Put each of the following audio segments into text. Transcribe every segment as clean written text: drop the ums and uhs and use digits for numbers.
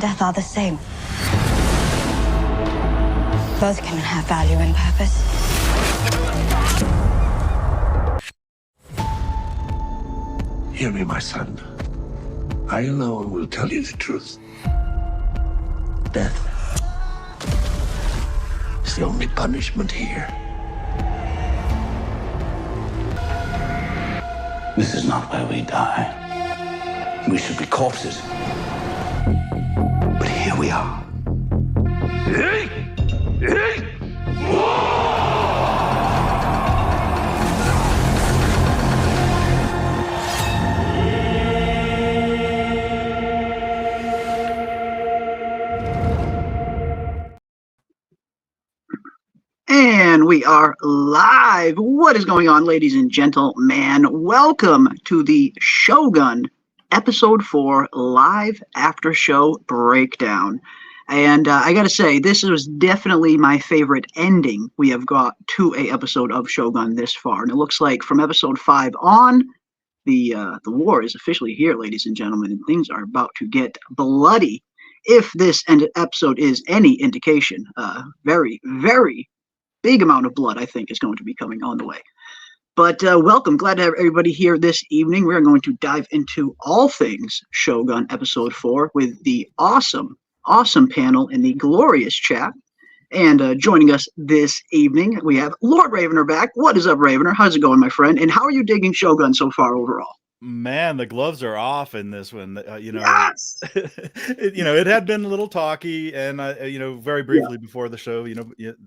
death are the same. Both can have value and purpose. Hear me, my son. I alone will tell you the truth. Death is the only punishment here. This is not where we die. We should be corpses. But here we are. And we are live. What is going on, ladies and gentlemen? Welcome to the Shōgun Episode 4 Live After Show Breakdown. And I gotta say, this was definitely my favorite ending we have got to a episode of Shōgun this far. And it looks like from episode 5 on, the war is officially here, ladies and gentlemen, and things are about to get bloody. If this episode is any indication, very, very big amount of blood, I think, is going to be coming on the way. But welcome. Glad to have everybody here this evening. We're going to dive into all things Shōgun Episode 4 with the awesome panel in the glorious chat. And joining us this evening, we have Lord Ravener back. What is up, Ravener? How's it going, my friend? And how are you digging Shōgun so far overall? Man, the gloves are off in this one. Yes! It had been a little talky, and very briefly before the show,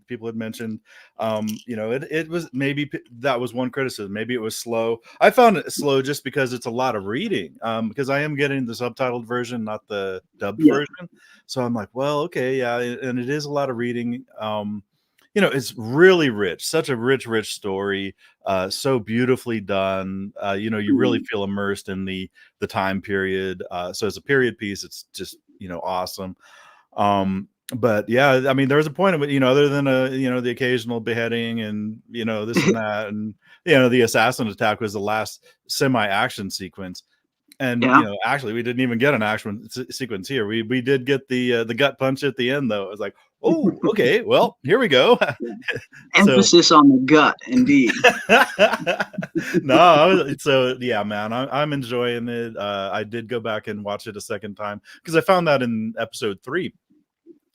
people had mentioned, it was maybe that was one criticism. Maybe it was slow. I found it slow just because it's a lot of reading. Because I am getting the subtitled version, not the dubbed version. So I'm like, well, okay, yeah, and it is a lot of reading. It's really rich, such a rich story, so beautifully done. You really feel immersed in the time period. So as a period piece, it's just, awesome. But yeah, I mean, there was a point of it, other than the occasional beheading and, this and that, and, the assassin attack was the last semi-action sequence. And actually, we didn't even get an action sequence here. We did get the gut punch at the end, though. It was like, oh, okay, well, here we go. Emphasis on the gut, indeed. So yeah, man, I'm enjoying it. I did go back and watch it a second time because I found that in episode 3.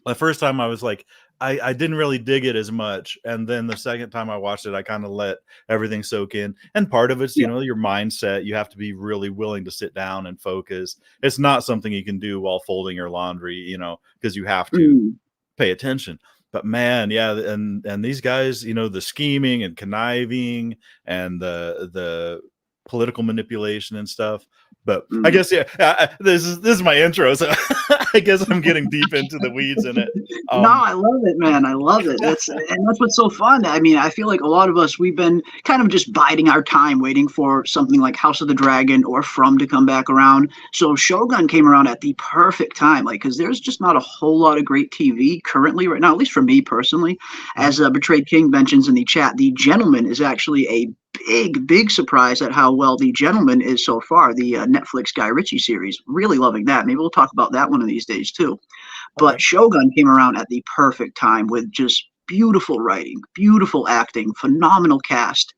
The first time I was like, I didn't really dig it as much. And then the second time I watched it, I kind of let everything soak in. And part of it's, your mindset. You have to be really willing to sit down and focus. It's not something you can do while folding your laundry, because you have to pay attention. But man, yeah. And these guys, the scheming and conniving and the political manipulation and stuff. But I guess, this is my intro, so I guess I'm getting deep into the weeds in it. No, I love it, man. I love it. That's what's so fun. I mean, I feel like a lot of us, we've been kind of just biding our time, waiting for something like House of the Dragon or From to come back around. So Shōgun came around at the perfect time, because there's just not a whole lot of great TV currently right now, at least for me personally. As Betrayed King mentions in the chat, The Gentleman is actually a big surprise at how well The Gentleman is so far. The Netflix Guy Ritchie series, really loving that. Maybe we'll talk about that one of these days too. But Shōgun came around at the perfect time with just beautiful writing, beautiful acting, phenomenal cast,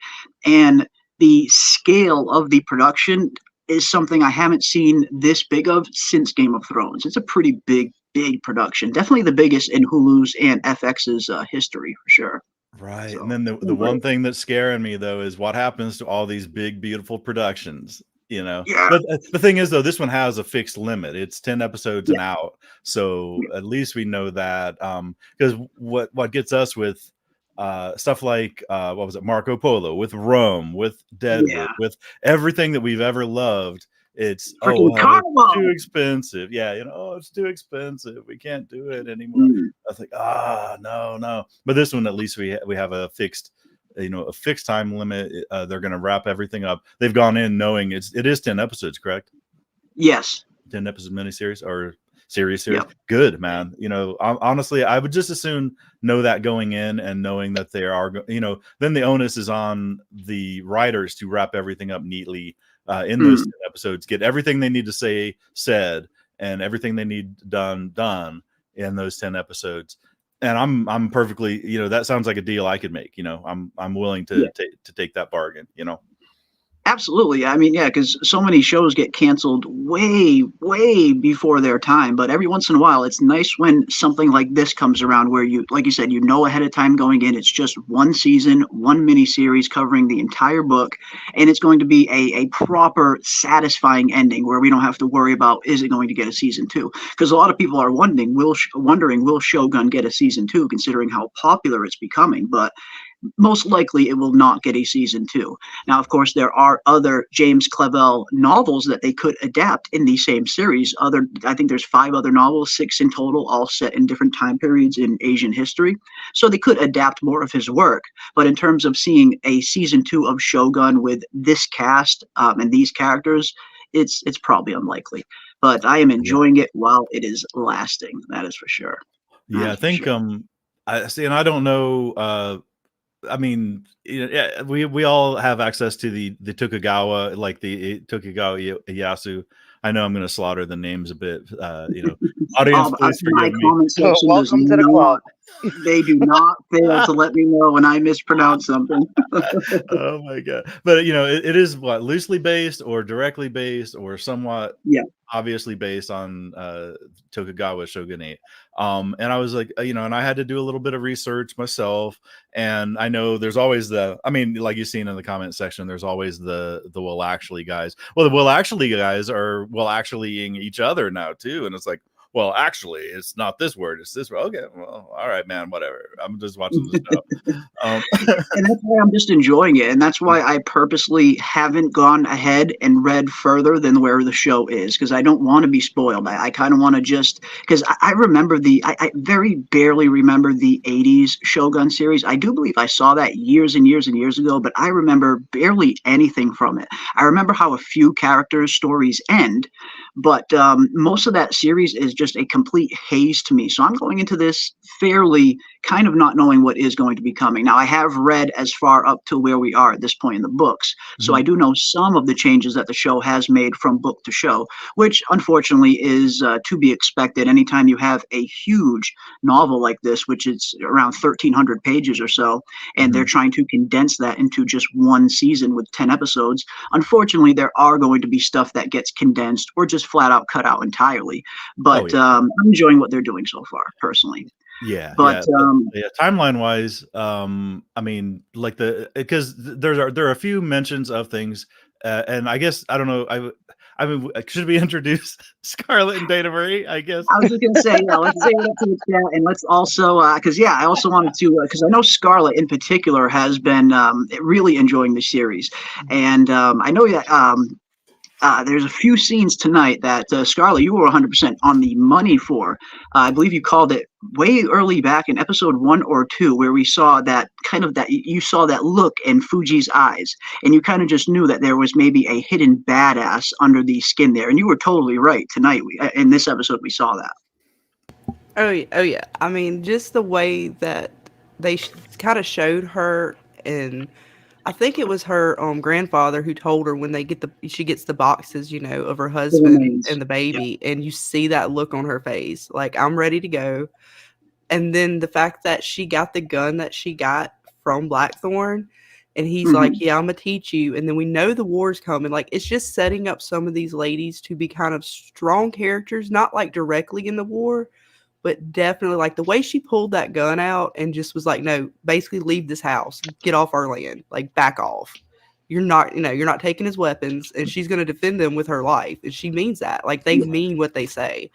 and the scale of the production is something I haven't seen this big of since Game of Thrones. It's a pretty big production, definitely the biggest in Hulu's and FX's history for sure. Right. So, and then the one thing that's scaring me, though, is what happens to all these big, beautiful productions, But the thing is, though, this one has a fixed limit. It's 10 episodes and out. So at least we know that. Because what gets us with stuff like, what was it, Marco Polo, with Rome, with Deadwood, with everything that we've ever loved, it's it's too expensive. It's too expensive. We can't do it anymore. I was like, no. But this one, at least we have a fixed, a fixed time limit. They're going to wrap everything up. They've gone in knowing it is 10 episodes, correct? Yes. 10 episode miniseries or series. Yep. Good, man. Honestly, I would just as soon know that going in and knowing that they are, then the onus is on the writers to wrap everything up neatly in those 10 episodes, get everything they need to say said, and everything they need done in those 10 episodes. And I'm perfectly, that sounds like a deal I could make. I'm willing to take that bargain. Absolutely. I mean, yeah, because so many shows get canceled way, way before their time. But every once in a while, it's nice when something like this comes around where you, like you said, ahead of time going in. It's just one season, one miniseries covering the entire book. And it's going to be a proper, satisfying ending where we don't have to worry about, is it going to get a season 2? Because a lot of people are wondering, will Shōgun get a season 2, considering how popular it's becoming? But most likely it will not get a season 2. Now, of course, there are other James Clavell novels that they could adapt in the same series. I think there's 5 other novels, 6 in total, all set in different time periods in Asian history. So they could adapt more of his work. But in terms of seeing a season 2 of Shōgun with this cast and these characters, it's probably unlikely. But I am enjoying it while it is lasting. That is for sure. Yeah, I think I see, and I don't know. I mean, we all have access to the Tokugawa, like the Tokugawa Ieyasu. I know I'm going to slaughter the names a bit. Audience, please forgive me. Welcome to the club. They do not fail to let me know when I mispronounce something. Oh my god! But it is what, loosely based or directly based or somewhat obviously based on Tokugawa Shogunate. And I was like, and I had to do a little bit of research myself. And I know there's always like you've seen in the comment section, there's always the well actually guys. Well, the well actually guys are well actuallying each other now too, and it's like, well, actually, it's not this word, it's this word. Okay, well, all right, man, whatever. I'm just watching this stuff. And that's why I'm just enjoying it. And that's why I purposely haven't gone ahead and read further than where the show is, because I don't want to be spoiled. I kind of want to just, because I remember I very barely remember the 80s Shōgun series. I do believe I saw that years and years and years ago, but I remember barely anything from it. I remember how a few characters' stories end, but most of that series is just a complete haze to me. So I'm going into this fairly kind of not knowing what is going to be coming. Now, I have read as far up to where we are at this point in the books. So I do know some of the changes that the show has made from book to show, which unfortunately is to be expected anytime you have a huge novel like this, which is around 1,300 pages or so, and they're trying to condense that into just one season with 10 episodes. Unfortunately, there are going to be stuff that gets condensed or just flat out cut out entirely. But I'm enjoying what they're doing so far, personally. But timeline wise, I mean, like because there are a few mentions of things, and I guess I don't know. I mean, should we introduce Scarlett and Dana Marie? I guess I was just gonna say, let's say it up to the chat, and let's also because I also wanted to because I know Scarlett in particular has been really enjoying the series, and I know that. There's a few scenes tonight that Scarlett, you were 100% on the money for. I believe you called it way early back in episode 1 or 2, where we saw that you saw that look in Fuji's eyes, and you kind of just knew that there was maybe a hidden badass under the skin there. And you were totally right. Tonight, in this episode, we saw that. Oh yeah. I mean, just the way that they kind of showed her, and I think it was her grandfather who told her when she gets the boxes, of her husband and the baby, and you see that look on her face, like, I'm ready to go. And then the fact that she got the gun that she got from Blackthorn, and he's like, yeah, I'm gonna teach you. And then we know the war's coming. Like, it's just setting up some of these ladies to be kind of strong characters, not like directly in the war, but definitely like the way she pulled that gun out and just was like, no, basically leave this house, get off our land, like back off. You're not taking his weapons, and she's going to defend them with her life. And she means that. Like, they mean what they say.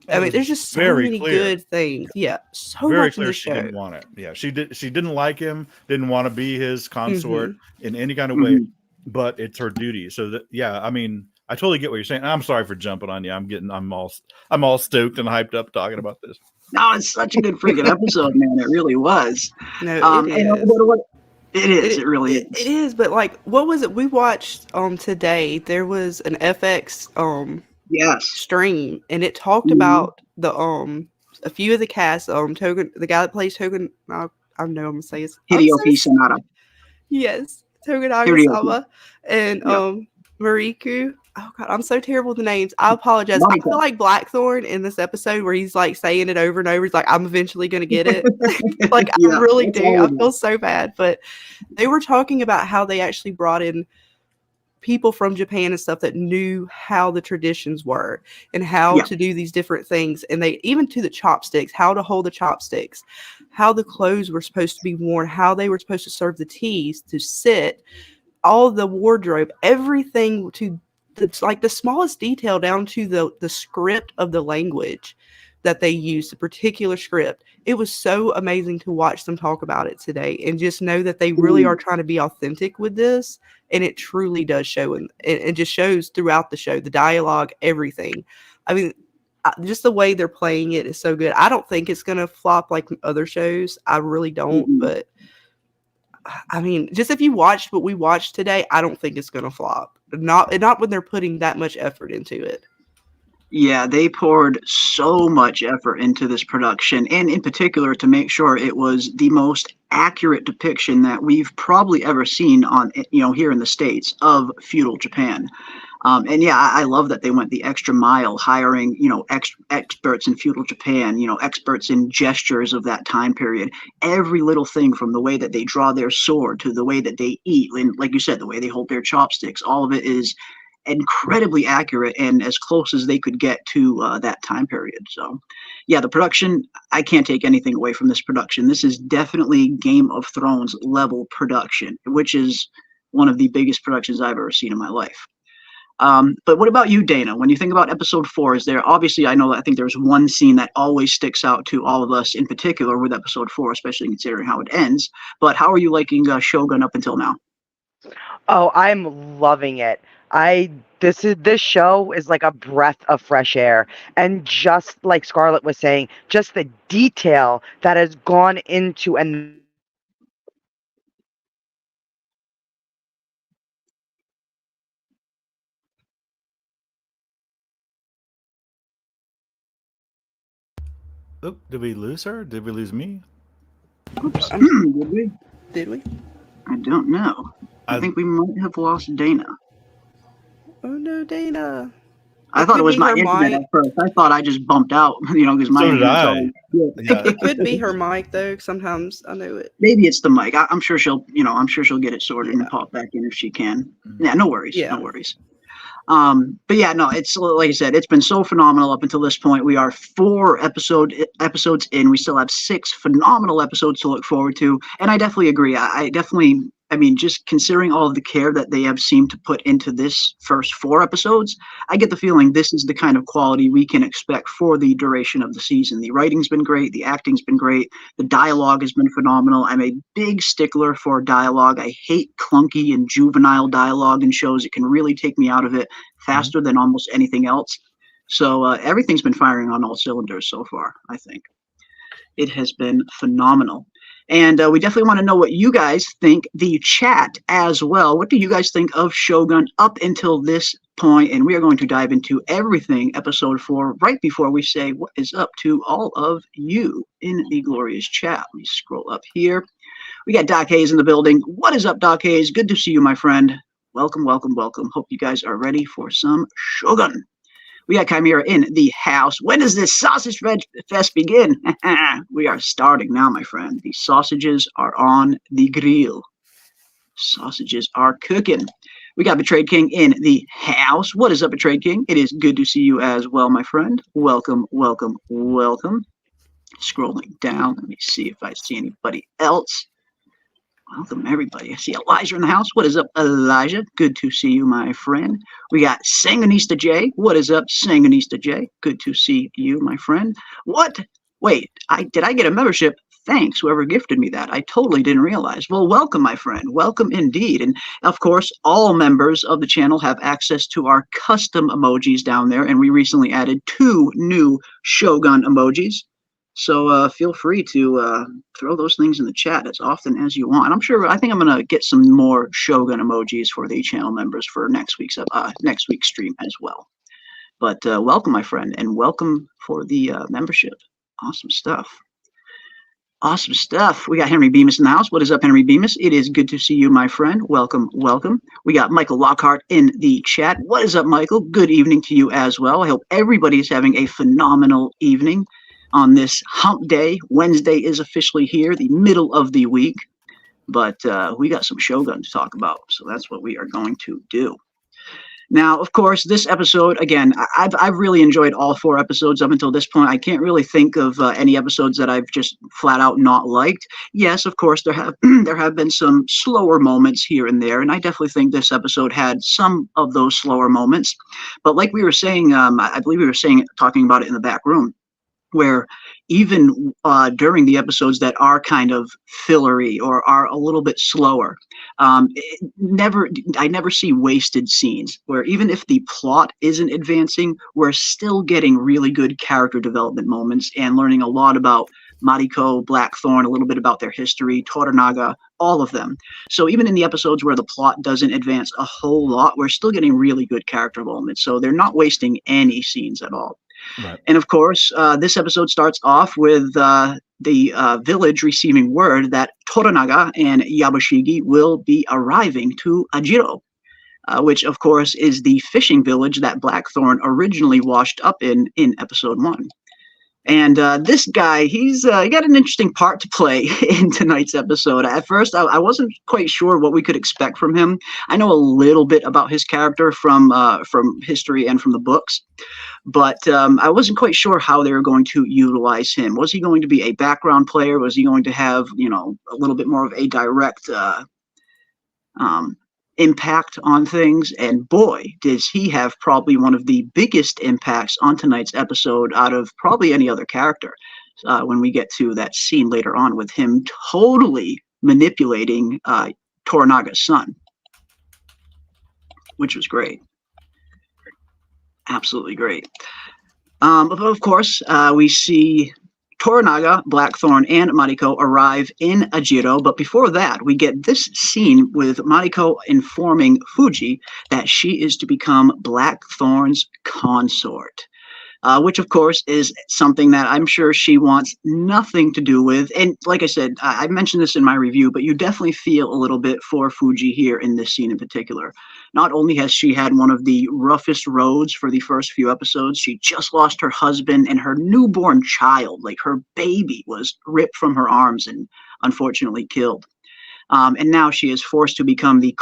I mean, there's just so many good things. Yeah. So very much clear in the show. She didn't want it. Yeah. She didn't like him, didn't want to be his consort in any kind of way, but it's her duty. So that, I mean, I totally get what you're saying. I'm sorry for jumping on you. I'm all stoked and hyped up talking about this. No, it's such a good freaking episode, man. It really was. No, it is. It really is. It is. But like, what was it we watched today? There was an FX stream, and it talked about the a few of the cast. Togen, the guy that plays Togen. I know I'm gonna say his Hideyoki Sanada. Yes, Togen Agasama and Mariku. oh god, I'm so terrible with the names. I apologize. I feel like Blackthorn in this episode where he's like saying it over and over. He's like, I'm eventually gonna get it. Like I really do. I feel so bad. But they were talking about how they actually brought in people from Japan and stuff that knew how the traditions were and how to do these different things. And they even to the chopsticks, how to hold the chopsticks, how the clothes were supposed to be worn, how they were supposed to serve the teas, to sit, all the wardrobe, everything to it's like the smallest detail down to the script of the language that they use, the particular script. It was so amazing to watch them talk about it today and just know that they really are trying to be authentic with this. And it truly does show. And it just shows throughout the show, the dialogue, everything. I mean, just the way they're playing it is so good. I don't think it's going to flop like other shows. I really don't. But I mean, just if you watched what we watched today, I don't think it's going to flop. Not when they're putting that much effort into it. Yeah, they poured so much effort into this production, and in particular to make sure it was the most accurate depiction that we've probably ever seen on, here in the States of feudal Japan. And yeah, I love that they went the extra mile, hiring, experts in feudal Japan, experts in gestures of that time period. Every little thing from the way that they draw their sword to the way that they eat, and like you said, the way they hold their chopsticks, all of it is incredibly accurate and as close as they could get to that time period. So yeah, the production, I can't take anything away from this production. This is definitely Game of Thrones level production, which is one of the biggest productions I've ever seen in my life. But what about you, Dana? When you think about episode 4, is there, obviously I know that I think there's one scene that always sticks out to all of us in particular with episode 4, especially considering how it ends. But how are you liking Shōgun up until now? Oh, I'm loving it. This show is like a breath of fresh air, and just like Scarlett was saying, just the detail that has gone into and Oh, did we lose her? Did we lose me? Oops. Did we? Did we? I don't know. I think we might have lost Dana. Oh no, Dana. I thought it was my internet at first. I thought I just bumped out, because my internet's It could be her mic though. Sometimes I know it. Maybe it's the mic. I'm sure she'll, get it sorted and pop back in if she can. Yeah, no worries. Yeah. No worries. But yeah, no, it's like I said, it's been so phenomenal up until this point. We are 4 episodes in. We still have 6 phenomenal episodes to look forward to. And I definitely agree. I mean, just considering all of the care that they have seemed to put into this first 4 episodes, I get the feeling this is the kind of quality we can expect for the duration of the season. The writing's been great. The acting's been great. The dialogue has been phenomenal. I'm a big stickler for dialogue. I hate clunky and juvenile dialogue in shows. It can really take me out of it faster than almost anything else. So everything's been firing on all cylinders so far, I think. It has been phenomenal. And we definitely want to know what you guys think, the chat as well. What do you guys think of Shōgun up until this point? And we are going to dive into everything episode 4 right before we say what is up to all of you in the glorious chat. Let me scroll up here. We got Doc Hayes in the building. What is up, Doc Hayes? Good to see you, my friend. Welcome, welcome, welcome. Hope you guys are ready for some Shōgun. We got Chimera in the house. When does this sausage fest begin? We are starting now, my friend. The sausages are on the grill. Sausages are cooking. We got Betrayed King in the house. What is up, Betrayed King? It is good to see you as well, my friend. Welcome, welcome, welcome. Scrolling down. Let me see if I see anybody else. Welcome, everybody. I see Elijah in the house. What is up, Elijah? Good to see you, my friend. We got Sanganista J. What is up, Sanganista J? Good to see you, my friend. What? Wait, did I get a membership? Thanks, whoever gifted me that. I totally didn't realize. Well, welcome, my friend. Welcome indeed. And, of course, all members of the channel have access to our custom emojis down there, and we recently added 2 new Shōgun emojis. So feel free to throw those things in the chat as often as you want. I think I'm going to get some more Shōgun emojis for the channel members for next week's stream as well. But welcome, my friend, and welcome for the membership. Awesome stuff. Awesome stuff. We got Henry Bemis in the house. What is up, Henry Bemis? It is good to see you, my friend. Welcome, welcome. We got Michael Lockhart in the chat. What is up, Michael? Good evening to you as well. I hope everybody is having a phenomenal evening on this hump day. Wednesday is officially here, the middle of the week. But we got some Shōgun to talk about, so that's what we are going to do. Now, of course, this episode, again, I've really enjoyed all 4 episodes up until this point. I can't really think of any episodes that I've just flat out not liked. Yes, of course, there have there have been some slower moments here and there, and I definitely think this episode had some of those slower moments. But like we were saying, I believe we were talking about it in the back room, where even during the episodes that are kind of fillery or are a little bit slower, I never see wasted scenes where even if the plot isn't advancing, we're still getting really good character development moments and learning a lot about Mariko, Blackthorn, a little bit about their history, Toranaga, all of them. So even in the episodes where the plot doesn't advance a whole lot, we're still getting really good character moments. So they're not wasting any scenes at all. Right. And of course, this episode starts off with the village receiving word that Toranaga and Yabushigi will be arriving to Ajiro, which of course is the fishing village that Blackthorn originally washed up in episode 1. And this guy, he got an interesting part to play in tonight's episode. At first, I wasn't quite sure what we could expect from him. I know a little bit about his character from history and from the books, but I wasn't quite sure how they were going to utilize him. Was he going to be a background player? Was he going to have, a little bit more of a direct impact on things? And boy, does he have probably one of the biggest impacts on tonight's episode out of probably any other character when we get to that scene later on with him totally manipulating Toranaga's son, which was great. Absolutely great. But of course, we see Toranaga, Blackthorn, and Mariko arrive in Ajiro, but before that, we get this scene with Mariko informing Fuji that she is to become Blackthorn's consort, which of course is something that I'm sure she wants nothing to do with. And like I said, I mentioned this in my review, but you definitely feel a little bit for Fuji here in this scene in particular. Not only has she had one of the roughest roads for the first few episodes, she just lost her husband and her newborn child, like her baby was ripped from her arms and unfortunately killed. And now she is forced to become the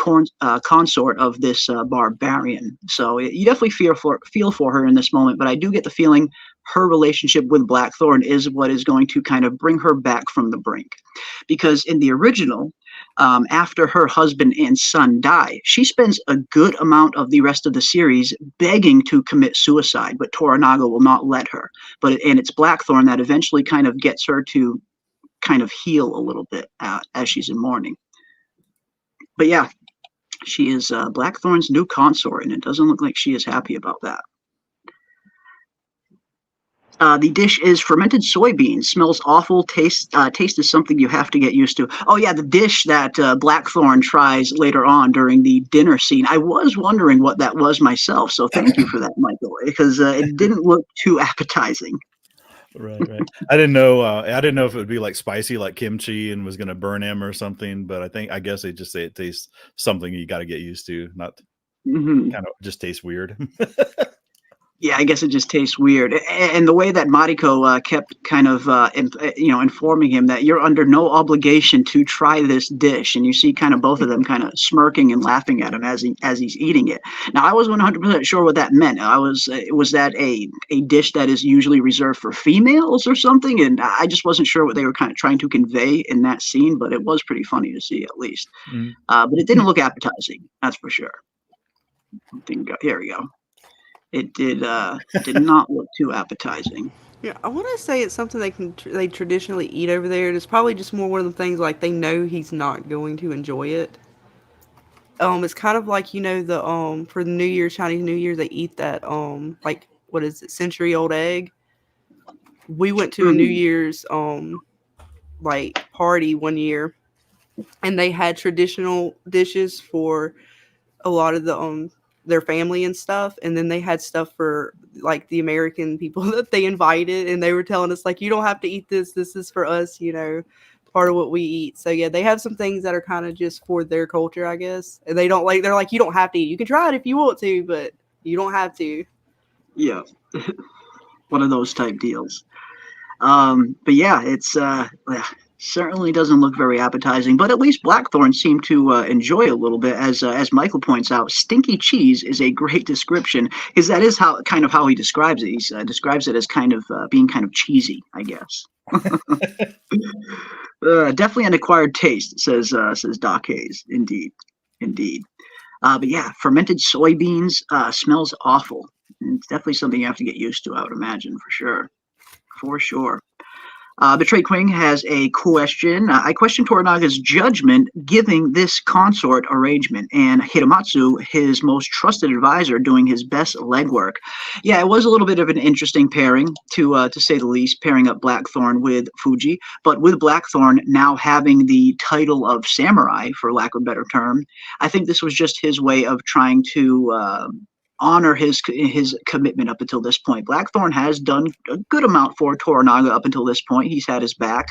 consort of this barbarian. So you definitely feel for her in this moment, but I do get the feeling her relationship with Blackthorn is what is going to kind of bring her back from the brink. Because in the original, after her husband and son die, she spends a good amount of the rest of the series begging to commit suicide, but Toranaga will not let her. And it's Blackthorn that eventually kind of gets her to kind of heal a little bit as she's in mourning. But yeah, she is Blackthorn's new consort, and it doesn't look like she is happy about that. The dish is fermented soybeans. Smells awful. Taste is something you have to get used to. Oh yeah, the dish that Blackthorn tries later on during the dinner scene. I was wondering what that was myself, so thank you for that, Michael, because it didn't look too appetizing. Right. I didn't know if it would be like spicy, like kimchi, and was going to burn him or something. But I guess they just say it tastes something you got to get used to. Not kind of just tastes weird. Yeah, I guess it just tastes weird. And the way that Mariko kept kind of, informing him that you're under no obligation to try this dish. And you see kind of both of them kind of smirking and laughing at him as he's eating it. Now, I wasn't 100% sure what that meant. Was that a dish that is usually reserved for females or something? And I just wasn't sure what they were kind of trying to convey in that scene, but it was pretty funny to see at least. But it didn't look appetizing, that's for sure. Here we go. It did not look too appetizing. Yeah, I want to say it's something they traditionally eat over there. It's probably just more one of the things like they know he's not going to enjoy it. It's kind of like the for the New Year, Chinese New Year, they eat that like what is it, century-old egg. We went to a New Year's like party one year, and they had traditional dishes for a lot of the their family and stuff, and then they had stuff for like the American people that they invited, and they were telling us like, you don't have to eat this, this is for us, you know, part of what we eat. So yeah, they have some things that are kind of just for their culture, I guess, and they're like, you don't have to eat, you can try it if you want to, but you don't have to. Yeah. One of those type deals. But yeah, it's certainly doesn't look very appetizing, but at least Blackthorn seemed to enjoy a little bit. As Michael points out, stinky cheese is a great description, because that is how he describes it. He describes it as kind of being kind of cheesy, I guess. Definitely an acquired taste, says Doc Hayes. Indeed. But yeah, fermented soybeans smells awful. It's definitely something you have to get used to, I would imagine, for sure. Betrayed Queen has a question. I question Toranaga's judgment giving this consort arrangement, and Hiramatsu, his most trusted advisor, doing his best legwork. Yeah, it was a little bit of an interesting pairing, to say the least, pairing up Blackthorn with Fuji. But with Blackthorn now having the title of samurai, for lack of a better term, I think this was just his way of trying to honor his commitment up until this point. Blackthorn has done a good amount for Toranaga up until this point. He's had his back,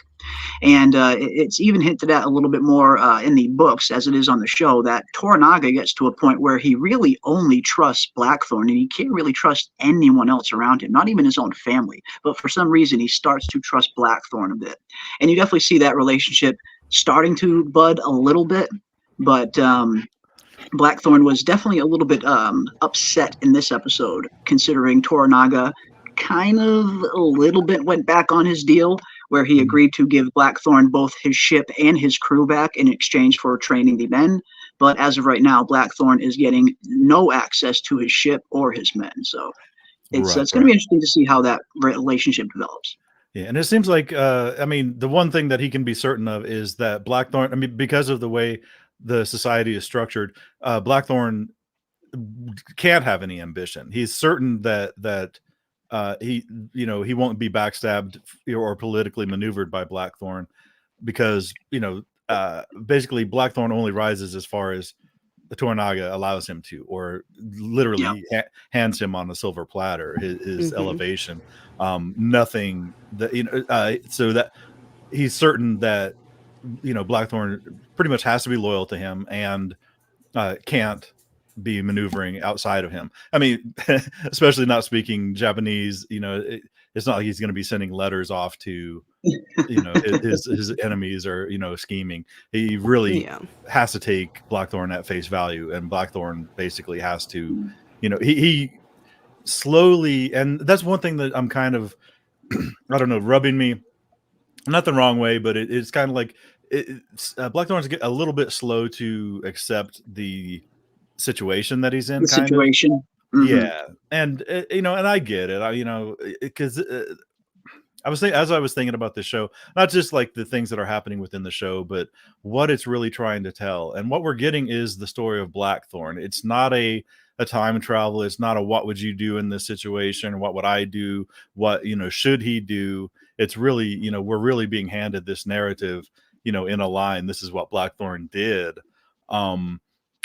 and it's even hinted at a little bit more in the books as it is on the show, that Toranaga gets to a point where he really only trusts Blackthorn, and he can't really trust anyone else around him, not even his own family. But for some reason, he starts to trust Blackthorn a bit, and you definitely see that relationship starting to bud a little bit, but Blackthorn was definitely a little bit upset in this episode, considering Toranaga kind of a little bit went back on his deal, where he agreed to give Blackthorn both his ship and his crew back in exchange for training the men. But as of right now, Blackthorn is getting no access to his ship or his men. So it's going to be interesting to see how that relationship develops. Yeah, and it seems like, I mean, the one thing that he can be certain of is that Blackthorn, I mean, because of the way the society is structured, Blackthorn can't have any ambition. He's certain that he won't be backstabbed or politically maneuvered by Blackthorn, because basically Blackthorn only rises as far as the Toranaga allows him to, or literally hands him on a silver platter his elevation. Nothing that so that he's certain that Blackthorn pretty much has to be loyal to him, and can't be maneuvering outside of him. I mean, especially not speaking Japanese, it's not like he's going to be sending letters off to, his enemies, or, scheming. He really has to take Blackthorn at face value, and Blackthorn basically has to, he slowly, and that's one thing that I'm kind of, I don't know, rubbing me, not the wrong way, but it's kind of like, Blackthorn's a little bit slow to accept the situation that he's in. The situation. Yeah. And, and I get it, because I was thinking about this show, not just like the things that are happening within the show, but what it's really trying to tell. And what we're getting is the story of Blackthorn. It's not a time travel. It's not a, what would you do in this situation? What would I do? What, should he do? It's really, we're really being handed this narrative, in a line. This is what Blackthorn did.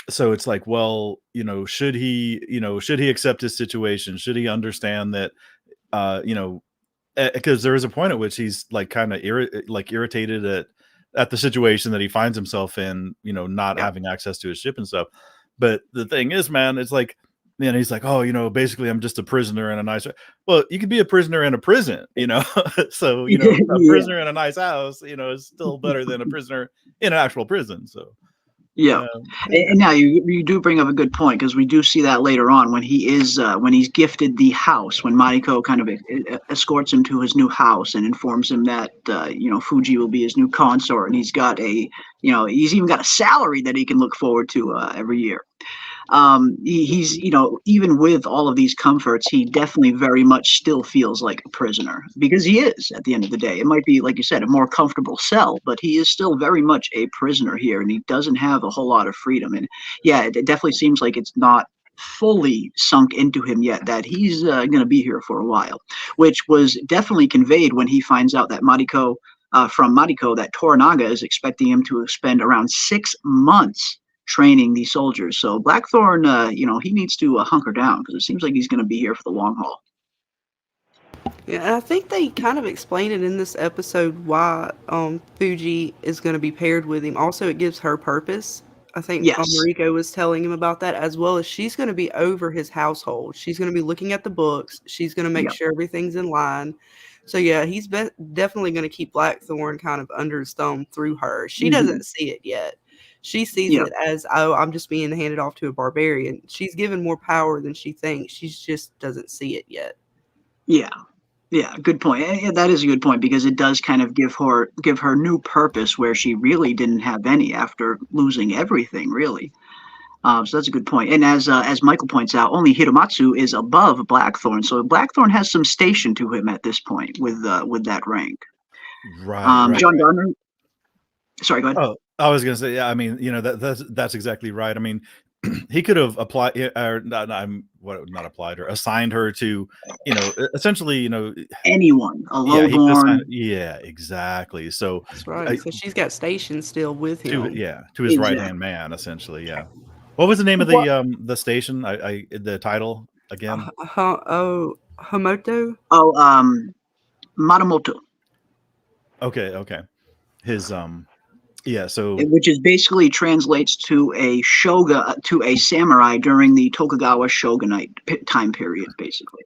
So it's like, well, should he accept his situation? Should he understand that, because there is a point at which he's like kind of irritated at the situation that he finds himself in, not having access to his ship and stuff. But the thing is, man, it's like, he's like, oh, basically I'm just a prisoner in a nice, well, you could be a prisoner in a prison, so, a prisoner in a nice house, is still better than a prisoner in an actual prison. So. Yeah, and now you do bring up a good point, because we do see that later on when he's gifted the house, when Mariko kind of escorts him to his new house and informs him that Fuji will be his new consort, and he's got he's even got a salary that he can look forward to every year. He's even with all of these comforts, he definitely very much still feels like a prisoner, because he is, at the end of the day. It might be, like you said, a more comfortable cell, but he is still very much a prisoner here, and he doesn't have a whole lot of freedom. And yeah, it definitely seems like it's not fully sunk into him yet that he's going to be here for a while, which was definitely conveyed when he finds out that from Mariko, that Toranaga is expecting him to spend around 6 months training these soldiers. So Blackthorn, he needs to hunker down because it seems like he's going to be here for the long haul. Yeah, and I think they kind of explain it in this episode why Fuji is going to be paired with him. Also, it gives her purpose. I think Yes. Mariko was telling him about that, as well as she's going to be over his household. She's going to be looking at the books. She's going to make Yep. sure everything's in line. So yeah, he's definitely going to keep Blackthorn kind of under his thumb through her. She doesn't see it yet. She sees Yep. it as, oh, I'm just being handed off to a barbarian. She's given more power than she thinks. She just doesn't see it yet. Yeah. Yeah, good point. That is a good point because it does kind of give her new purpose where she really didn't have any after losing everything, really. So that's a good point. And as Michael points out, only Hiramatsu is above Blackthorn, so Blackthorn has some station to him at this point with that rank. Right. John Garner. Sorry, go ahead. Oh, I was going to say, yeah. I mean, that's exactly right. I mean, he could have applied or not applied or assigned her to, essentially, Anyone, a yeah, lowborn. yeah, exactly. So That's right. So she's got station still with him. to his right hand man, essentially. Yeah. What was the name of the station? The title again? Homoto. Matamoto. Okay. His yeah, so which is basically translates to a shogun, to a samurai during the Tokugawa shogunate time period, basically.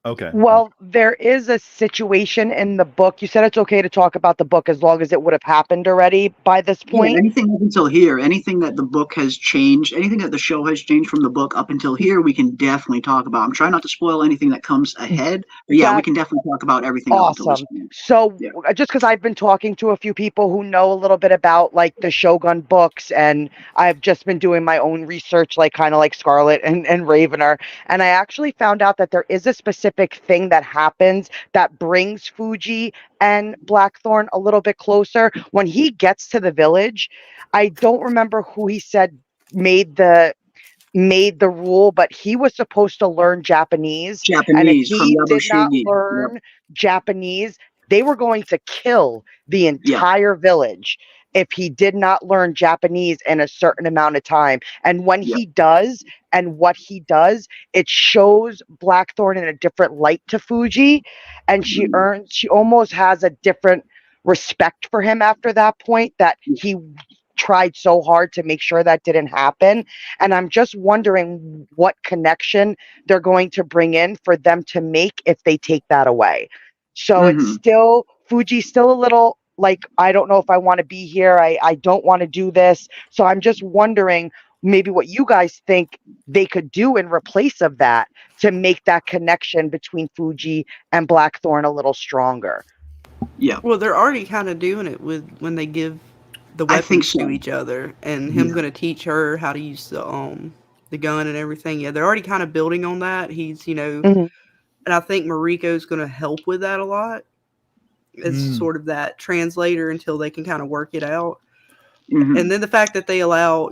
okay. Well, there is a situation in the book. You said it's okay to talk about the book as long as it would have happened already by this point. Yeah, anything up until here, anything that the book has changed, anything that the show has changed from the book up until here, we can definitely talk about. I'm trying not to spoil anything that comes ahead, but yeah, we can definitely talk about everything up until this point. So just because I've been talking to a few people who know a little bit about like the Shōgun books, and I've just been doing my own research, like kind of like Scarlet and Ravener, and I actually found out that there is a specific thing that happens that brings Fuji and Blackthorn a little bit closer. When he gets to the village, I don't remember who he said made the rule, but he was supposed to learn Japanese. And if he did not learn Japanese, they were going to kill the entire village if he did not learn Japanese in a certain amount of time. And when he does, and what he does, it shows Blackthorn in a different light to Fuji, and she almost has a different respect for him after that point, that he tried so hard to make sure that didn't happen. And I'm just wondering what connection they're going to bring in for them to make if they take that away. So it's still, Fuji's still a little like, I don't know if I want to be here. I don't want to do this. So I'm just wondering maybe what you guys think they could do in replace of that to make that connection between Fuji and Blackthorn a little stronger. Yeah. Well, they're already kind of doing it with when they give the weapons to each other, and him going to teach her how to use the gun and everything. Yeah, they're already kind of building on that. He's, and I think Mariko's going to help with that a lot. It's sort of that translator until they can kind of work it out. And then the fact that they allow,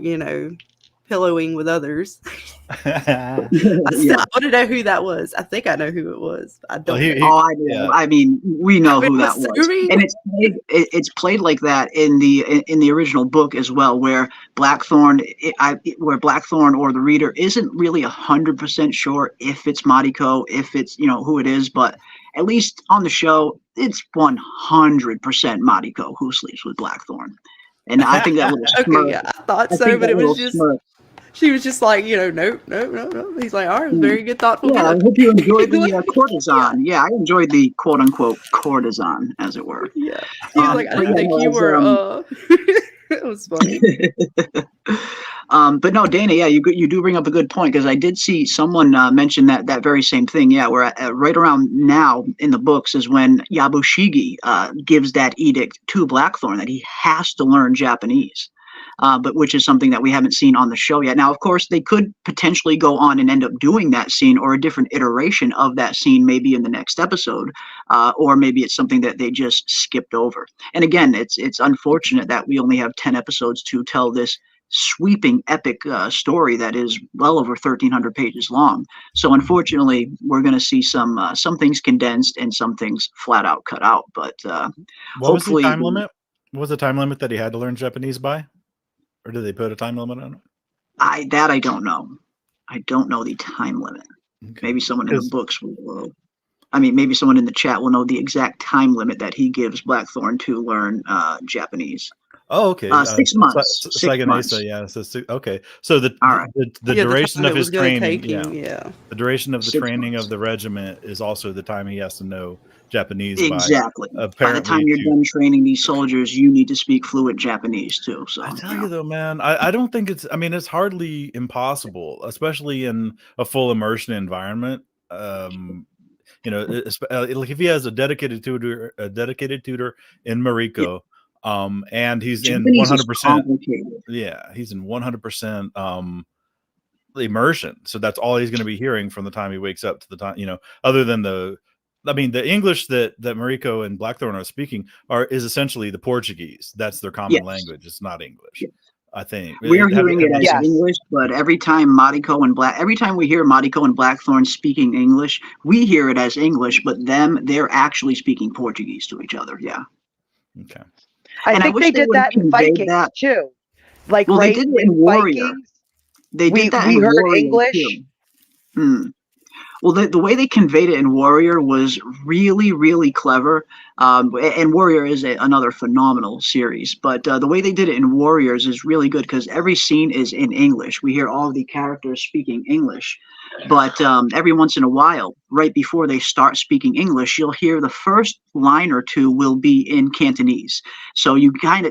pillowing with others. I want to know who that was. I think I know who it was. I don't. I know. Yeah. I mean, we know who that was, and it's played like that in the original book as well, where Blackthorn, or the reader isn't really 100% sure if it's Mariko, if it's who it is, but at least on the show, it's 100% Mariko who sleeps with Blackthorn. And I think that little smirk. I thought so, but it was just she was just like, nope. He's like, all right, very good, thoughtful. Yeah, I hope you enjoyed the courtesan. Yeah, I enjoyed the quote unquote courtesan, as it were. Yeah, he was like, I didn't think you were. It was funny. But no, Dana, yeah, you do bring up a good point, because I did see someone mention that very same thing. Yeah, where right around now in the books is when Yabushige gives that edict to Blackthorn that he has to learn Japanese, but which is something that we haven't seen on the show yet. Now, of course, they could potentially go on and end up doing that scene or a different iteration of that scene, maybe in the next episode, or maybe it's something that they just skipped over. And again, it's unfortunate that we only have 10 episodes to tell this sweeping epic story that is well over 1,300 pages long. So unfortunately, we're going to see some things condensed and some things flat out cut out. But what was the time limit? What was the time limit that he had to learn Japanese by? Or did they put a time limit on it? I don't know. I don't know the time limit. Okay. Maybe someone in the books will. I mean, maybe someone in the chat will know the exact time limit that he gives Blackthorn to learn Japanese. Oh, okay. 6 months. 6 months. Yeah. So okay. So the All right. the Yeah, duration time of it his was gonna training, take him, yeah. the duration of the 6 training months. of the regiment is also the time he has to know Japanese Exactly. by By the time apparently you're to. done training these soldiers, you need to speak fluent Japanese too. So I tell you though, man, I don't think it's. I mean, it's hardly impossible, especially in a full immersion environment. You know, like if he has a dedicated tutor in Mariko, and he's in Japanese is 100%. complicated. Yeah, he's in 100% immersion. So that's all he's going to be hearing from the time he wakes up to the time, other than the English that Mariko and Blackthorn are speaking is essentially the Portuguese. That's their common Yes. language. It's not English. Yes. I think We're hearing it as Yes. English, but every time we hear Mariko and Blackthorn speaking English, we hear it as English, but they're actually speaking Portuguese to each other. Yeah. Okay. And I think wish they they did would've that in conveyed Vikings that. too. Like, Well, they right did it in in Warrior. Vikings, They did that we in heard Warrior English. too. Well, the way they conveyed it in Warrior was really, really clever. And Warrior is another phenomenal series. But the way they did it in Warriors is really good because every scene is in English. We hear all of the characters speaking English. But every once in a while, right before they start speaking English, you'll hear the first line or two will be in Cantonese. So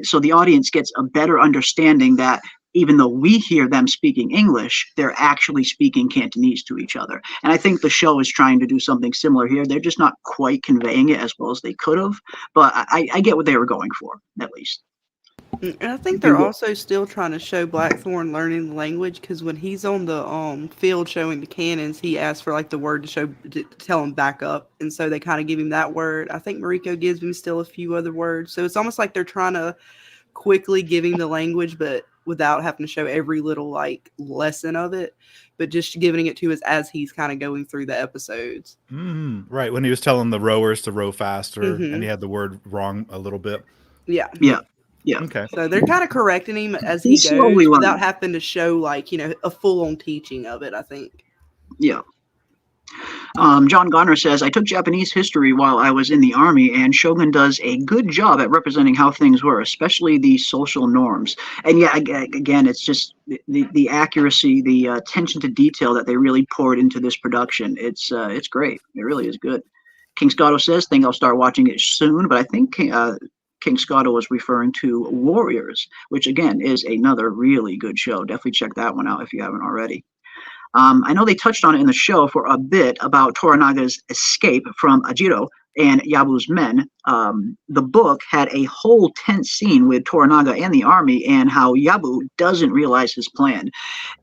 so the audience gets a better understanding that even though we hear them speaking English, they're actually speaking Cantonese to each other. And I think the show is trying to do something similar here. They're just not quite conveying it as well as they could have, but I get what they were going for, at least. And I think they're also still trying to show Blackthorn learning the language because when he's on the field showing the cannons, he asks for like the word to tell him back up, and so they kind of give him that word. I think Mariko gives him still a few other words, so it's almost like they're trying to quickly give him the language, but without having to show every little like lesson of it, but just giving it to us as he's kind of going through the episodes. Right, when he was telling the rowers to row faster, Mhm. and he had the word wrong a little bit. Yeah. Okay. So they're kind of correcting him as he He's slowly goes without learning. having to show like, a full-on teaching of it, I think. Yeah. John Garner says, I took Japanese history while I was in the Army, and Shogun does a good job at representing how things were, especially the social norms. And yeah, again, it's just the accuracy, the attention to detail that they really poured into this production. It's great. It really is good. King Scotto says, think I'll start watching it soon, but I think King Scotto was referring to Warriors, which again is another really good show. Definitely check that one out if you haven't already. I know they touched on it in the show for a bit about Toranaga's escape from Ajiro and Yabu's men. The book had a whole tense scene with Toranaga and the army and how Yabu doesn't realize his plan.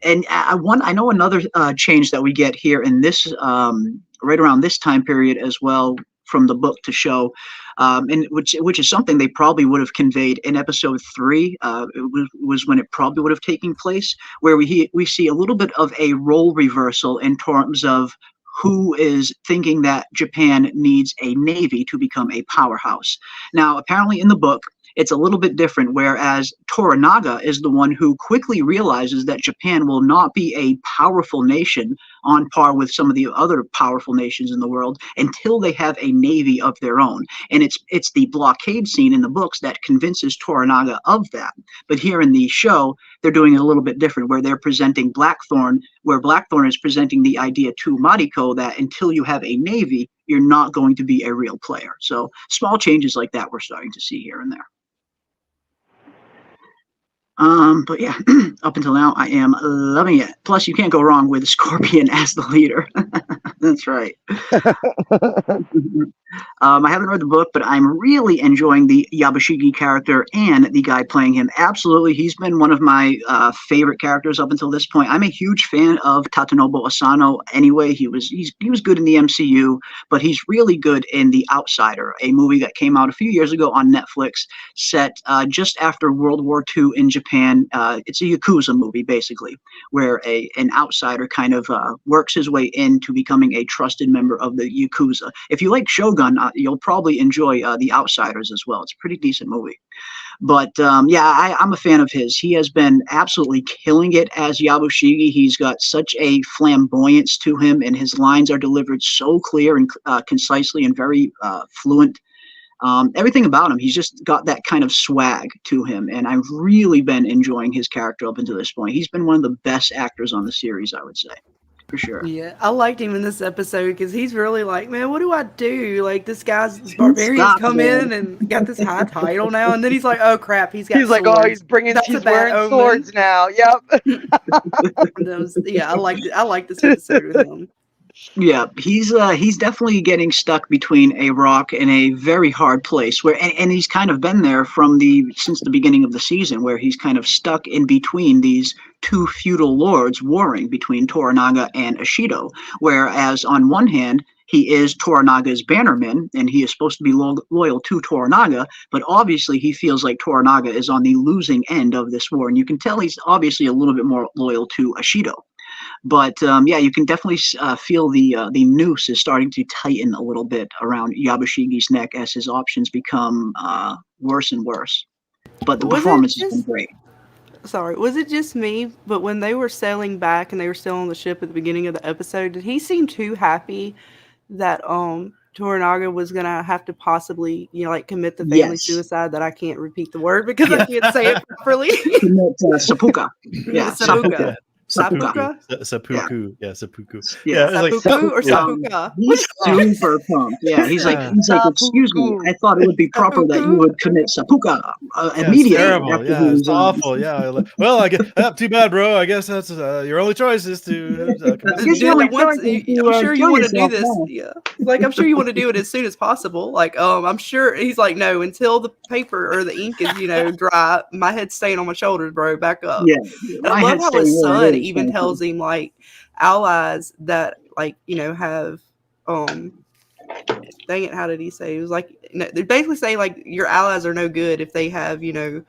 And I know another change that we get here in this right around this time period as well from the book to show, and which is something they probably would have conveyed in episode 3. It was when it probably would have taken place, where we see a little bit of a role reversal in terms of who is thinking that Japan needs a navy to become a powerhouse. Now, apparently in the book, it's a little bit different, whereas Toranaga is the one who quickly realizes that Japan will not be a powerful nation on par with some of the other powerful nations in the world until they have a navy of their own. And it's the blockade scene in the books that convinces Toranaga of that. But here in the show, they're doing it a little bit different, where they're presenting Blackthorn, where Blackthorn is presenting the idea to Mariko that until you have a navy, you're not going to be a real player. So small changes like that we're starting to see here and there. But yeah, up until now, I am loving it. Plus, you can't go wrong with Scorpion as the leader. That's right. I haven't read the book, but I'm really enjoying the Yabushiki character and the guy playing him. Absolutely, he's been one of my favorite characters up until this point. I'm a huge fan of Tatenobu Asano anyway. He was good in the MCU, but he's really good in The Outsider, a movie that came out a few years ago on Netflix, set just after World War II in Japan. Japan. It's a Yakuza movie, basically, where an outsider kind of works his way into becoming a trusted member of the Yakuza. If you like Shogun, you'll probably enjoy The Outsiders as well. It's a pretty decent movie. But yeah, I'm a fan of his. He has been absolutely killing it as Yabushige. He's got such a flamboyance to him, and his lines are delivered so clear and concisely and very fluent. Everything about him, he's just got that kind of swag to him, and I've really been enjoying his character up until this point. He's been one of the best actors on the series, I would say, for sure. Yeah, I liked him in this episode because he's really like, man, what do I do? Like, this barbarian's come in and got this high title now, and then he's like, oh crap, he's like, swords. oh, he's wearing swords now. Yep. Yeah, I liked this episode with him. Yeah, he's definitely getting stuck between a rock and a very hard place where, and he's kind of been there since the beginning of the season, where he's kind of stuck in between these two feudal lords warring between Toranaga and Ashido. Whereas on one hand, he is Toranaga's bannerman, and he is supposed to be loyal to Toranaga, but obviously he feels like Toranaga is on the losing end of this war, and you can tell he's obviously a little bit more loyal to Ashido. But yeah, you can definitely feel the noose is starting to tighten a little bit around Yabushige's neck as his options become worse and worse. But the performance has been great. Sorry, was it just me? But when they were sailing back and they were still on the ship at the beginning of the episode, did he seem too happy that Toranaga was gonna have to possibly, like, commit the family suicide? That I can't repeat the word because I can't say it properly. Commit seppuku. Yeah, seppuku. Seppuku. Seppuku. Yeah, seppuku. Yeah, it's like seppuku or seppuku. He's super pumped. Yeah, he's like, excuse me, I thought it would be proper that you would commit seppuku immediately. Terrible. Yeah, it's awful. Yeah. Well, I guess too bad, bro. I guess that's your only choice is to. I'm sure you want to do this. Yeah, like, I'm sure you want to do it as soon as possible. Like, I'm sure he's like, no, until the paper or the ink is, dry. My head's staying on my shoulders, bro. Back up. Yeah, and I love how his son even tells him, like, allies that, like, have dang it, how did he say? It was like, they basically say, like, your allies are no good if they have, dang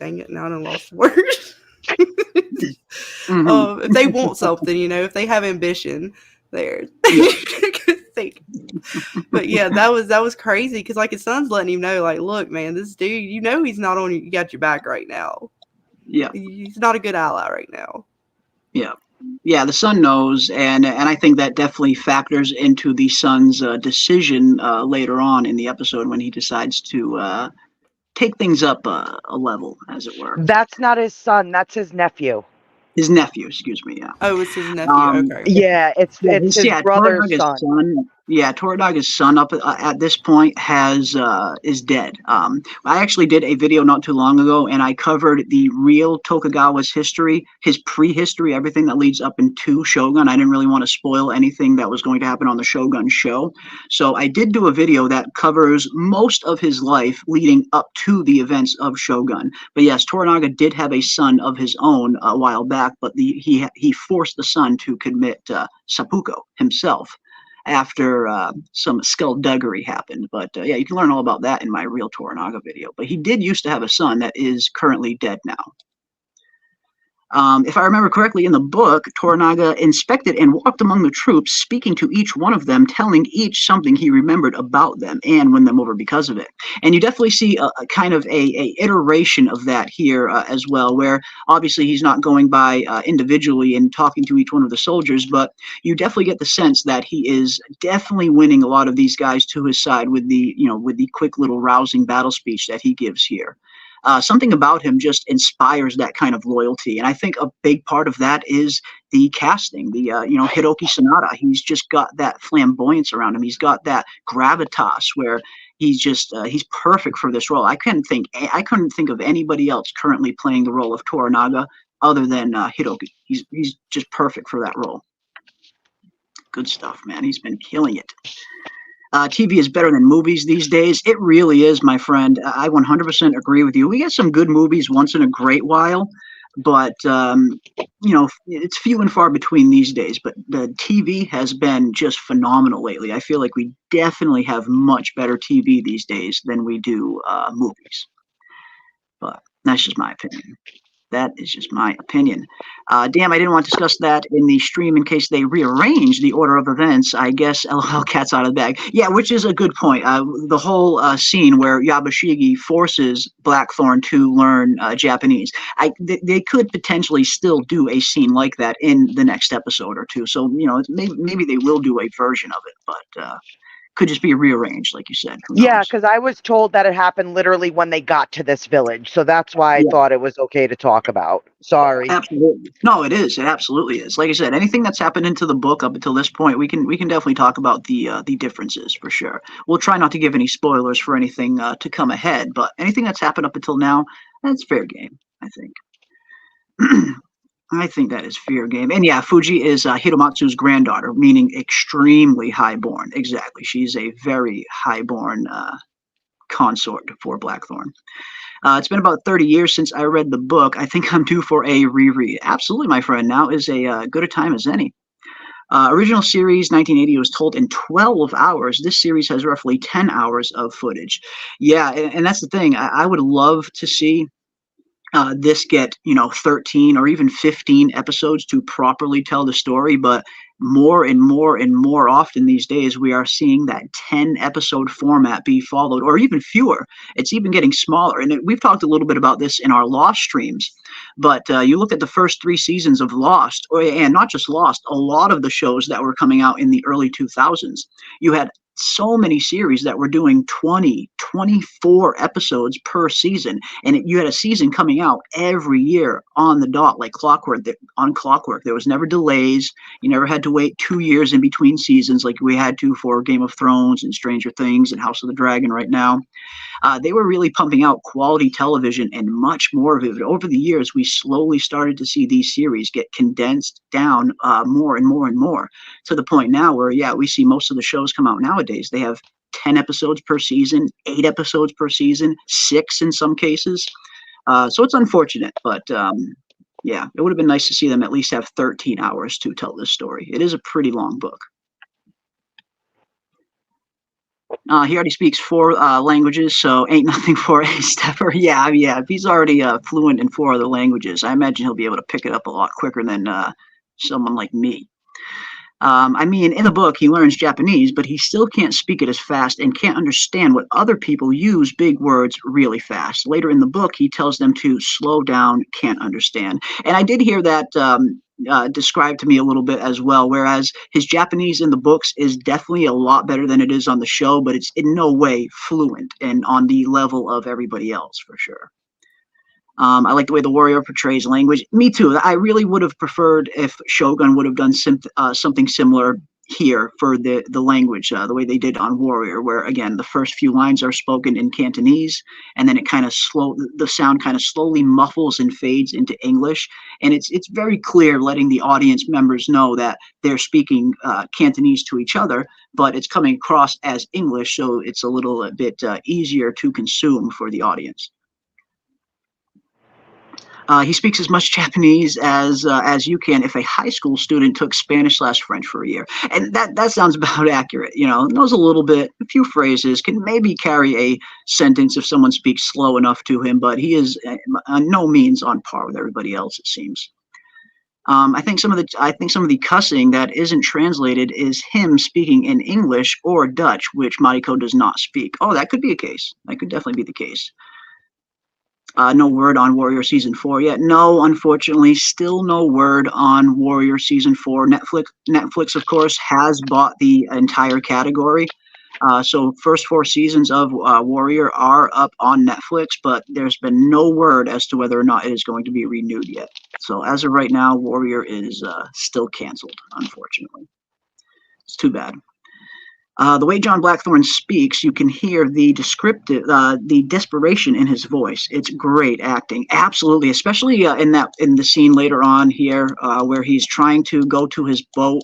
it, now I done lost the word. If they want something, if they have ambition there. But yeah, that was crazy because, like, his son's letting him know, like, look, man, this dude, he's not on you, got your back right now. Yeah, he's not a good ally right now. Yeah, the son knows, and I think that definitely factors into the son's decision later on in the episode when he decides to take things up a level, as it were. That's not his son. That's his nephew. His nephew, excuse me. Yeah. Oh, it's his nephew. Okay. Yeah, it's his brother's son. Yeah, Toranaga's son up at this point is dead. I actually did a video not too long ago, and I covered the real Tokugawa's history, his prehistory, everything that leads up into Shogun. I didn't really want to spoil anything that was going to happen on the Shogun show, so I did do a video that covers most of his life leading up to the events of Shogun. But yes, Toranaga did have a son of his own a while back, but he forced the son to commit seppuku himself after some skullduggery happened. But yeah, you can learn all about that in my real Toranaga video. But he did used to have a son that is currently dead now. If I remember correctly, in the book, Toranaga inspected and walked among the troops, speaking to each one of them, telling each something he remembered about them, and won them over because of it. And you definitely see a kind of a iteration of that here as well, where obviously he's not going by individually and talking to each one of the soldiers, but you definitely get the sense that he is definitely winning a lot of these guys to his side with the quick little rousing battle speech that he gives here. Something about him just inspires that kind of loyalty, and I think a big part of that is the casting. The Hiroki Sanada, he's just got that flamboyance around him. He's got that gravitas where he's perfect for this role. I couldn't think of anybody else currently playing the role of Toranaga other than Hiroki. He's just perfect for that role. Good stuff, man. He's been killing it. TV is better than movies these days. It really is, my friend. I 100% agree with you. We get some good movies once in a great while, but it's few and far between these days. But the TV has been just phenomenal lately. I feel like we definitely have much better TV these days than we do movies. but that's just my opinion. That is just my opinion. Damn, I didn't want to discuss that in the stream in case they rearrange the order of events. I guess LOL cat's out of the bag. Yeah, which is a good point. The whole scene where Yabashigi forces Blackthorn to learn Japanese. They could potentially still do a scene like that in the next episode or two. So, maybe they will do a version of it, but could just be rearranged, like you said. Who Yeah, knows? because I was told that it happened literally when they got to this village. So that's why I Yeah. thought it was okay to talk about. Sorry. Absolutely. No, it is. It absolutely is. Like I said, anything that's happened into the book up until this point, we can definitely talk about the differences for sure. We'll try not to give any spoilers for anything to come ahead, but anything that's happened up until now, that's fair game, I think. I think that is fair game. And yeah, Fuji is Hiromatsu's granddaughter, meaning extremely highborn. Exactly. She's a very highborn consort for Blackthorn. It's been about 30 years since I read the book. I think I'm due for a reread. Absolutely, my friend. Now is a good a time as any. Original series, 1980, was told in 12 hours. This series has roughly 10 hours of footage. Yeah, and that's the thing. I would love to see this get 13 or even 15 episodes to properly tell the story, but more and more and more often these days we are seeing that 10 episode format be followed, or even fewer. It's even getting smaller, and we've talked a little bit about this in our Lost streams, but you look at the first 3 seasons of Lost, and not just Lost, a lot of the shows that were coming out in the early 2000s, you had so many series that were doing 20, 24 episodes per season, and you had a season coming out every year on the dot, like clockwork. There was never delays. You never had to wait 2 years in between seasons like we had to for Game of Thrones and Stranger Things and House of the Dragon right now. They were really pumping out quality television and much more of it. Over the years, we slowly started to see these series get condensed down more and more and more, to the point now where, yeah, we see most of the shows come out nowadays. They have 10 episodes per season, 8 episodes per season, 6 in some cases. So it's unfortunate, but yeah, it would have been nice to see them at least have 13 hours to tell this story. It is a pretty long book. He already speaks 4 languages, so ain't nothing for a stepper. Yeah, if he's already fluent in 4 other languages, I imagine he'll be able to pick it up a lot quicker than someone like me. I mean, in the book, he learns Japanese, but he still can't speak it as fast and can't understand what other people use big words really fast. Later in the book, he tells them to slow down, can't understand. And I did hear that described to me a little bit as well, whereas his Japanese in the books is definitely a lot better than it is on the show, but it's in no way fluent and on the level of everybody else, for sure. I like the way the warrior portrays language. Me too. I really would have preferred if Shogun would have done something similar here for the language, the way they did on Warrior, where again the first few lines are spoken in Cantonese, and then it kind of the sound kind of slowly muffles and fades into English, and it's very clear, letting the audience members know that they're speaking Cantonese to each other, but it's coming across as English, so it's a little bit easier to consume for the audience. He speaks as much Japanese as you can if a high school student took Spanish/French for a year, and that sounds about accurate. Knows a little bit, a few phrases, can maybe carry a sentence if someone speaks slow enough to him, but he is on no means on par with everybody else, it seems. I think some of the cussing that isn't translated is him speaking in English or Dutch, which Mariko does not speak. Oh, that could be a case. That could definitely be the case. No word on Warrior Season 4 yet. No, unfortunately, still no word on Warrior Season 4. Netflix, of course, has bought the entire category. So first 4 seasons of Warrior are up on Netflix, but there's been no word as to whether or not it is going to be renewed yet. So as of right now, Warrior is still canceled, unfortunately. It's too bad. The way John Blackthorn speaks, you can hear the the desperation in his voice. It's great acting, absolutely, especially in the scene later on here where he's trying to go to his boat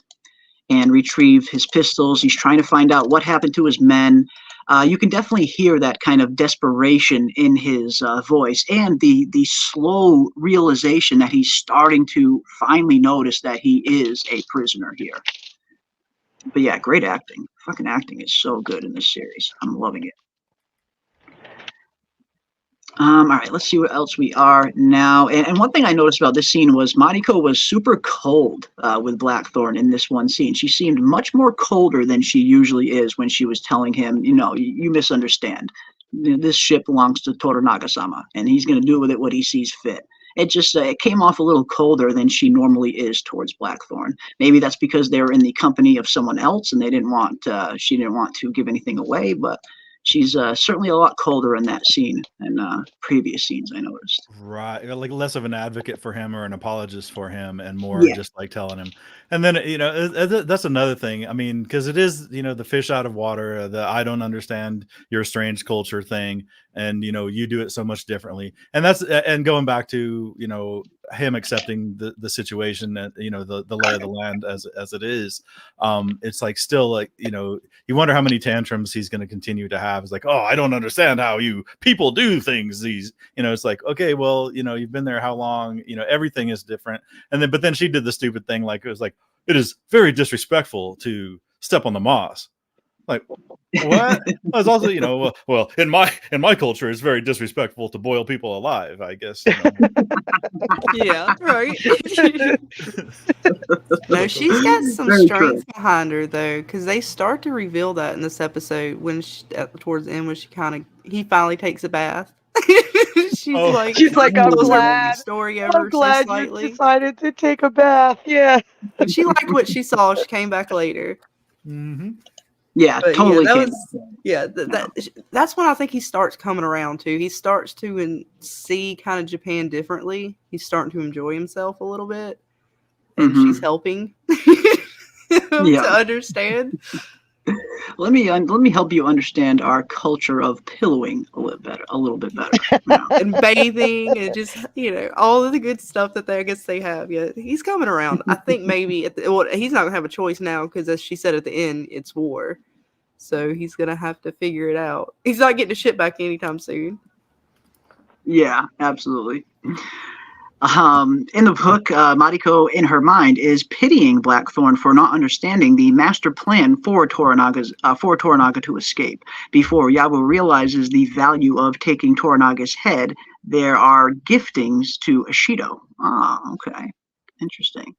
and retrieve his pistols. He's trying to find out what happened to his men. You can definitely hear that kind of desperation in his voice, and the slow realization that he's starting to finally notice that he is a prisoner here. But yeah, great acting. Fucking acting is so good in this series. I'm loving it. All right, let's see what else we are now. And one thing I noticed about this scene was Mariko was super cold with Blackthorn in this one scene. She seemed much more colder than she usually is when she was telling him, you misunderstand. This ship belongs to Toranaga-sama, and he's going to do with it what he sees fit. It just it came off a little colder than she normally is towards Blackthorn. Maybe that's because they were in the company of someone else, and she didn't want to give anything away, but she's certainly a lot colder in that scene than previous scenes I noticed. Right, like less of an advocate for him or an apologist for him, and more Yeah. just like telling him. And then that's another thing. I mean, because it is the fish out of water, the I don't understand your strange culture thing, and you do it so much differently. And that's and going back to him accepting the situation, that the lay of the land as it is. It's like still like you wonder how many tantrums he's going to continue to have. It's like, oh, I don't understand how you people do things. These it's like, okay, well, you've been there how long? Everything is different. And then she did the stupid thing, like it was like, it is very disrespectful to step on the moss. Like, what? It's also, well, in my culture, it's very disrespectful to boil people alive, I guess. Yeah, right. No, she's got some Very strength behind her though, because they start to reveal that in this episode when towards the end when he finally takes a bath. She's Oh. like, She's like, I'm tells her glad. story I'm ever so glad you slightly. decided to take a bath. Yeah. And she liked what she saw. She came back later. Mm-hmm. Yeah, But totally. that's when I think he starts coming around to. He starts to see kind of Japan differently. He's starting to enjoy himself a little bit, and she's helping him to understand. Let me help you understand our culture of pillowing a little bit better. And bathing and just all of the good stuff that I guess they have. Yeah, he's coming around. I think maybe he's not gonna have a choice now because, as she said at the end, it's war, so he's gonna have to figure it out. He's not getting a ship back anytime soon. Yeah, absolutely. In the book, Mariko, in her mind, is pitying Blackthorn for not understanding the master plan for Toranaga to escape. Before Yabu realizes the value of taking Toranaga's head, there are giftings to Ashido. Okay. Interesting.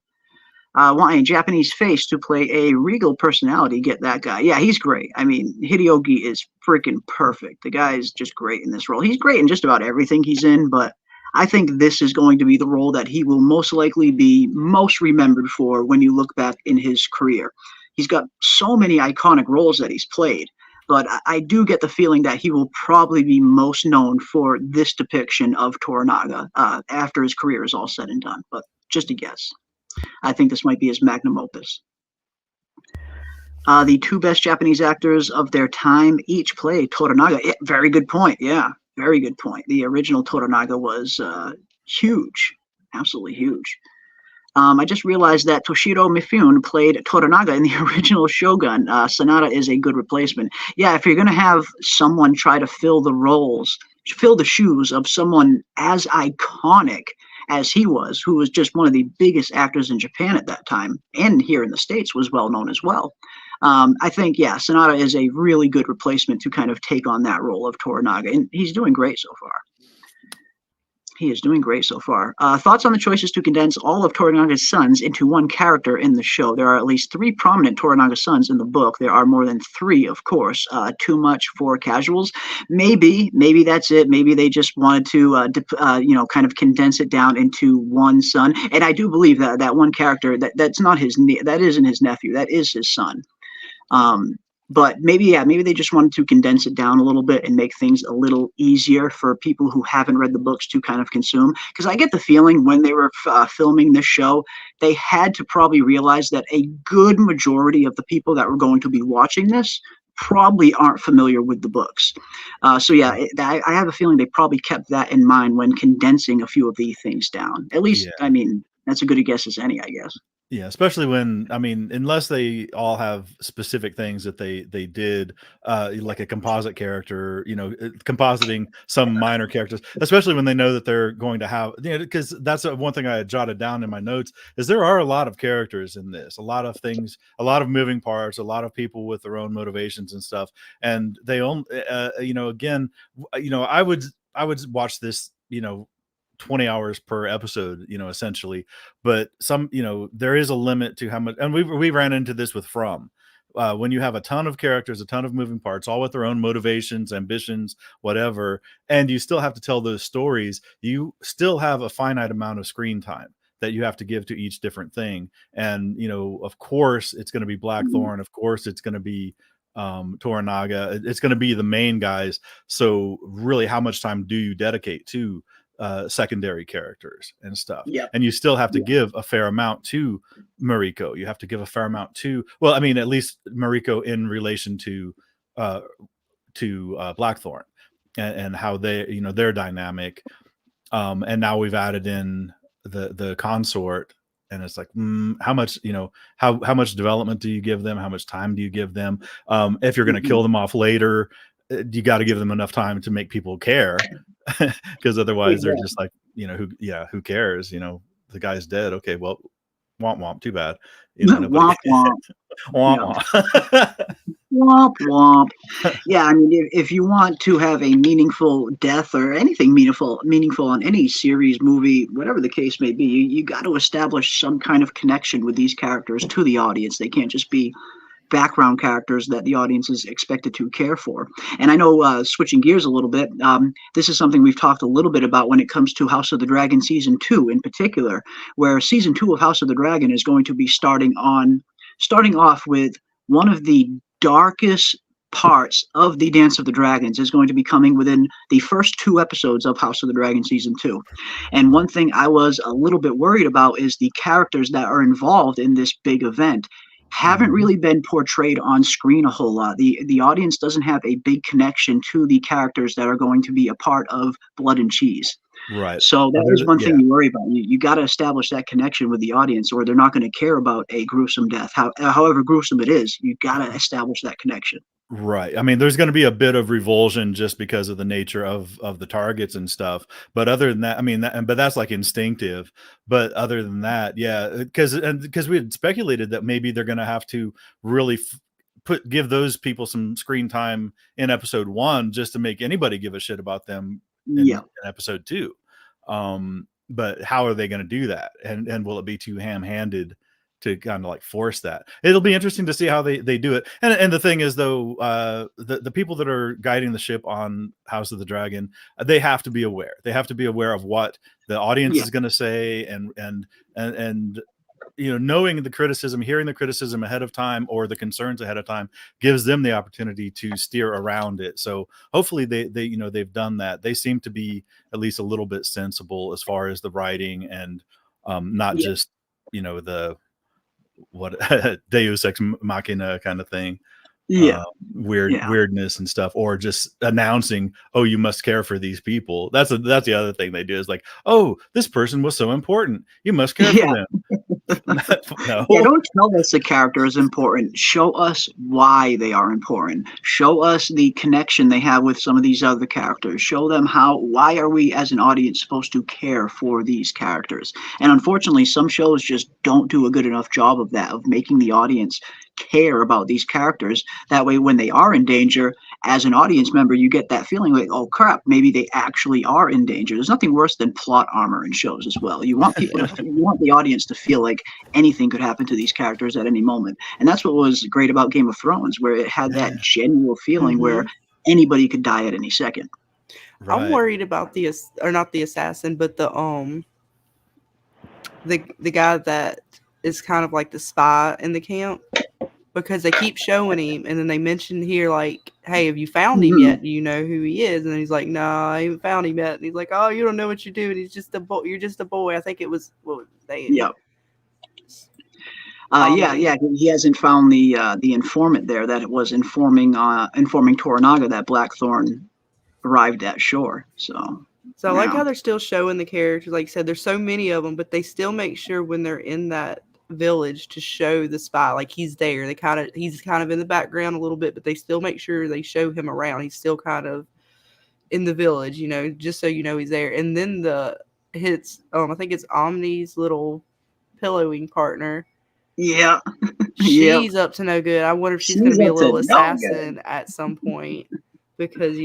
Want a Japanese face to play a regal personality. Get that guy. Yeah, he's great. I mean, Hideyogi is freaking perfect. The guy is just great in this role. He's great in just about everything he's in, but I think this is going to be the role that he will most likely be most remembered for when you look back in his career. He's got so many iconic roles that he's played, but I do get the feeling that he will probably be most known for this depiction of Toranaga after his career is all said and done. But just a guess. I think this might be his magnum opus. The two best Japanese actors of their time each play Toranaga. Yeah, very good point. Yeah, very good point. The original Toranaga was huge, absolutely huge. I just realized that Toshiro Mifune played Toranaga in the original Shogun. Sanada is a good replacement. Yeah, if you're going to have someone try to fill the shoes of someone as iconic as he was, who was just one of the biggest actors in Japan at that time, and here in the States was well known as well. I think, yeah, Sanada is a really good replacement to kind of take on that role of Toranaga, and he's doing great so far. He is doing great so far. Thoughts on the choices to condense all of Toranaga's sons into one character in the show? There are at least 3 prominent Toranaga sons in the book. There are more than 3, of course. Too much for casuals? Maybe that's it. Maybe they just wanted to, kind of condense it down into one son. And I do believe that one character that's not that isn't his nephew. That is his son. But maybe they just wanted to condense it down a little bit and make things a little easier for people who haven't read the books to kind of consume. Because I get the feeling when they were filming this show, they had to probably realize that a good majority of the people that were going to be watching this probably aren't familiar with the books. So yeah, I have a feeling they probably kept that in mind when condensing a few of these things down. At least, I mean, that's a good a guess as any, I guess. Yeah, especially when, I mean, unless they all have specific things that they did, like a composite character, compositing some minor characters, especially when they know that they're going to have, because that's one thing I had jotted down in my notes, is there are a lot of characters in this, a lot of things, a lot of moving parts, a lot of people with their own motivations and stuff, and they own, again, I would I would watch this, 20 hours per episode, essentially. But some, there is a limit to how much, and we ran into this with From. When you have a ton of characters, a ton of moving parts, all with their own motivations, ambitions, whatever, and you still have to tell those stories, you still have a finite amount of screen time that you have to give to each different thing. And, of course, it's going to be Blackthorn. Of course, it's going to be Toranaga. It's going to be the main guys. So really, how much time do you dedicate to secondary characters and stuff? Yeah. And you still have to give a fair amount to Mariko. You have to give a fair amount to, well, I mean, at least Mariko in relation to Blackthorn and how they, their dynamic. And now we've added in the consort, and it's like, how much, how much development do you give them? How much time do you give them? If you're going to kill them off later, you got to give them enough time to make people care, because otherwise they're just like, who cares? The guy's dead. Okay, well, womp womp, too bad. Womp womp. Womp womp. Womp womp. Yeah, I mean, if you want to have a meaningful death or anything meaningful on any series, movie, whatever the case may be, you got to establish some kind of connection with these characters to the audience. They can't just be background characters that the audience is expected to care for. And I know, switching gears a little bit, this is something we've talked a little bit about when it comes to House of the Dragon Season 2 in particular, where Season 2 of House of the Dragon is going to be starting off with one of the darkest parts of the Dance of the Dragons is going to be coming within the first 2 episodes of House of the Dragon Season 2. And one thing I was a little bit worried about is the characters that are involved in this big event haven't really been portrayed on screen a whole lot. The audience doesn't have a big connection to the characters that are going to be a part of Blood and Cheese. Right. So that is one thing you worry about. You got to establish that connection with the audience, or they're not going to care about a gruesome death. However gruesome it is, you got to establish that connection. Right. I mean, there's going to be a bit of revulsion just because of the nature of the targets and stuff. But other than that, I mean, but that's like instinctive. But other than that, yeah, because we had speculated that maybe they're going to have to really give those people some screen time in episode 1 just to make anybody give a shit about them in episode 2. But how are they going to do that? And will it be too ham-handed to kind of like force that? It'll be interesting to see how they do it. And the thing is, though, the people that are guiding the ship on House of the Dragon, they have to be aware. They have to be aware of what the audience is going to say, and knowing the criticism, hearing the criticism ahead of time, or the concerns ahead of time, gives them the opportunity to steer around it. So hopefully they've done that. They seem to be at least a little bit sensible as far as the writing, and not just the Deus Ex Machina kind of thing. Weirdness and stuff, or just announcing, oh, you must care for these people. That's the other thing they do, is like, oh, this person was so important, you must care for them. No. Yeah, don't tell us the character is important. Show us why they are important. Show us the connection they have with some of these other characters. Show them why are we as an audience supposed to care for these characters. And unfortunately, some shows just don't do a good enough job of that, of making the audience care about these characters. That way, when they are in danger, as an audience member, you get that feeling like, oh crap, maybe they actually are in danger. There's nothing worse than plot armor in shows as well. You want people you want the audience to feel like anything could happen to these characters at any moment. And that's what was great about Game of Thrones, where it had that genuine feeling where anybody could die at any second. Right. I'm worried about not the assassin, but the guy that is kind of like the spy in the camp, because they keep showing him, and then they mention here, like, hey, have you found him yet? Do you know who he is? And he's like, no, I haven't found him yet. And he's like, oh, you don't know what you're doing. He's just a boy. You're just a boy. I think it was He hasn't found the informant there that was informing Toranaga that Blackthorn arrived at shore. So I like how they're still showing the characters. Like I said, there's so many of them, but they still make sure when they're in that village to show the spy, like he's there. He's kind of in the background a little bit, but they still make sure they show him around. He's still kind of in the village, just so he's there. And then I think it's Omni's little pillowing partner. Yeah. She's up to no good. I wonder if she's going to be a little assassin at some point. because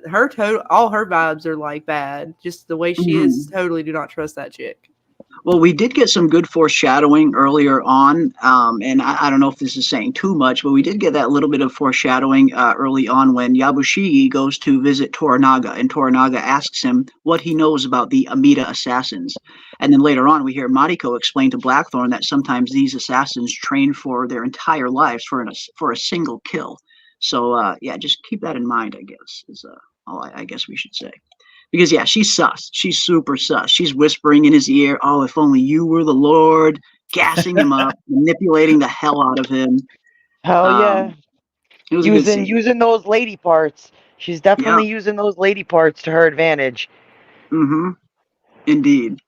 her total, all her vibes are like bad. Just the way she is, totally do not trust that chick. Well, we did get some good foreshadowing earlier on, and I don't know if this is saying too much, but we did get that little bit of foreshadowing early on when Yabushige goes to visit Toranaga, and Toranaga asks him what he knows about the Amida assassins. And then later on, we hear Mariko explain to Blackthorn that sometimes these assassins train for their entire lives for a single kill. So, yeah, just keep that in mind, I guess, is all I guess we should say. Because, yeah, she's sus. She's super sus. She's whispering in his ear, oh, if only you were the Lord, gassing him up, manipulating the hell out of him. Hell yeah. It was using those lady parts. She's definitely using those lady parts to her advantage. Mm-hmm. Indeed.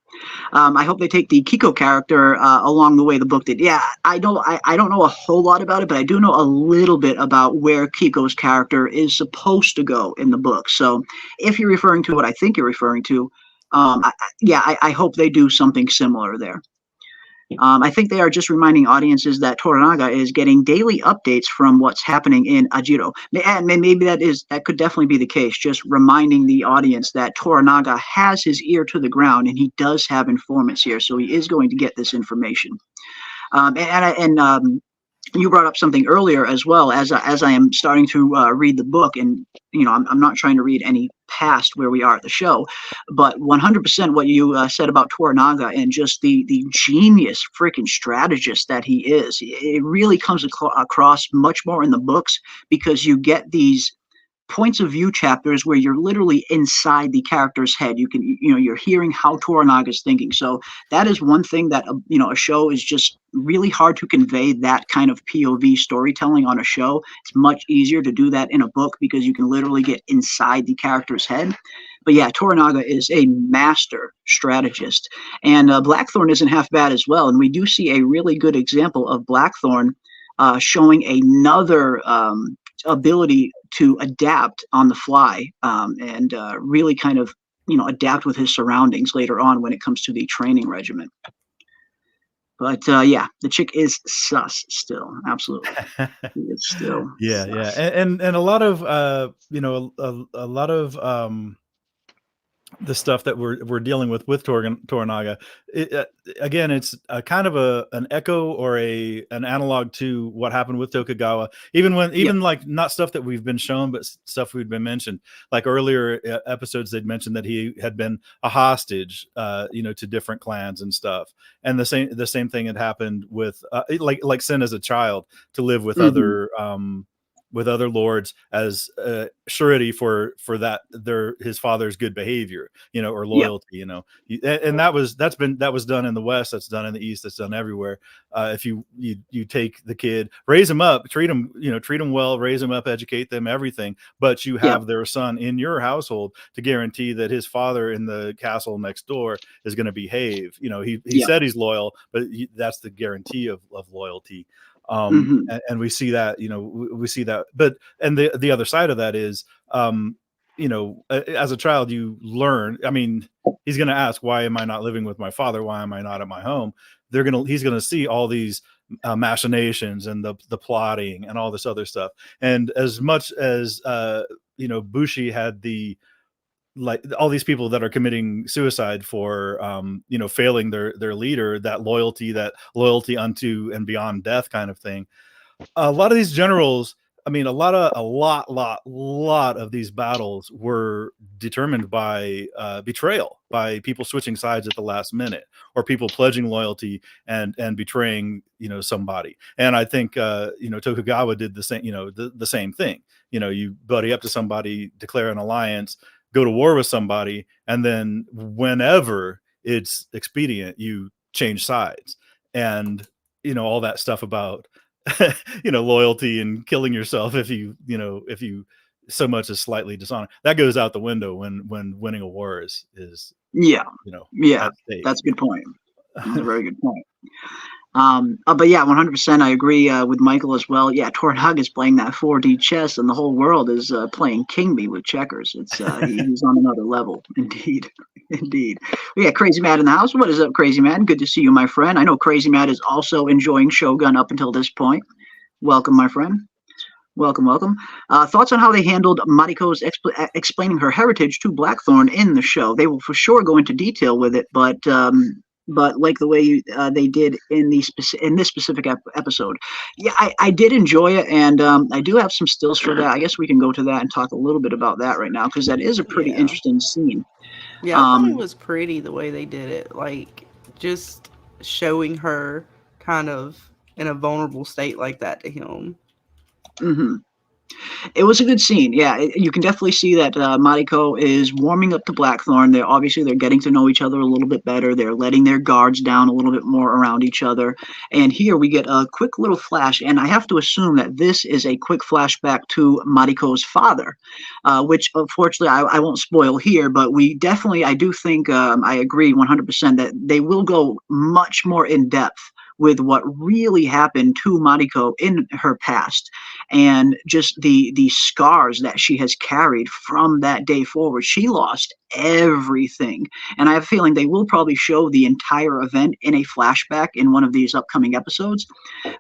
I hope they take the Kiko character along the way the book did. Yeah, I don't know a whole lot about it, but I do know a little bit about where Kiko's character is supposed to go in the book. So if you're referring to what I think you're referring to, I hope they do something similar there. I think they are just reminding audiences that Toranaga is getting daily updates from what's happening in Ajiro. And maybe that could definitely be the case, just reminding the audience that Toranaga has his ear to the ground and he does have informants here, so he is going to get this information. You brought up something earlier as well, as I am starting to read the book, and I'm not trying to read any past where we are at the show, but 100% what you said about Toranaga and just the genius freaking strategist that he is, it really comes across much more in the books, because you get these points of view chapters where you're literally inside the character's head. You're hearing how Toranaga's thinking. So that is one thing that a show is just really hard to convey, that kind of POV storytelling on a show. It's much easier to do that in a book because you can literally get inside the character's head. But yeah, Toranaga is a master strategist, and Blackthorn isn't half bad as well. And we do see a really good example of Blackthorn showing another ability to adapt on the fly, and really kind of adapt with his surroundings later on when it comes to the training regimen. But yeah, the chick is sus still. Absolutely, it's still sus. And a lot of a lot of the stuff that we're dealing with Toranaga, again, it's a kind of an echo or an analog to what happened with Tokugawa. Even like not stuff that we've been shown, but stuff we've been mentioned. Like earlier episodes, they'd mentioned that he had been a hostage, to different clans and stuff. And the same thing had happened with like Sin as a child to live with other lords as surety for that his father's good behavior, or loyalty, and that was done in the West, that's done in the East, that's done everywhere. If you take the kid, raise him up, treat him well, raise him up, educate them, everything, but you have their son in your household to guarantee that his father in the castle next door is going to behave. He said he's loyal, but that's the guarantee of loyalty. And we see that, we see that, but, and the other side of that is, as a child, you learn, he's going to ask, why am I not living with my father? Why am I not at my home? He's going to see all these machinations and the plotting and all this other stuff. And as much as, Bushi had like all these people that are committing suicide for failing their leader, that loyalty unto and beyond death kind of thing. A lot of these generals, a lot of these battles were determined by betrayal, by people switching sides at the last minute, or people pledging loyalty and betraying somebody. And I think Tokugawa did the same, the same thing. You buddy up to somebody, declare an alliance, go to war with somebody, and then whenever it's expedient, you change sides. And all that stuff about loyalty and killing yourself if you so much as slightly dishonor, that goes out the window when winning a war is that's a good point. That's a very good point. But yeah, 100% I agree with Michael as well. Yeah, Toranaga is playing that 4D chess, and the whole world is playing king me with checkers. It's he's on another level, indeed. We got Crazy Matt in the house. What is up, Crazy Matt? Good to see you, my friend. I know Crazy Matt is also enjoying Shōgun up until this point. Welcome, my friend. Welcome, welcome. Thoughts on how they handled Mariko's explaining her heritage to Blackthorn in the show? They will for sure go into detail with it, but like the way they did in this specific episode, yeah, I did enjoy it, and I do have some stills for that. I guess we can go to that and talk a little bit about that right now because that is a pretty Yeah. interesting scene. Yeah, I thought it was pretty the way they did it. Like, just showing her kind of in a vulnerable state like that to him. Mm-hmm. It was a good scene. Yeah, you can definitely see that Mariko is warming up to Blackthorn. They're getting to know each other a little bit better. They're letting their guards down a little bit more around each other. And here we get a quick little flash, and I have to assume that this is a quick flashback to Mariko's father, which unfortunately I won't spoil here, but I do think I agree 100% that they will go much more in depth with what really happened to Mariko in her past, and just the scars that she has carried from that day forward. She lost everything, and I have a feeling they will probably show the entire event in a flashback in one of these upcoming episodes.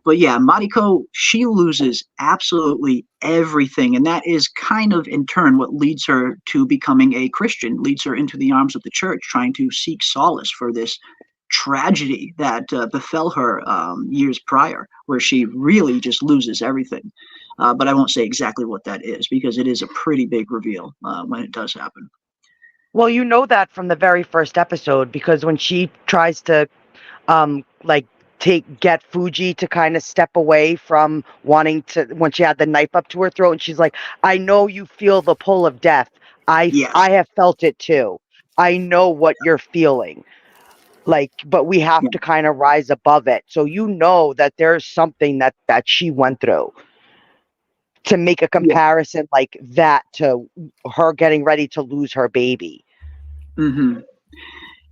But yeah, Mariko, she loses absolutely everything, and that is kind of in turn what leads her to becoming a Christian, leads her into the arms of the church, trying to seek solace for this tragedy that befell her years prior, where she really just loses everything. But I won't say exactly what that is because it is a pretty big reveal when it does happen. Well, you know that from the very first episode, because when she tries to like get Fuji to kind of step away from wanting to, when she had the knife up to her throat, and she's like, I know you feel the pull of death. Yes. I have felt it too. I know what you're feeling. Like, but we have Yeah. to kind of rise above it. So you know that there's something that she went through. To make a comparison like that to her getting ready to lose her baby. Mm-hmm.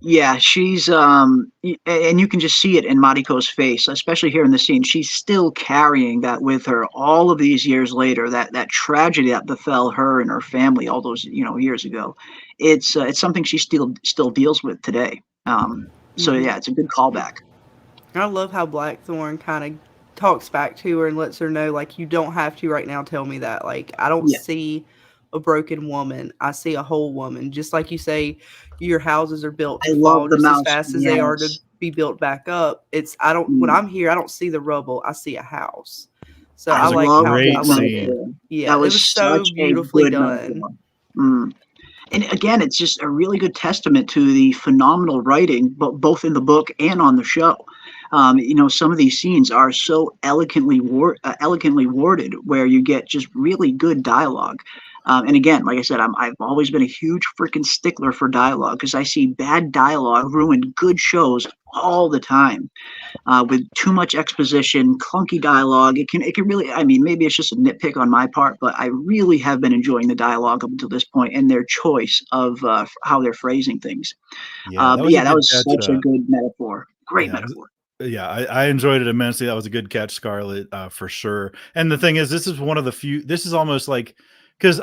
Yeah, she's and you can just see it in Mariko's face, especially here in the scene. She's still carrying that with her all of these years later. That tragedy that befell her and her family all those years ago. It's something she still deals with today. So yeah, it's a good callback. I love how Blackthorn kind of talks back to her and lets her know, like, you don't have to right now tell me that. Like, I don't Yeah. see a broken woman. I see a whole woman. Just like you say, your houses are built I to love fall the just as mouse. fast as they are to Yes. be built back up. When I'm here, I don't see the rubble. I see a house. So I I like love how great I that loved scene. it. metaphor. Yeah, That it was was so such a beautifully good done. metaphor. Mm. And again, it's just a really good testament to the phenomenal writing, both in the book and on the show. Some of these scenes are so elegantly worded, where you get just really good dialogue. And again, like I said, I've always been a huge freaking stickler for dialogue because I see bad dialogue ruin good shows all the time. With too much exposition, clunky dialogue. It can really, I mean, maybe it's just a nitpick on my part, but I really have been enjoying the dialogue up until this point and their choice of how they're phrasing things. Yeah, that But was a yeah, that good was catch. such a good metaphor. Great Yeah, metaphor. yeah, I enjoyed it immensely. That was a good catch, Scarlett, for sure. And the thing is, this is one of the few. This is almost like, because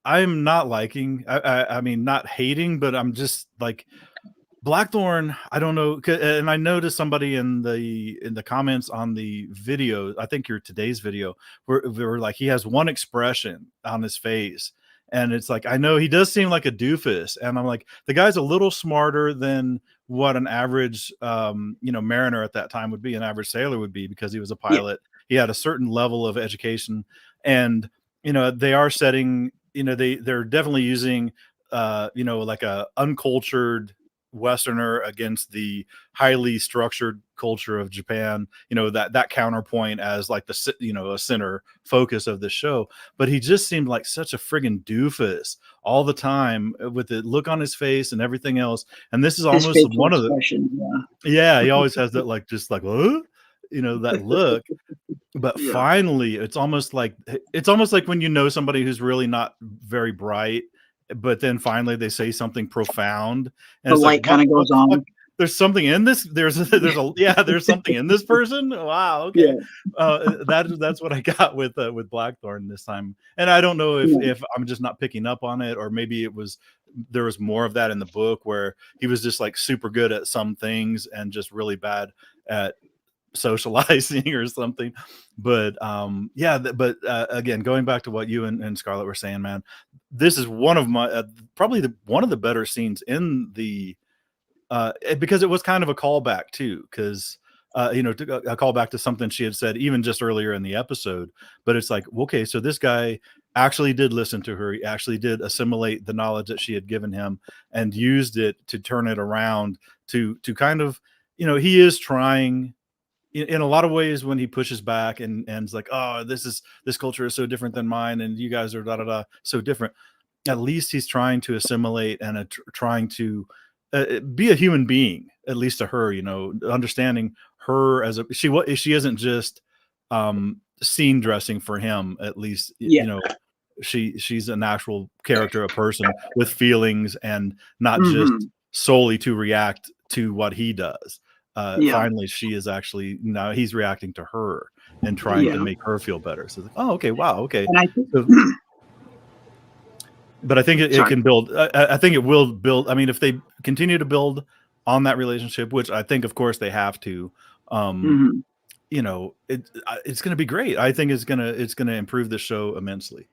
I'm not liking. I mean, not hating, but I'm just like Blackthorn. I don't know, and I noticed somebody in the comments on the video. I think your today's video, where they were like, he has one expression on his face. And it's like, I know he does seem like a doofus. And I'm like, the guy's a little smarter than what an average mariner at that time would be, an average sailor would be, because he was a Yeah. pilot. He had a certain level of education, and they are setting, they're definitely using like a uncultured Westerner against the highly structured culture of Japan, that counterpoint as like a center focus of the show. But he just seemed like such a friggin' doofus all the time, with the look on his face and everything else. And this is His almost facial one of the, expression. yeah, he always has that, like, just like, huh? That look. But Yeah. finally, it's almost like when somebody who's really not very bright, but then finally they say something profound, and The it's like, light kind of what goes the fuck? on. There's something in this. There's something in this person. Wow. Okay. Yeah. That's what I got with Blackthorn this time. And I don't know Yeah. if I'm just not picking up on it, or maybe there was more of that in the book, where he was just like super good at some things and just really bad at socializing or something. But yeah, again, going back to what you and Scarlett were saying, man, this is one of my probably one of the better scenes in the because it was kind of a callback too, because you know, a callback to something she had said even just earlier in the episode. But it's like, okay, so this guy actually did listen to her. He actually did assimilate the knowledge that she had given him and used it to turn it around to kind of, you know, he is trying in a lot of ways when he pushes back and it's like, oh, this culture is so different than mine, and you guys are so different. At least he's trying to assimilate and trying to be a human being, at least to her, you know, understanding her as she isn't just scene dressing for him. At least, Yeah. you know, she's an actual character, a person with feelings, and not just solely to react to what he does. Finally, she is actually, now he's reacting to her and trying to make her feel better. So it's like, oh, okay, wow, okay. And I think, but I think it can build. I think it will build. I mean, if they continue to build on that relationship, which I think, of course, they have to, you know, it's going to be great. I think it's going to improve the show immensely.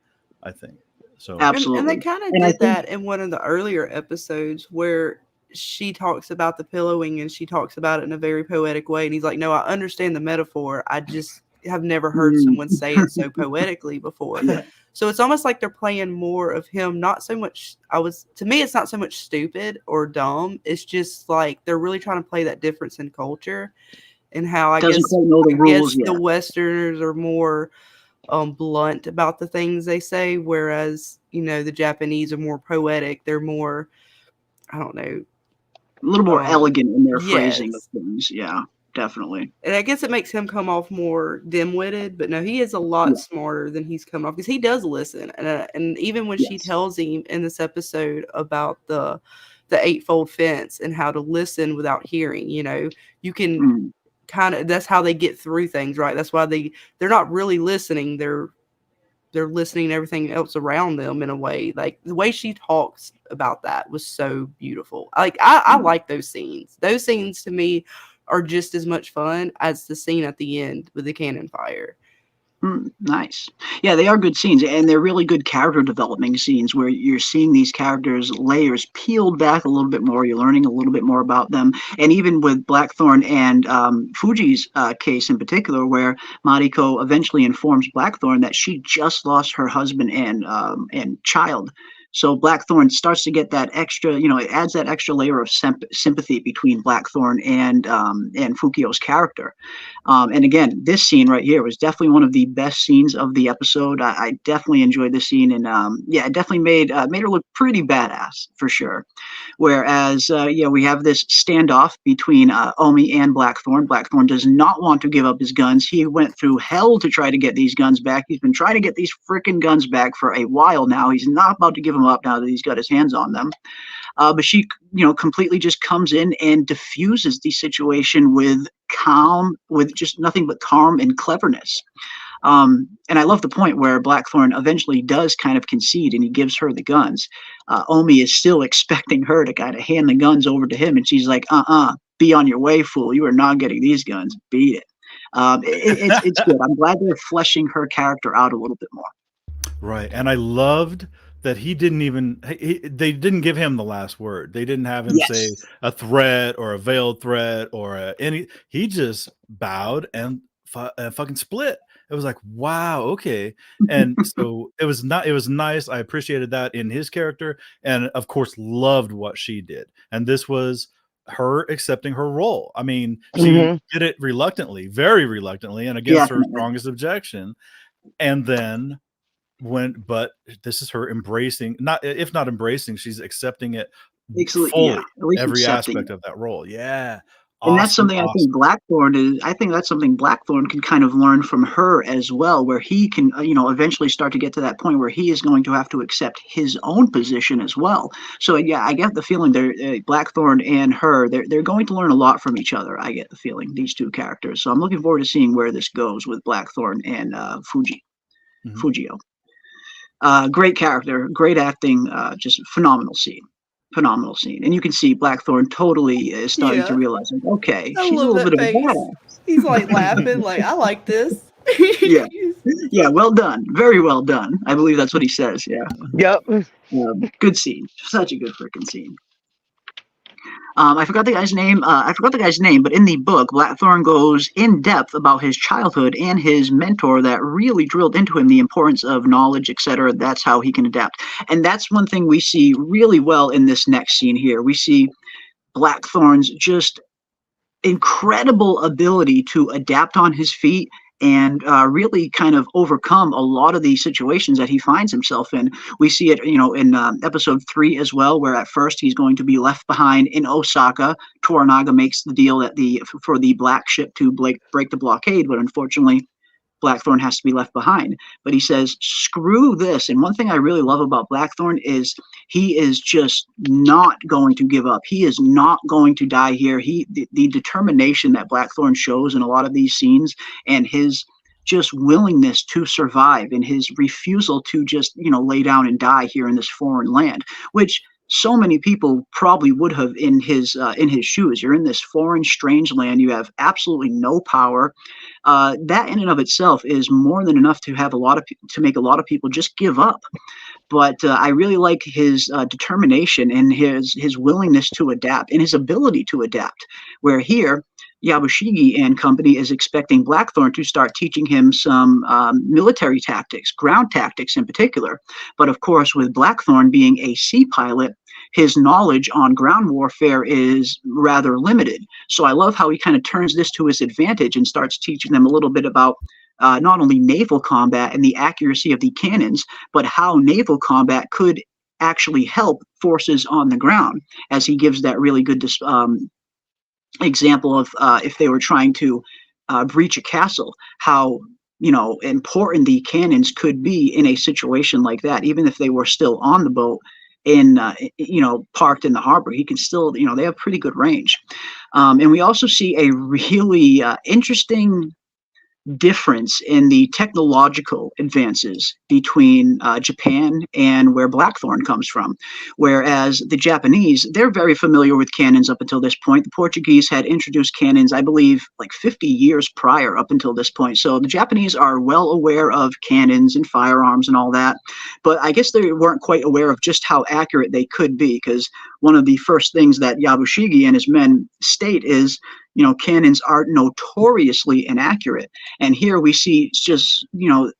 I think so. Absolutely. And they kind of did that in one of the earlier episodes where she talks about the pillowing and she talks about it in a very poetic way. And he's like, no, I understand the metaphor. I just have never heard someone say it so poetically before. So it's almost like they're playing more of him, not so much, to me, it's not so much stupid or dumb. It's just like they're really trying to play that difference in culture and how I guess the Westerners are more blunt about the things they say, whereas, you know, the Japanese are more poetic. They're more, I don't know, a little more elegant in their phrasing of things. Yeah, definitely. And I guess it makes him come off more dim-witted, but no, he is a lot smarter than he's come off, because he does listen. And even when she tells him in this episode about the Eightfold fence and how to listen without hearing, you know, you can kind of, that's how they get through things, right? That's why they're not really listening. They're listening to everything else around them in a way. Like the way she talks about that was so beautiful. Like I like those scenes. Those scenes to me are just as much fun as the scene at the end with the cannon fire. Nice. Yeah, they are good scenes, and they're really good character developing scenes where you're seeing these characters' layers peeled back a little bit more. You're learning a little bit more about them. And even with Blackthorn and Fuji's case in particular, where Mariko eventually informs Blackthorn that she just lost her husband and child. So Blackthorn starts to get that extra, you know, it adds that extra layer of sympathy between Blackthorn and Fukio's character. And again, this scene right here was definitely one of the best scenes of the episode. I definitely enjoyed the scene, and it definitely made her look pretty badass for sure. Whereas, we have this standoff between Omi and Blackthorn. Blackthorn does not want to give up his guns. He went through hell to try to get these guns back. He's been trying to get these freaking guns back for a while now. He's not about to give them up now that he's got his hands on them. But she, completely just comes in and diffuses the situation with just nothing but calm and cleverness. And I love the point where Blackthorn eventually does kind of concede and he gives her the guns. Omi is still expecting her to kind of hand the guns over to him. And she's like, be on your way, fool. You are not getting these guns. Beat it. It's good. I'm glad they're fleshing her character out a little bit more. Right. And I loved that he didn't even, they didn't give him the last word. They didn't have him say a threat or a veiled threat or he just bowed and fucking split. It was like, wow, okay. And so it was nice. I appreciated that in his character, and of course loved what she did. And this was her accepting her role. I mean, she did it reluctantly, very reluctantly, and against her strongest objection. And then but this is her embracing, if not embracing, she's accepting it fully, every aspect of that role. Yeah. And that's something I think that's something Blackthorn can kind of learn from her as well, where he can, eventually start to get to that point where he is going to have to accept his own position as well. So yeah, I get the feeling Blackthorn and her, they're going to learn a lot from each other. I get the feeling, these two characters. So I'm looking forward to seeing where this goes with Blackthorn and Fujio. Great character, great acting, just phenomenal scene. phenomenal scene. And you can see Blackthorn totally is starting to Yeah. realize, like, okay, I she's a love little that bit of a face. badass. He's like laughing, like, I like this. Yeah. Yeah, well done. Very well done. I believe that's what he says. Yeah. Yep. Good scene. Such a good freaking scene. I forgot the guy's name. But in the book, Blackthorn goes in depth about his childhood and his mentor that really drilled into him the importance of knowledge, etc. That's how he can adapt. And that's one thing we see really well in this next scene here. We see Blackthorn's just incredible ability to adapt on his feet and really kind of overcome a lot of the situations that he finds himself in. We see it, in episode 3 as well, where at first he's going to be left behind in Osaka. Toranaga makes the deal for the black ship to break the blockade, but unfortunately, Blackthorn has to be left behind. But he says, screw this. And one thing I really love about Blackthorn is he is just not going to give up. He is not going to die here. The determination that Blackthorn shows in a lot of these scenes, and his just willingness to survive, and his refusal to just, lay down and die here in this foreign land, which so many people probably would have in his shoes. You're in this foreign, strange land. You have absolutely no power. That in and of itself is more than enough to make a lot of people just give up. But I really like his determination and his willingness to adapt and his ability to adapt. Where here, Yabushige and company is expecting Blackthorn to start teaching him some military tactics, ground tactics in particular. But of course, with Blackthorn being a sea pilot, his knowledge on ground warfare is rather limited. So I love how he kind of turns this to his advantage and starts teaching them a little bit about not only naval combat and the accuracy of the cannons, but how naval combat could actually help forces on the ground, as he gives that really good example of if they were trying to breach a castle, how important the cannons could be in a situation like that. Even if they were still on the boat and parked in the harbor, he can still, they have pretty good range. And we also see a really interesting difference in the technological advances between Japan and where Blackthorn comes from. Whereas the Japanese, they're very familiar with cannons up until this point. The Portuguese had introduced cannons, I believe, like 50 years prior up until this point. So the Japanese are well aware of cannons and firearms and all that. But I guess they weren't quite aware of just how accurate they could be, because one of the first things that Yabushige and his men state is, cannons are notoriously inaccurate. And here we see just,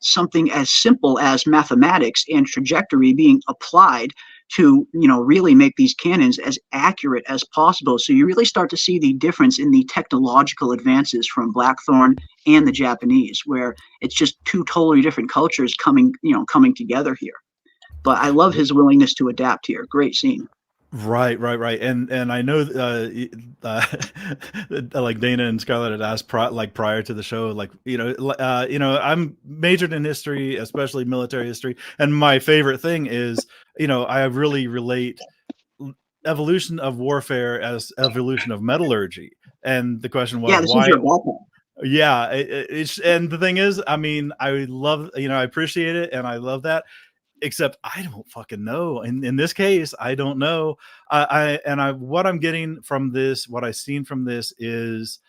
something as simple as mathematics and trajectory being applied to, really make these cannons as accurate as possible. So you really start to see the difference in the technological advances from Blackthorn and the Japanese, where it's just two totally different cultures coming together here. But I love his willingness to adapt here. Great scene. Right. And I know, like Dana and Scarlett had asked prior to the show, I'm majored in history, especially military history. And my favorite thing is, I really relate evolution of warfare as evolution of metallurgy. And the question was, this why? is your ballpark. Yeah. And the thing is, I love, I appreciate it. And I love that. Except I don't fucking know. In this case, I don't know. What I'm getting from this, what I've seen from this is,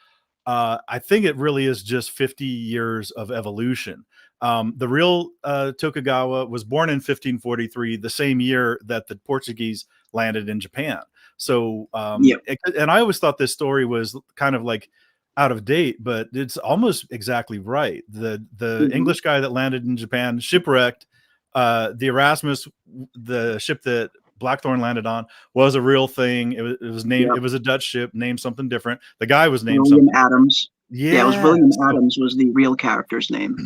I think it really is just 50 years of evolution. The real Tokugawa was born in 1543, the same year that the Portuguese landed in Japan. So, and I always thought this story was kind of like out of date, but it's almost exactly right. The English guy that landed in Japan shipwrecked. The Erasmus, the ship that Blackthorn landed on, was a real thing. It was named. It was a Dutch ship named something different. The guy was named William Adams. Yeah, it was William Adams was the real character's name.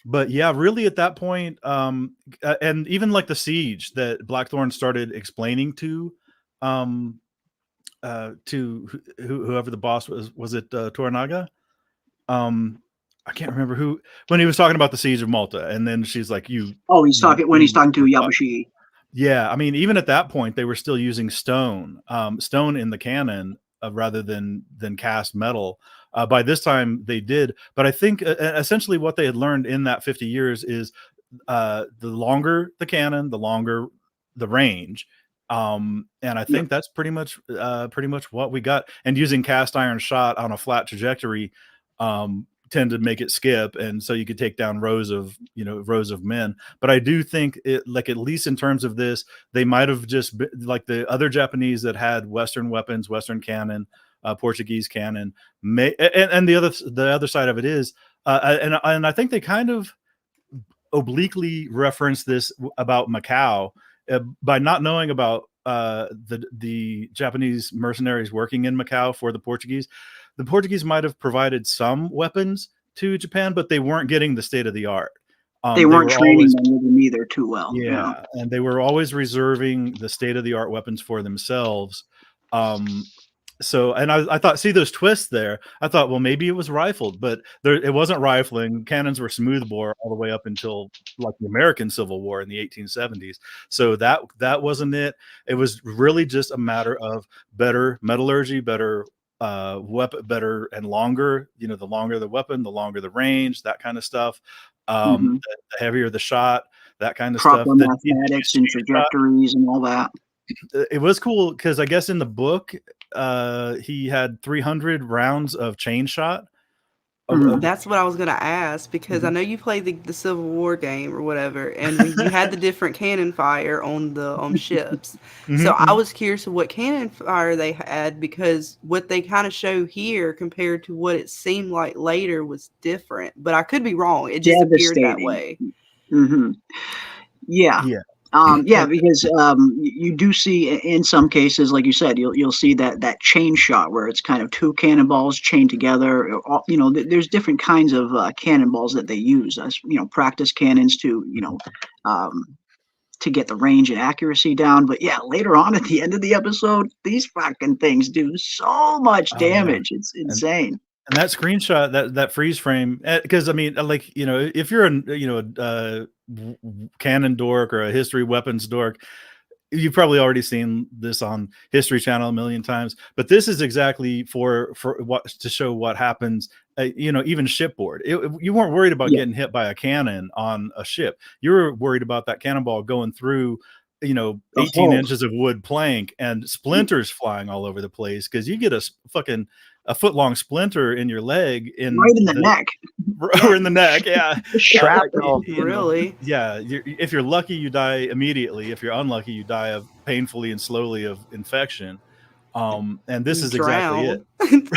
But yeah, really at that point, and even like the siege that Blackthorn started explaining to whoever the boss was it Toranaga? I can't remember who, when he was talking about the siege of Malta, and then she's like, he's talking to Yabushige. Yeah, I mean, even at that point, they were still using stone in the cannon rather than cast metal. By this time, they did, but I think essentially what they had learned in that 50 years is the longer the cannon, the longer the range, And I think that's pretty much what we got. And using cast iron shot on a flat trajectory tend to make it skip, and so you could take down rows of men. But I do think it, like, at least in terms of this, they might have just been, like the other Japanese that had Western weapons, Western cannon, Portuguese cannon, and the other side of it is, and I think they kind of obliquely reference this about Macau, by not knowing about the Japanese mercenaries working in Macau for the Portuguese. The Portuguese might have provided some weapons to Japan, but they weren't getting the state of the art. They weren't training them with them either too well. Yeah, and they were always reserving the state of the art weapons for themselves. So, and I thought, see those twists there, I thought, well, maybe it was rifled, but it wasn't rifling. Cannons were smoothbore all the way up until like the American Civil War in the 1870s. So that wasn't it. It was really just a matter of better metallurgy, better weapon, better and longer. The longer the weapon, the longer the range, that kind of stuff. The heavier the shot, that kind of proper stuff. Mathematics and trajectories and all that. It was cool because I guess in the book, he had 300 rounds of chain shot. That's what I was going to ask, because I know you played the Civil War game or whatever, and you had the different cannon fire on the ships. So I was curious of what cannon fire they had, because what they kind of show here compared to what it seemed like later was different. But I could be wrong. It just appeared that way. Yeah. Because you do see in some cases, like you said, you'll see that chain shot where it's kind of two cannonballs chained together. There's different kinds of cannonballs that they use as practice cannons to get the range and accuracy down. But yeah, later on at the end of the episode, these fucking things do so much damage. It's insane. And that screenshot, that freeze frame, because I mean, like, if you're a canon dork or a history weapons dork, you've probably already seen this on History Channel a million times. But this is exactly for what to show what happens. Even shipboard. You weren't worried about getting hit by a cannon on a ship. You were worried about that cannonball going through 18 inches of wood plank and splinters flying all over the place, because you get a foot-long splinter in your leg, right in the neck, or in the neck. Yeah, shrapnel. Really? Yeah. If you're lucky, you die immediately. If you're unlucky, you die of painfully and slowly of infection. And this is exactly it.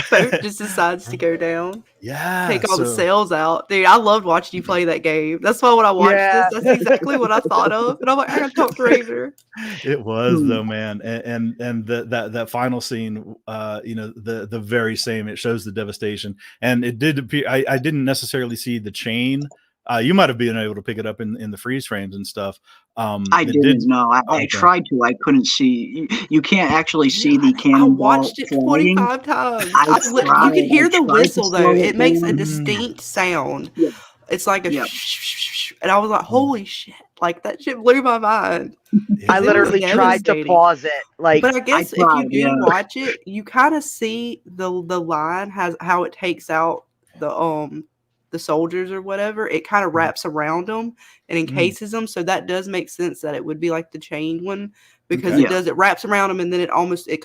Boat just decides to go down. Yeah, take all the sails out. Dude, I loved watching you play that game. That's why when I watched this, that's exactly what I thought of. And I'm like, I gotta talk to Razor. It was though, man. And that final scene, the very same. It shows the devastation. And it did appear, I didn't necessarily see the chain. You might have been able to pick it up in the freeze frames and stuff. I didn't know. I tried to. I couldn't see. You can't actually see the cannonball. I watched it 25 times. You can hear the whistle though. It makes a distinct sound. Yeah. It's like a and I was like, holy shit. Like, that shit blew my mind. I literally tried to pause it. Like, but I guess if you do watch it, you kind of see the line has how it takes out the soldiers or whatever. It kind of wraps around them and encases them. So that does make sense that it would be like the chain one, because it wraps around them and then it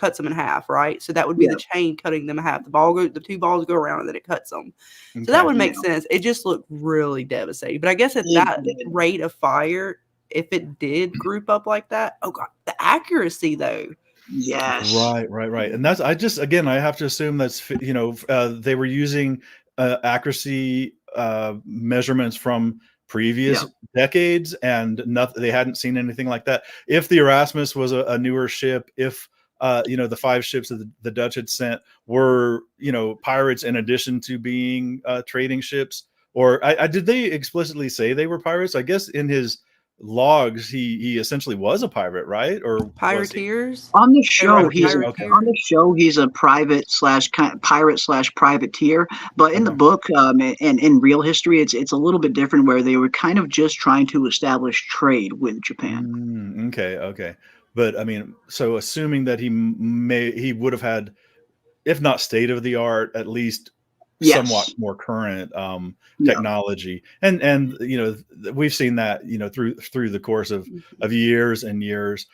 cuts them in half, right? So that would be the chain cutting them in half. The two balls go around and then it cuts them. So that would make sense. It just looked really devastating. But I guess at that rate of fire, if it did group up like that, oh god, the accuracy though. Yes. Right. And that's, I have to assume that's, they were using accuracy measurements from previous decades, and they hadn't seen anything like that. If the Erasmus was a newer ship, if the 5 ships that the Dutch had sent were pirates in addition to being trading ships, or did they explicitly say they were pirates? I guess in his logs he essentially was a pirate, right? Or pirateers on the show. He's a private / pirate / privateer, but in the book and in real history it's a little bit different, where they were kind of just trying to establish trade with Japan. Okay, but I mean, so assuming that he would have had, if not state of the art, at least somewhat more current technology, and we've seen that through the course of years and years.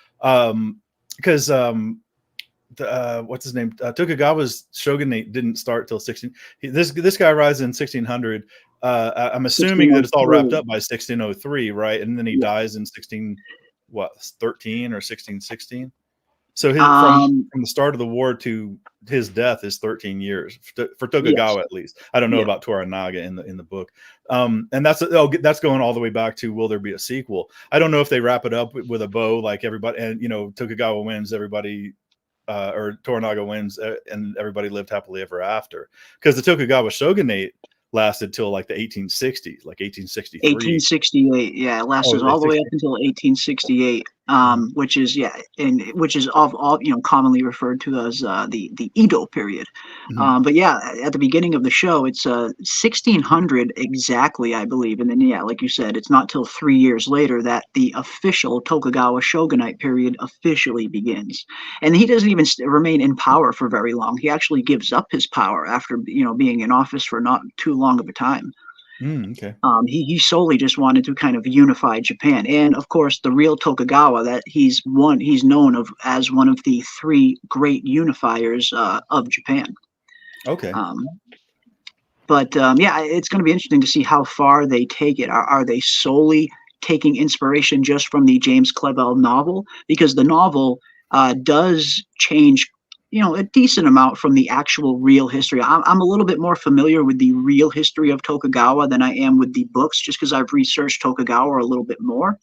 because what's his name? Tokugawa's shogunate didn't start till 16. This guy arrives in 1600. I'm assuming that it's all wrapped up by 1603, right? And then he dies in 13 or 1616. So from the start of the war to his death is 13 years for Tokugawa, at least. I don't know about Toranaga in the book, and that's going all the way back to will there be a sequel? I don't know if they wrap it up with a bow like everybody, and Tokugawa wins, everybody, or Toranaga wins, and everybody lived happily ever after. Because the Tokugawa shogunate lasted till like the 1860s, like 1863. 1868, yeah, it lasted all the way up until 1868, which is all commonly referred to as the Edo period. But yeah, at the beginning of the show, it's 1600 exactly, I believe, and then like you said, it's not till 3 years later that the official Tokugawa shogunate period officially begins, and he doesn't even remain in power for very long. He actually gives up his power after being in office for not too long of a time. Okay. He solely just wanted to kind of unify Japan, and of course the real Tokugawa, that he's known as one of the 3 great unifiers of Japan. Okay. But it's going to be interesting to see how far they take it. Are they solely taking inspiration just from the James Clavell novel? Because the novel does change a decent amount from the actual real history. I'm a little bit more familiar with the real history of Tokugawa than I am with the books, just because I've researched Tokugawa a little bit more.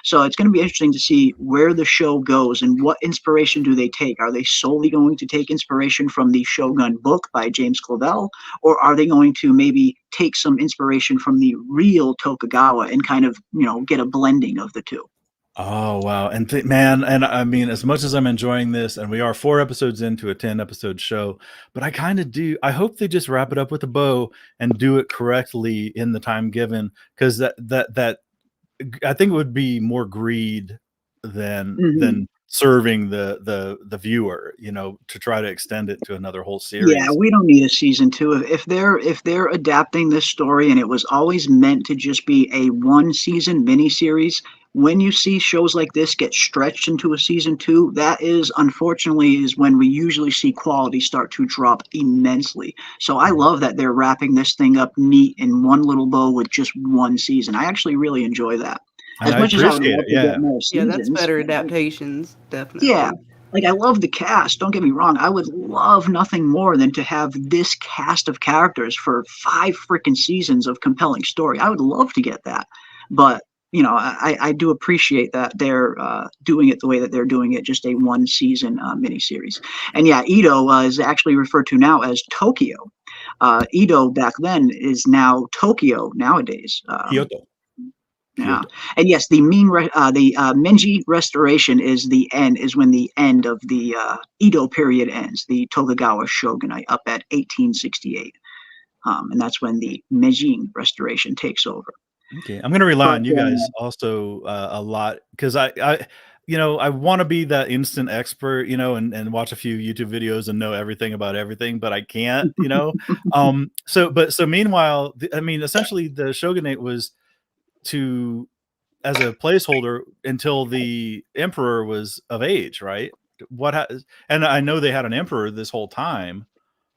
So it's going to be interesting to see where the show goes and what inspiration do they take. Are they solely going to take inspiration from the Shōgun book by James Clavell, or are they going to maybe take some inspiration from the real Tokugawa and kind of, get a blending of the two? Oh, wow. And man, and I mean, as much as I'm enjoying this, and we are 4 episodes into a 10-episode show, but I kind of I hope they just wrap it up with a bow and do it correctly in the time given, because that I think it would be more greed than serving the viewer, to try to extend it to another whole series. Yeah, we don't need a season 2. If they're adapting this story and it was always meant to just be a 1-season miniseries, when you see shows like this get stretched into a season 2, that is unfortunately when we usually see quality start to drop immensely. So I love that they're wrapping this thing up neat in one little bow with just 1 season. I actually really enjoy that. As much as I would love to get more seasons, that's better adaptations, definitely. Yeah, like I love the cast. Don't get me wrong. I would love nothing more than to have this cast of characters for 5 freaking seasons of compelling story. I would love to get that, but I do appreciate that they're doing it the way that they're doing it, just a 1-season miniseries. And yeah, Edo is actually referred to now as Tokyo. Edo back then is now Tokyo nowadays. Kyoto. Yeah, and yes, the Meiji Restoration is when the end of the Edo period ends. The Tokugawa shogunate up at 1868, and that's when the Meiji Restoration takes over. Okay, I'm going to rely on you guys also a lot, because I want to be that instant expert, and watch a few YouTube videos and know everything about everything, but I can't, So meanwhile, essentially the shogunate was as a placeholder until the emperor was of age, right? And I know they had an emperor this whole time.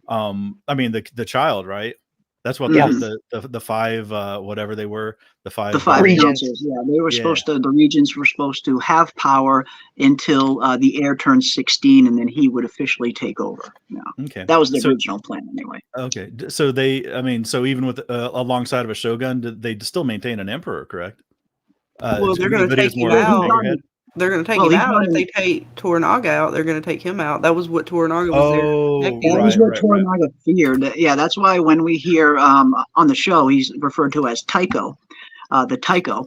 The child, right? That's what the 5 whatever they were, the 5 regions. Yeah, they were supposed to. The regions were supposed to have power until the heir turned 16, and then he would officially take over. Yeah. Okay, that was the original plan, anyway. Okay, so so even with alongside of a shogun, they still maintain an emperor, correct? Well, they're going to take him out. They're going to take him out. If they take Toranaga out, they're going to take him out. That was what Toranaga was there. That was what Toranaga feared. Yeah, that's why when we hear on the show, he's referred to as Taiko, the Taiko.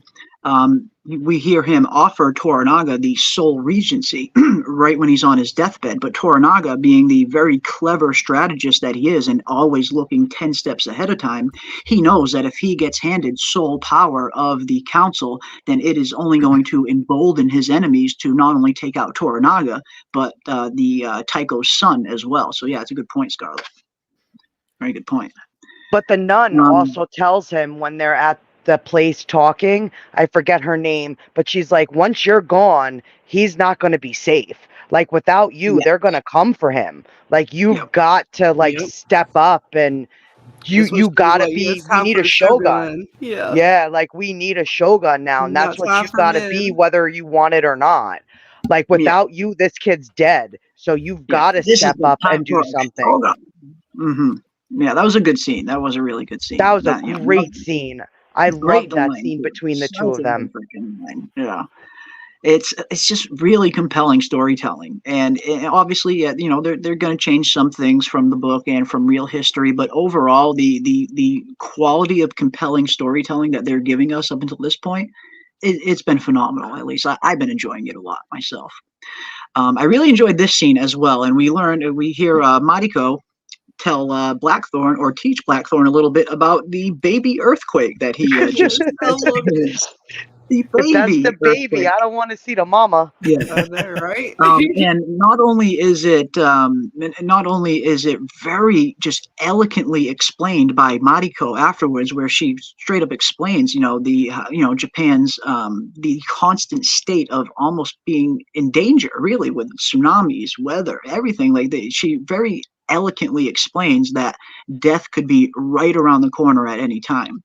We hear him offer Toranaga the sole regency right when he's on his deathbed. But Toranaga, being the very clever strategist that he is and always looking 10 steps ahead of time, he knows that if he gets handed sole power of the council, then it is only going to embolden his enemies to not only take out Toranaga, but the Taiko's son as well. So yeah, it's a good point, Scarlett. Very good point. But the nun also tells him when they're at the place talking. I forget her name, but she's like, once you're gone, he's not going to be safe. Like without you, Yeah. they're going to come for him. Like you've Yep. got to like Yep. step up, and That's what you she was got to like. Yeah, be, it's we time need for a the Shogun. Shogun. Yeah. Yeah, like we need a Shogun now, and that's Not what time you've for got to be, men. whether you want it or not. Like Yeah. without you, this kid's dead. So you've Yeah. got to This is step the up time and for do a something. Shogun. Yeah, that was a good scene. That was a really good scene. That was a That, you know, great scene. I great loved that line scene too. between the two Such of a good them. freaking line. Yeah. It's just really compelling storytelling, and obviously, yeah, you know, they're going to change some things from the book and from real history, but overall, the quality of compelling storytelling that they're giving us up until this point, it's been phenomenal. At least I've been enjoying it a lot myself. I really enjoyed this scene as well, and we hear Mariko tell Blackthorn, or teach Blackthorn a little bit about the baby earthquake that he just I love it. experienced. The If that's the baby baby, earthquake. I don't want to see the mama. Yeah. I know, right? And not only is it very just eloquently explained by Mariko afterwards, where she straight up explains, you know, Japan's the constant state of almost being in danger, really, with tsunamis, weather, everything. She very eloquently explains that death could be right around the corner at any time.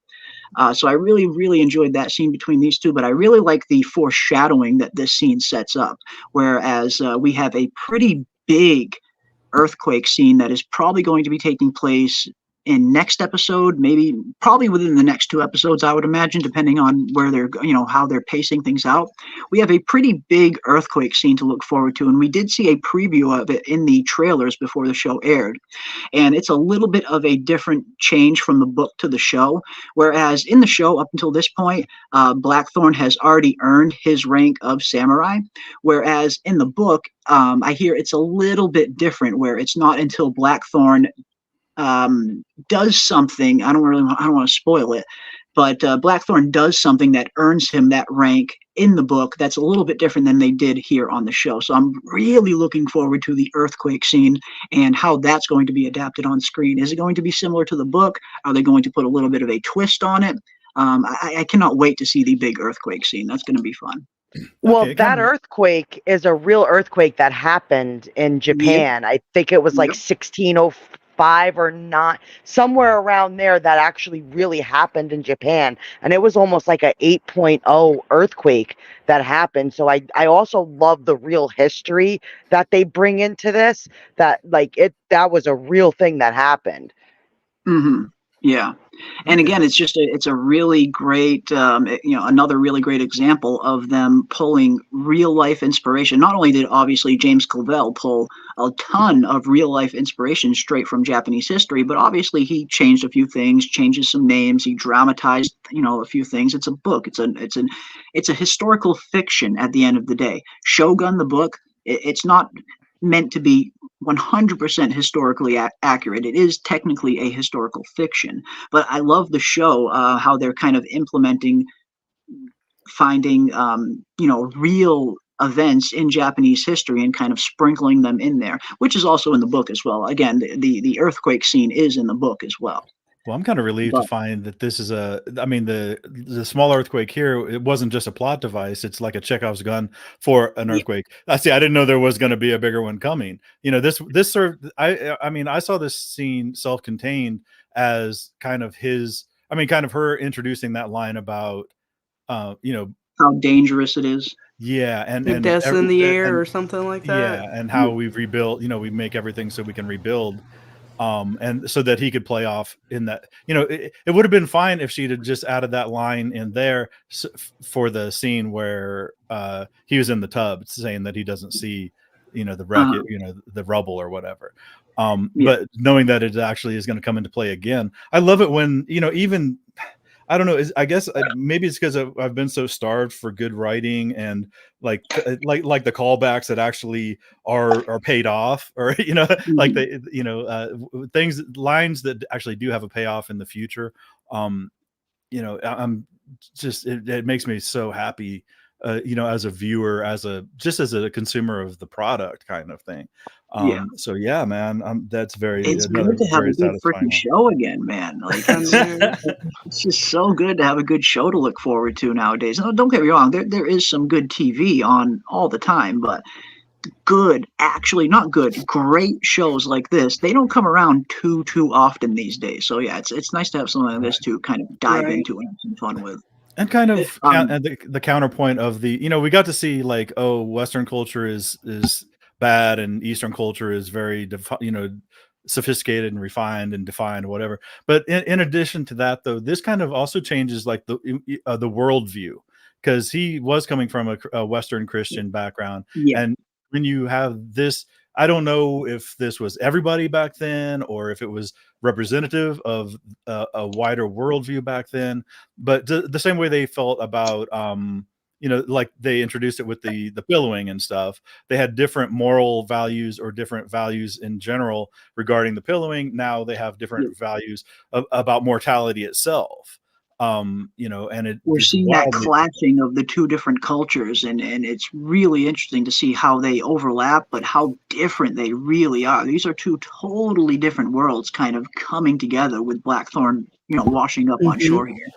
So I really, really enjoyed that scene between these two, but I really like the foreshadowing that this scene sets up. Whereas we have a pretty big earthquake scene that is probably going to be taking place in next episode, maybe probably within the next 2 episodes, I would imagine, depending on where they're, how they're pacing things out. We have a pretty big earthquake scene to look forward to, and we did see a preview of it in the trailers before the show aired. And it's a little bit of a different change from the book to the show. Whereas in the show, up until this point, Blackthorn has already earned his rank of samurai. Whereas in the book, I hear it's a little bit different, where it's not until Blackthorn does something. I don't want to spoil it, but Blackthorn does something that earns him that rank in the book. That's a little bit different than they did here on the show. So I'm really looking forward to the earthquake scene and how that's going to be adapted on screen. Is it going to be similar to the book? Are they going to put a little bit of a twist on it? I cannot wait to see the big earthquake scene. That's going to be fun. Well, Okay, that earthquake is a real earthquake that happened in Yep. Japan. I think it was like Yep. 1605 or not, somewhere around there, that actually really happened in Japan. And it was almost like a 8.0 earthquake that happened. So I also love the real history that they bring into this, that that was a real thing that happened. Mm-hmm. Yeah. And Okay. again, it's a really great, another really great example of them pulling real life inspiration. Not only did obviously James Clavell pull a ton of real life inspiration straight from Japanese history, but obviously he changed a few things, changes some names, he dramatized, a few things. It's a book. It's a historical fiction at the end of the day. Shogun, the book, it's not meant to be 100% historically accurate. It is technically a historical fiction, but I love the show, how they're kind of finding, real events in Japanese history and kind of sprinkling them in there, which is also in the book as well. Again, the earthquake scene is in the book as well. Well, I'm kind of relieved to But find that this is the small earthquake here. It wasn't just a plot device. It's like a Chekhov's gun for an yeah, earthquake. I didn't know there was going to be a bigger one coming. This served. I saw this scene self-contained as kind of kind of her introducing that line about, how dangerous it is. yeah, Like death's in the air or something like yeah, that. and how we've rebuilt. We make everything so we can rebuild. And so that he could play off in that. It would have been fine if she'd have just added that line in there for the scene where he was in the tub saying that he doesn't see the wreck, the rubble or whatever. Yeah. But knowing that it actually is going to come into play again, I love it when even I don't know. I guess maybe it's because I've been so starved for good writing and like the callbacks that actually are paid off, or like things, lines that actually do have a payoff in the future. I'm just it makes me so happy as a viewer, as a consumer of the product kind of thing. Yeah. So yeah, man, that's It's another good to have very a good freaking satisfying one. show again, man. Like I know. it's just so good to have a good show to look forward to nowadays. No, don't get me wrong, there is some good TV on all the time, but good, actually not good, great shows like this, they don't come around too often these days. So yeah, it's nice to have something like this to kind of dive Right. into and have some fun with. And kind of Um, the counterpoint of we got to see like, oh, Western culture is bad and Eastern culture is very sophisticated and refined and defined, whatever. But in addition to that, though, this kind of also changes like the worldview, because he was coming from a Western Christian background, yeah, and when you have this, I don't know if this was everybody back then or if it was representative of a wider worldview back then, but the same way they felt about like they introduced it with the pillowing and stuff. They had different moral values or different values in general regarding the pillowing. Now they have yeah. different values about mortality itself. And We're it's seeing that wild. clashing of the two different cultures, and it's really interesting to see how they overlap, but how different they really are. These are two totally different worlds kind of coming together with Blackthorn, washing up on Mhm. shore here.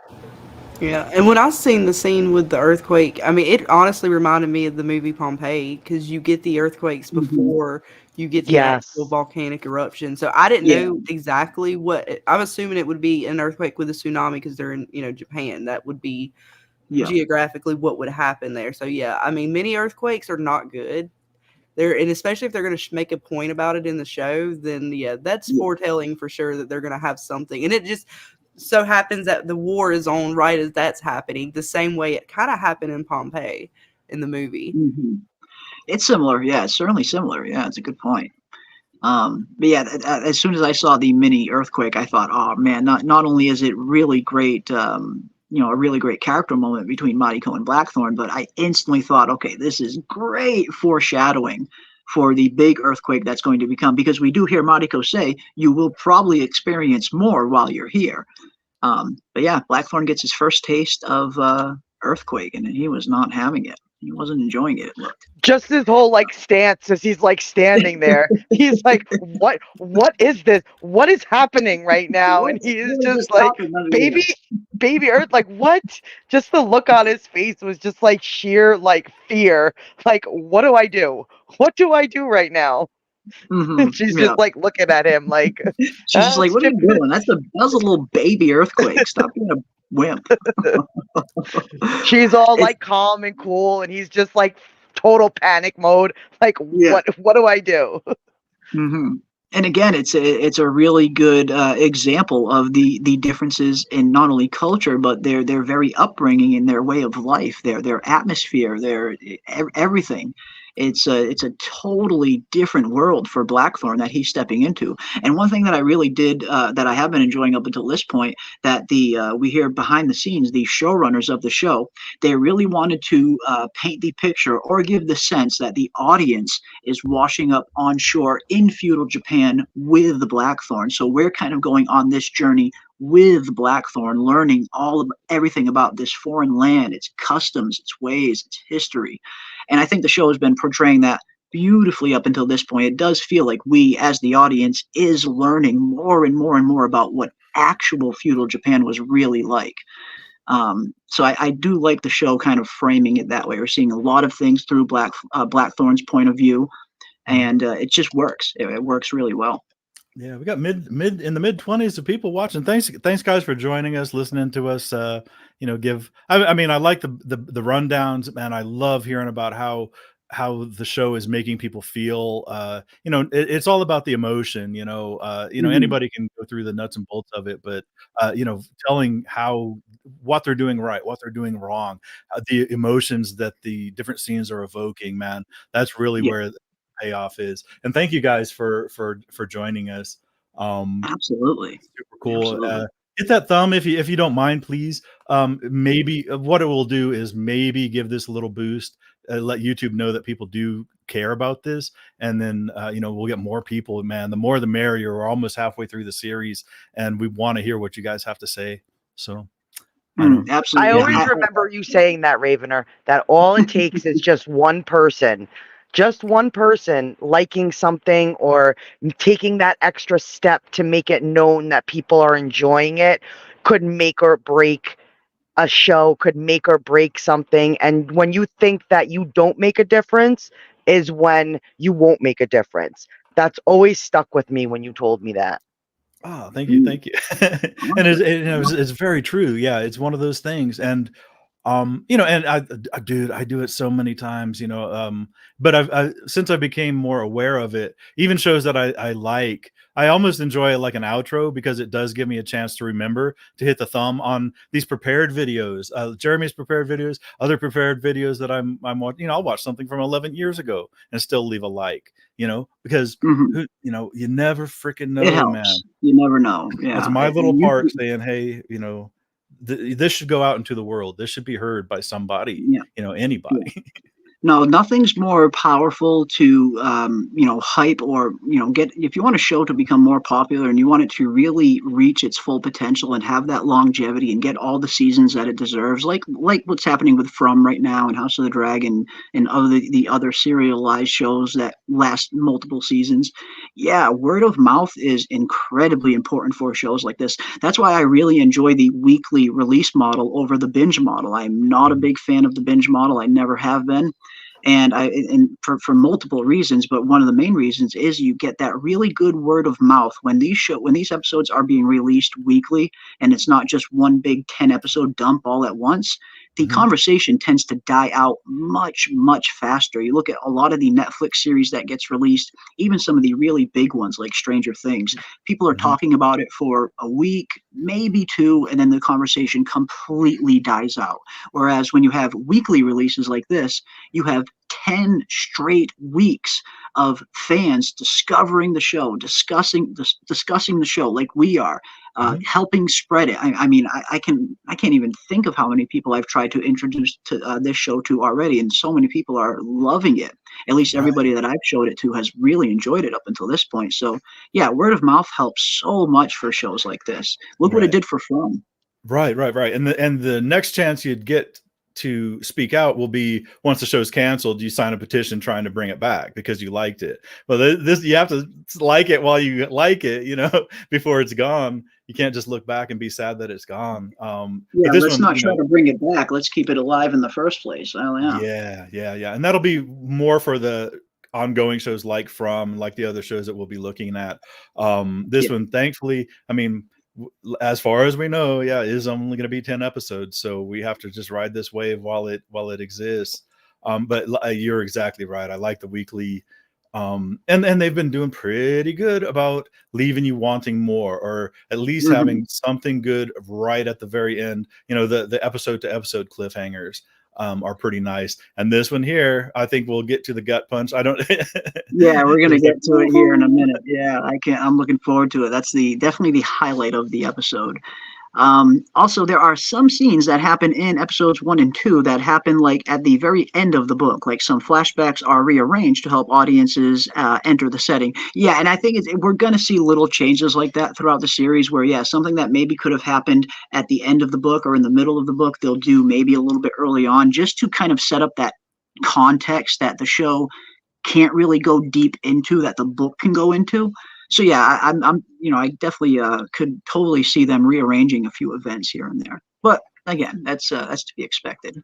Yeah, and when I seen the scene with the earthquake, I mean, it honestly reminded me of the movie Pompeii because you get the earthquakes Hmm. before you get the actual Yes. volcanic eruption. So I didn't Yeah, know exactly I'm assuming it would be an earthquake with a tsunami because they're in, Japan. That would be yeah, geographically what would happen there. So yeah, I mean, many earthquakes are not good. And especially if they're going to make a point about it in the show, then yeah, that's yeah, foretelling for sure that they're going to have something. And it just so happens that the war is on right as that's happening, the same way it kind of happened in Pompeii in the movie. hmm. It's similar. Yeah, it's certainly similar. Yeah, it's a good point. But yeah, as soon as I saw the mini earthquake, I thought, oh man, not only is it really great, a really great character moment between Mariko and Blackthorn, but I instantly thought, okay, this is great foreshadowing for the big earthquake that's going to become, because we do hear Mariko say, you will probably experience more while you're here. But yeah, Blackthorn gets his first taste of earthquake, and he was not having it. He wasn't enjoying it. It looked. Just his whole like stance as he's like standing there. He's like, what is this? What is happening right now? And he is What is this just like, happening under baby, baby Earth, like what? Just the look on his face was just like sheer like fear. Like, what do I do? What do I do right now? Hmm. She's Yeah. just like looking at him like, She's just like, "What are Skip. you doing? That's a little baby earthquake. Stop being a wimp." She's all It's like calm and cool, and he's just like total panic mode. Like, yeah. what do I do? Hmm. And again, it's a really good example of the differences in not only culture, but their very upbringing and their way of life, their atmosphere, everything. It's a totally different world for Blackthorn that he's stepping into. And one thing that I really did that I have been enjoying up until this point, that the we hear behind the scenes, the showrunners of the show, they really wanted to paint the picture or give the sense that the audience is washing up on shore in feudal Japan with the Blackthorn. So we're kind of going on this journey with Blackthorn, learning everything about this foreign land, its customs, its ways, its history. And I think the show has been portraying that beautifully up until this point. It does feel like we, as the audience, is learning more and more and more about what actual feudal Japan was really like. So I do like the show kind of framing it that way. We're seeing a lot of things through Blackthorn's point of view, Mhm. and it just works. It works really well. Yeah, we got mid in the mid-20s of people watching. Thanks guys for joining us, listening to us. Give. I mean, I like the rundowns, man. I love hearing about how the show is making people feel. It's all about the emotion. Mhm. Anybody can go through the nuts and bolts of it, but telling what they're doing right, what they're doing wrong, the emotions that the different scenes are evoking, man. That's really Yeah, where payoff is. And thank you guys for joining us. absolutely, Super cool. absolutely. Hit that thumb if you don't mind, please. Maybe what it will do is maybe give this a little boost, let YouTube know that people do care about this, and then we'll get more people. Man, the more the merrier. We're almost halfway through the series, and we want to hear what you guys have to say. So Absolutely. I always remember you saying that, Ravener, that all it takes is just one person liking something or taking that extra step to make it known that people are enjoying it could make or break a show, could make or break something. And when you think that you don't make a difference is when you won't make a difference. That's always stuck with me when you told me that. Oh, thank you. And it's very true. Yeah, it's one of those things. And and I do it so many times, but since I became more aware of it, even shows that I like, I almost enjoy it like an outro, because it does give me a chance to remember to hit the thumb on these prepared videos, Jeremy's prepared videos, other prepared videos that I'm watching. I'll watch something from 11 years ago and still leave a like, because you never freaking know, it helps. man. You never know. Yeah. That's my little part saying, hey, this should go out into the world. This should be heard by somebody, anybody. Yeah. No, nothing's more powerful to, hype or, get, if you want a show to become more popular and you want it to really reach its full potential and have that longevity and get all the seasons that it deserves, like what's happening with From right now and House of the Dragon and the other serialized shows that last multiple seasons. Yeah, word of mouth is incredibly important for shows like this. That's why I really enjoy the weekly release model over the binge model. I'm not a big fan of the binge model. I never have been. And for multiple reasons, but one of the main reasons is you get that really good word of mouth when these episodes are being released weekly, and it's not just one big 10-episode dump all at once. The conversation tends to die out much, much faster. You look at a lot of the Netflix series that gets released, even some of the really big ones like Stranger Things. People are talking about it for a week, maybe two, and then the conversation completely dies out. Whereas when you have weekly releases like this, you have 10 straight weeks of fans discovering the show, discussing the show like we are, helping spread it. I can't even think of how many people I've tried to introduce to this show to already, and so many people are loving it. At least everybody that I've showed it to has really enjoyed it up until this point. So yeah, word of mouth helps so much for shows like this. Look what it did for From. Right. And the next chance you'd get to speak out will be once the show's canceled, you sign a petition trying to bring it back because you liked it. Well, this you have to like it while you like it, before it's gone. You can't just look back and be sad that it's gone. But let's not try to bring it back. Let's keep it alive in the first place. Oh, yeah. And that'll be more for the ongoing shows like the other shows that we'll be looking at. This one, thankfully, as far as we know, is only going to be 10 episodes, so we have to just ride this wave while it exists. But you're exactly right. I like the weekly, and they've been doing pretty good about leaving you wanting more, or at least having something good right at the very end. The episode to episode cliffhangers are pretty nice. And this one here, I think we'll get to the gut punch. I don't. Yeah, we're gonna get to it here in a minute. Yeah, I'm looking forward to it. That's definitely the highlight of the episode. Also, there are some scenes that happen in episodes 1 and 2 that happen like at the very end of the book. Like some flashbacks are rearranged to help audiences enter the setting. Yeah, and I think we're going to see little changes like that throughout the series where, something that maybe could have happened at the end of the book or in the middle of the book, they'll do maybe a little bit early on just to kind of set up that context that the show can't really go deep into, that the book can go into. So yeah, I definitely could totally see them rearranging a few events here and there. But again, that's to be expected.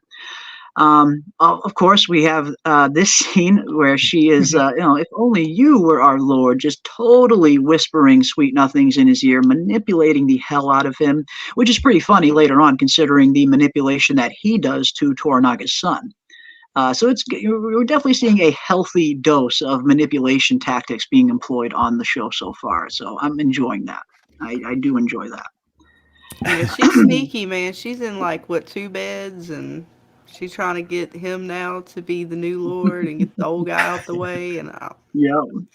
Of course, we have this scene where she is, if only you were our Lord, just totally whispering sweet nothings in his ear, manipulating the hell out of him, which is pretty funny later on, considering the manipulation that he does to Toranaga's son. So we're definitely seeing a healthy dose of manipulation tactics being employed on the show so far. So I'm enjoying that. I do enjoy that. Yeah, she's sneaky, man. She's in 2 beds, and she's trying to get him now to be the new Lord and get the old guy out the way. And I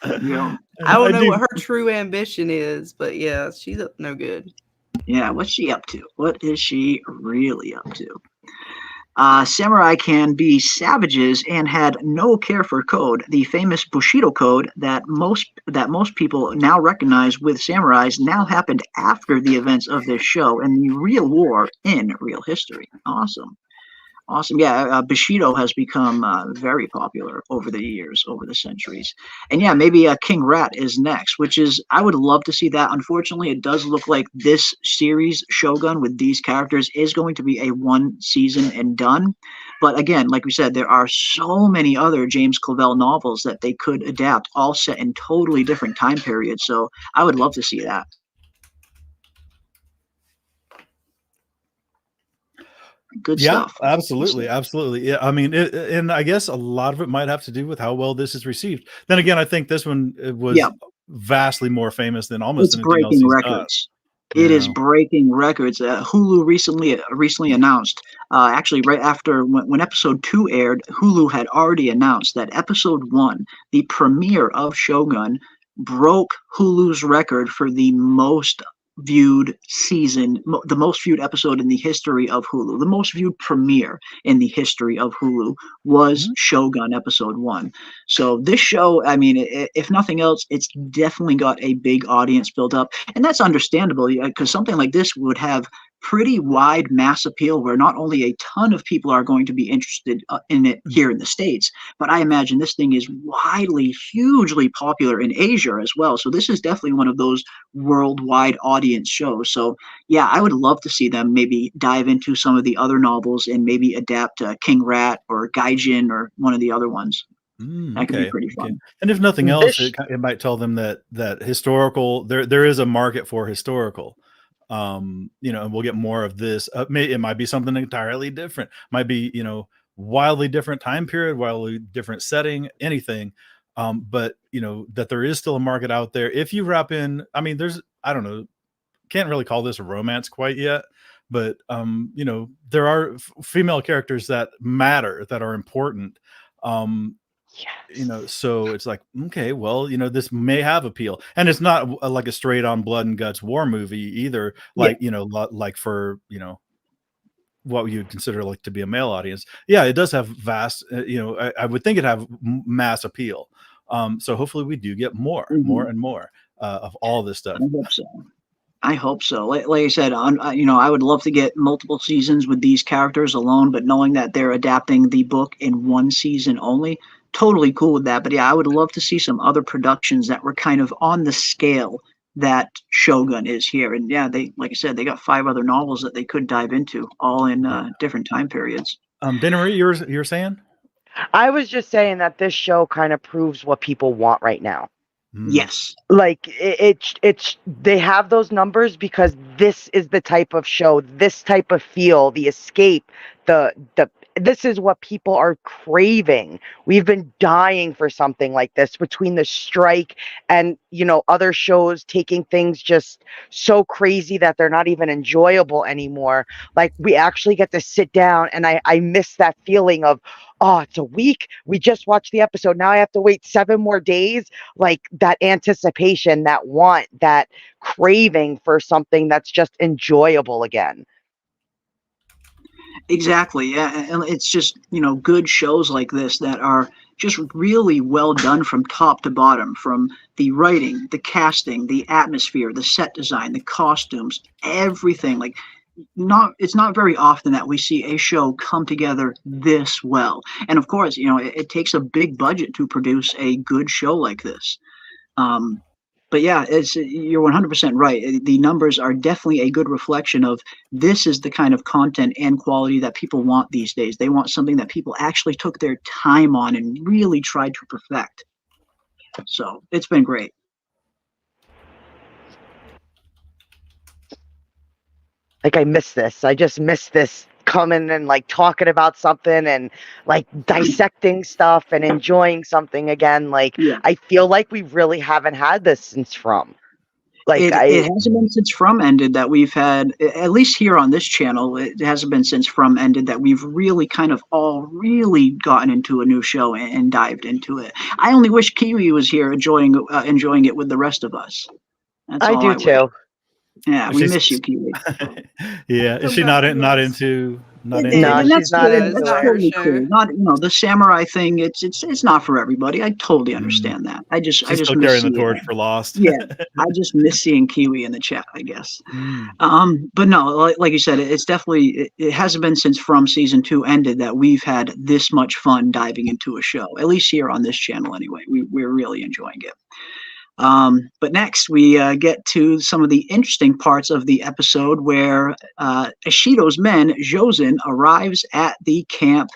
don't know what her true ambition is, but yeah, she's up no good. Yeah, what's she up to? What is she really up to? Samurai can be savages and had no care for code. The famous Bushido code that most people now recognize with samurais now happened after the events of this show and the real war in real history. Awesome. Awesome. Yeah, Bushido has become very popular over the years, over the centuries. And yeah, maybe King Rat is next, which is, I would love to see that. Unfortunately, it does look like this series, Shogun, with these characters, is going to be a one season and done. But again, like we said, there are so many other James Clavell novels that they could adapt, all set in totally different time periods. So I would love to see that. Good stuff. Absolutely, absolutely. Yeah, I mean, and I guess a lot of it might have to do with how well this is received. Then again, I think this one was vastly more famous than almost anything else. Breaking records. It is breaking records. Hulu recently announced, actually right after when episode 2 aired, Hulu had already announced that episode 1, the premiere of Shogun, broke Hulu's record for the most viewed season, the most viewed episode in the history of Hulu. The most viewed premiere in the history of Hulu was Shogun episode 1. So this show, I mean, if nothing else, it's definitely got a big audience built up, and that's understandable because something like this would have pretty wide mass appeal where not only a ton of people are going to be interested in it here in the States, but I imagine this thing is widely, hugely popular in Asia as well. So this is definitely one of those worldwide audience shows. So yeah, I would love to see them maybe dive into some of the other novels and maybe adapt King Rat or Gaijin or one of the other ones. That could be pretty fun. And if nothing else, it might tell them that historical, there is a market for historical. And we'll get more of this. It might be something entirely different. Might be, wildly different time period, wildly different setting, anything. But that there is still a market out there. If you wrap in, I mean, I don't know, can't really call this a romance quite yet, but there are female characters that matter, that are important. So it's like, okay, well, this may have appeal, and it's not like a straight on blood and guts war movie either. Like, like for, what you would consider like to be a male audience. Yeah, it does have vast, I would think it'd have mass appeal. So hopefully we do get more and more of all this stuff. I hope so. Like I said, I would love to get multiple seasons with these characters alone, but knowing that they're adapting the book in one season only, totally cool with that. But yeah, I would love to see some other productions that were kind of on the scale that Shogun is here. And yeah, like I said, they got 5 other novels that they could dive into, all in different time periods. Dennery, you're saying? I was just saying that this show kind of proves what people want right now. Yes. Like it's they have those numbers because this is the type of show, this type of feel, the escape, this is what people are craving. We've been dying for something like this between the strike and, other shows taking things just so crazy that they're not even enjoyable anymore. Like, we actually get to sit down, and I miss that feeling of, oh, it's a week. We just watched the episode. Now I have to wait 7 more days. Like, that anticipation, that want, that craving for something that's just enjoyable again. Exactly. Yeah. And it's just, good shows like this that are just really well done from top to bottom, from the writing, the casting, the atmosphere, the set design, the costumes, everything. Like, it's not very often that we see a show come together this well. And of course, it takes a big budget to produce a good show like this. But yeah, you're 100% right. The numbers are definitely a good reflection of this is the kind of content and quality that people want these days. They want something that people actually took their time on and really tried to perfect. So it's been great. Like, I miss this. I just miss this, coming and like talking about something and like dissecting stuff and enjoying something again. Like, I feel like we really haven't had this since From. Like, it hasn't been since From ended that we've had, at least here on this channel, it hasn't been since From ended that we've really kind of all really gotten into a new show and dived into it. I only wish Kiwi was here enjoying it with the rest of us. That's I do too. Yeah, we miss you, Kiwi. Yeah, is she not into? Not into. No, And she's not into that's it. totally Show. cool. Not the samurai thing. It's not for everybody. I totally understand that. I just She's still miss carrying the seeing torch it. for Lost. Yeah, I just miss seeing Kiwi in the chat, I guess. But no, like you said, it's definitely it hasn't been since From season 2 ended that we've had this much fun diving into a show. At least here on this channel, anyway. We're really enjoying it. But next, we get to some of the interesting parts of the episode where Ishido's men, Jozen, arrives at the camp,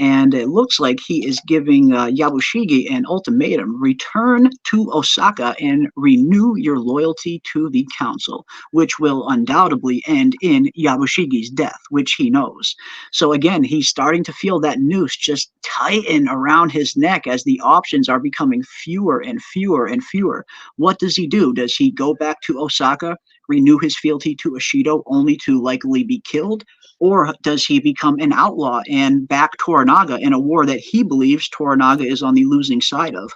and it looks like he is giving Yabushige an ultimatum: return to Osaka and renew your loyalty to the council, which will undoubtedly end in Yabushige's death, which he knows. So again, he's starting to feel that noose just tighten around his neck as the options are becoming fewer and fewer and fewer. What does he do? Does he go back to Osaka, renew his fealty to Ishido, only to likely be killed? Or does he become an outlaw and back Toranaga in a war that he believes Toranaga is on the losing side of?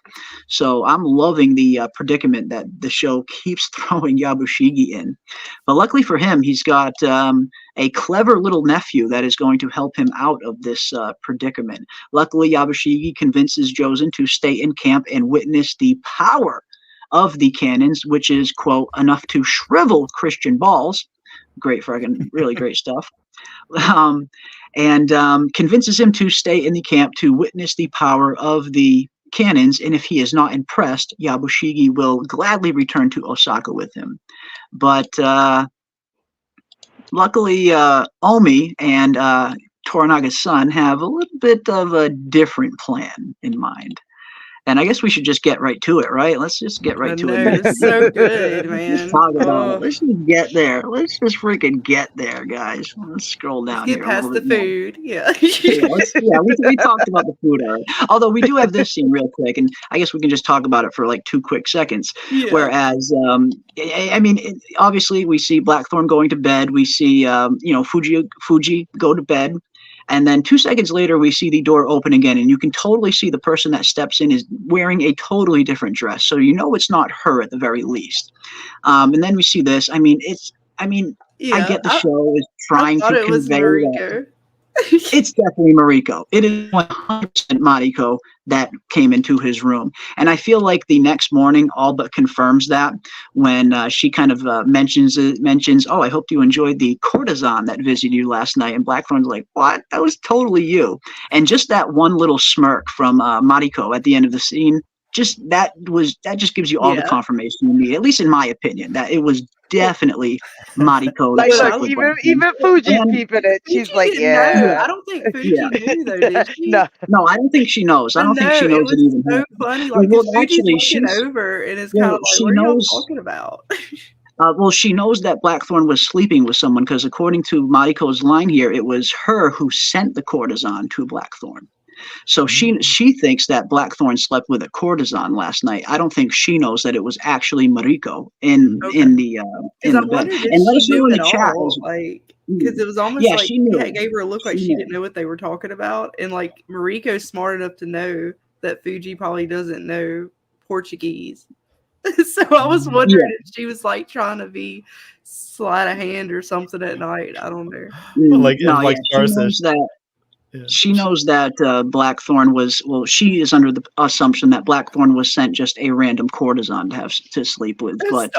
So I'm loving the predicament that the show keeps throwing Yabushige in. But luckily for him, he's got a clever little nephew that is going to help him out of this predicament. Luckily, Yabushige convinces Jozen to stay in camp and witness the power of the cannons, which is, quote, enough to shrivel Christian balls. Great friggin', really great stuff. And convinces him to stay in the camp to witness the power of the cannons, and if he is not impressed, Yabushige will gladly return to Osaka with him. But luckily, Omi and Toranaga's son have a little bit of a different plan in mind. And I guess we should just get right to it, right? Let's just get right to it. It's so good, man. Let's talk about it. Let's just get there. Let's just freaking get there, guys. Let's scroll down Get here. past the food. Yeah. We talked about the food already. Although we do have this scene real quick, and I guess we can just talk about it for like 2 quick seconds. Yeah. Whereas, I mean, obviously we see Blackthorn going to bed. We see, Fuji go to bed. And then 2 seconds later, we see the door open again, and you can totally see the person that steps in is wearing a totally different dress. So you know it's not her at the very least. And then we see this. I get the show is trying to it was convey Mariko. It's definitely Mariko. It is 100% Mariko that came into his room. And I feel like the next morning all but confirms that when she kind of mentions, oh, I hope you enjoyed the courtesan that visited you last night. And Blackthorn's like, what? That was totally you. And just that one little smirk from Mariko at the end of the scene, that just gives you all the confirmation you need, at least in my opinion, that it was definitely Mariko. Like, look, even Fuji's peeping it. She's Fuji like, didn't yeah. know. I don't think Fuji knew though, did she? No, I don't think she knows. I don't think she knows it it even. So funny. Like, well, Fuji's actually, looking over and it's well, kind of like, she what are y'all knows- talking about? Well, she knows that Blackthorn was sleeping with someone because according to Mariko's line here, it was her who sent the courtesan to Blackthorn. So she thinks that Blackthorn slept with a courtesan last night. I don't think she knows that it was actually Mariko in the bed. And let us know in the chat. Because it was almost like she knew. It gave her a look like she didn't know what they were talking about. And like Mariko's smart enough to know that Fuji probably doesn't know Portuguese. So I was wondering if she was like trying to be sleight of hand or something at night. I don't know. She knows that Blackthorn was, she is under the assumption that Blackthorn was sent just a random courtesan to have to sleep with. But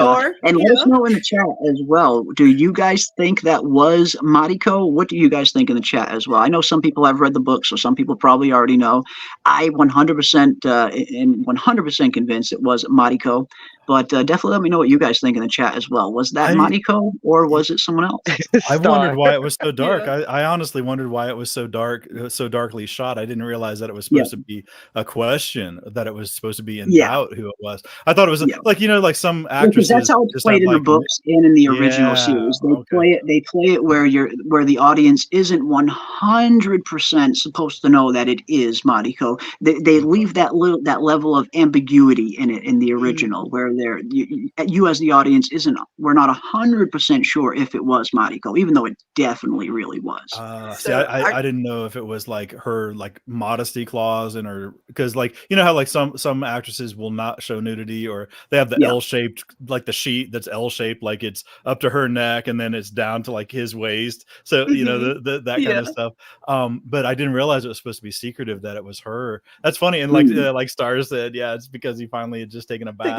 and let us know in the chat as well. Do you guys think that was Mariko? What do you guys think in the chat as well? I know some people have read the book, so some people probably already know. I 100% convinced it was Mariko. But definitely let me know what you guys think in the chat as well. Was that Mariko or was it someone else? I wondered why it was so dark. I honestly wondered why it was so dark, so darkly shot. I didn't realize that it was supposed to be a question, that it was supposed to be in doubt who it was. I thought it was like some actresses. That's how it's played in the books and in the original series. They play it where the audience isn't 100% supposed to know that it is Mariko. They leave that level of ambiguity in it in the original, where there, you as the audience we're not 100% sure if it was Mariko, even though it definitely really was. See, I didn't know if it was like her like modesty clause in her, because like you know how like some actresses will not show nudity, or they have the L-shaped, like the sheet that's L-shaped, like it's up to her neck and then it's down to like his waist. So you know that kind of stuff. But I didn't realize it was supposed to be secretive that it was her. That's funny. And like Star said, yeah, it's because he finally had just taken a bath.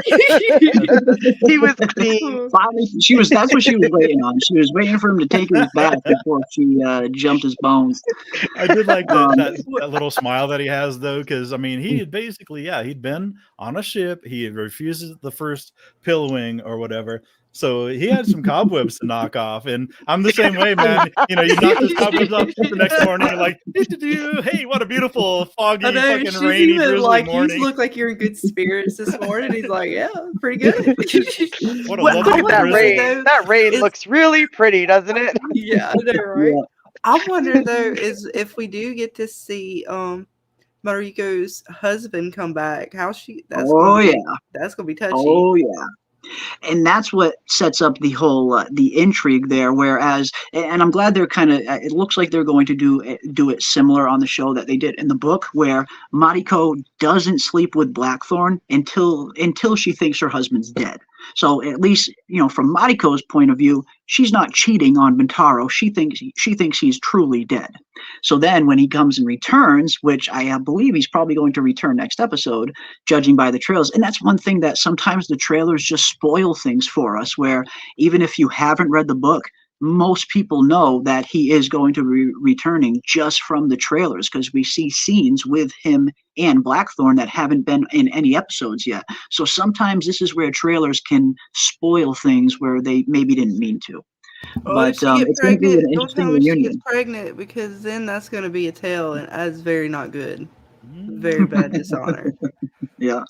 He was clean. Finally, that's what she was waiting on. She was waiting for him to take his bath before she jumped his bones. I did like that little smile that he has, though, because I mean, he had basically, he'd been on a ship. He had refused the first pillowing or whatever. So he had some cobwebs to knock off, and I'm the same way, man. You know, you knock those cobwebs off the next morning, you're like, hey, what a beautiful, foggy, fucking rainy, drizzly like, morning. You look like you're in good spirits this morning. He's like, yeah, pretty good. What a lovely look at that rain. That rain looks really pretty, doesn't it? Yeah, I know, right? Yeah. I wonder though, is if we do get to see Mariko's husband come back, that's gonna be touchy. Oh yeah. And that's what sets up the whole the intrigue there. Whereas, and I'm glad they're kind of. It looks like they're going to do it similar on the show that they did in the book, where Mariko doesn't sleep with Blackthorn until she thinks her husband's dead. So at least, you know, from Mariko's point of view, she's not cheating on Bintaro. She thinks he's truly dead. So then when he comes and returns, which I believe he's probably going to return next episode, judging by the trailers. And that's one thing that sometimes the trailers just spoil things for us, where even if you haven't read the book, most people know that he is going to be returning just from the trailers, because we see scenes with him and Blackthorn that haven't been in any episodes yet. So sometimes this is where trailers can spoil things where they maybe didn't mean to. Well, but it's going to be an interesting reunion. She gets pregnant, because then that's going to be a tale, and that's very not good. Very bad dishonor. Yeah.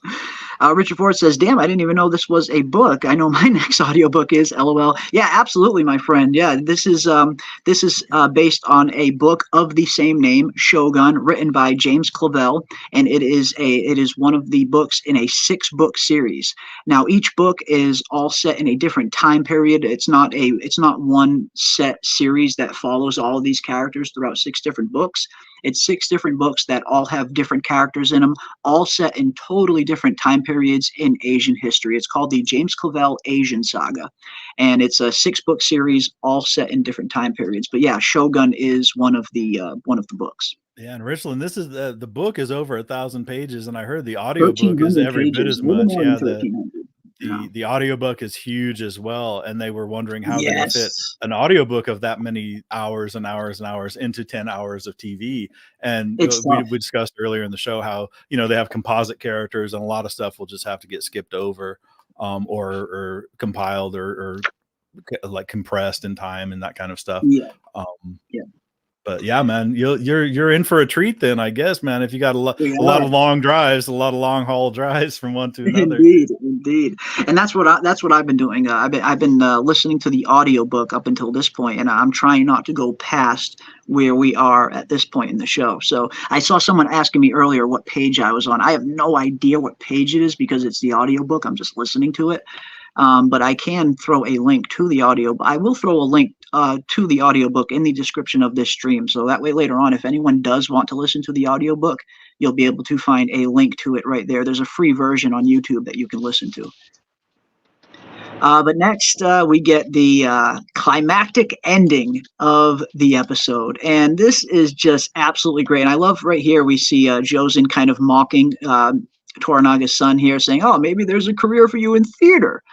Richard Ford says, damn, I didn't even know this was a book. I know my next audiobook is, LOL. Yeah, absolutely, my friend. Yeah, this is based on a book of the same name, Shōgun, written by James Clavell, and it is one of the books in a 6-book series. Now, each book is all set in a different time period. It's not one set series that follows all of these characters throughout 6 different books. It's 6 different books that all have different characters in them, all set in totally different time periods in Asian history. It's called the James Clavell Asian Saga, and it's a 6-book series all set in different time periods. But yeah, Shōgun is one of the books. Yeah, and Richland, this is the book is over 1,000 pages, and I heard the audiobook is every bit as much. Yeah, the audiobook is huge as well, and they were wondering how they're going to fit an audiobook of that many hours and hours and hours into 10 hours of TV. And we discussed earlier in the show how, you know, they have composite characters, and a lot of stuff will just have to get skipped over or compiled or like compressed in time and that kind of stuff. But yeah, man, you're in for a treat then, I guess, man. If you got a lot of long drives, a lot of long haul drives from one to another. Indeed, and that's what I've been doing. I've been listening to the audiobook up until this point, and I'm trying not to go past where we are at this point in the show. So I saw someone asking me earlier what page I was on. I have no idea what page it is because it's the audiobook. I'm just listening to it. But I can throw a link to the audio. I will throw a link to the audiobook in the description of this stream. So that way later on, if anyone does want to listen to the audiobook, you'll be able to find a link to it right there. There's a free version on YouTube that you can listen to. But next, we get the climactic ending of the episode. And this is just absolutely great. And I love right here, we see Jozen kind of mocking Toranaga's son here, saying, oh, maybe there's a career for you in theater.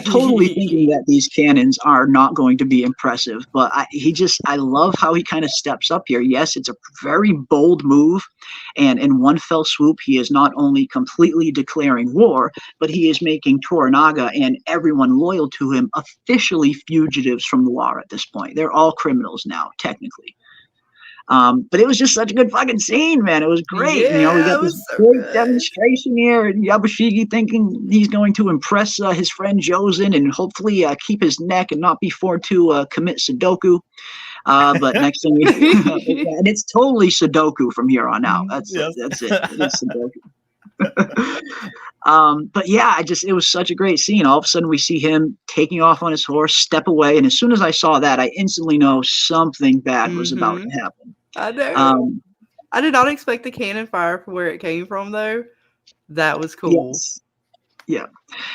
Totally thinking that these cannons are not going to be impressive. But I love how he kind of steps up here. Yes, it's a very bold move. And in one fell swoop, he is not only completely declaring war, but he is making Toranaga and everyone loyal to him officially fugitives from the law at this point. They're all criminals now, technically. But it was just such a good fucking scene, man. It was great. Yeah, you know, we got this great demonstration here, and Yabushige thinking he's going to impress his friend Jozen and hopefully keep his neck and not be forced to commit Sudoku. But next thing and it's totally Sudoku from here on out. That's it. It's Sudoku. But yeah, it was such a great scene. All of a sudden we see him taking off on his horse, step away. And as soon as I saw that, I instantly know something bad was about to happen. I know. I did not expect the cannon fire from where it came from, though. That was cool. Yes. Yeah.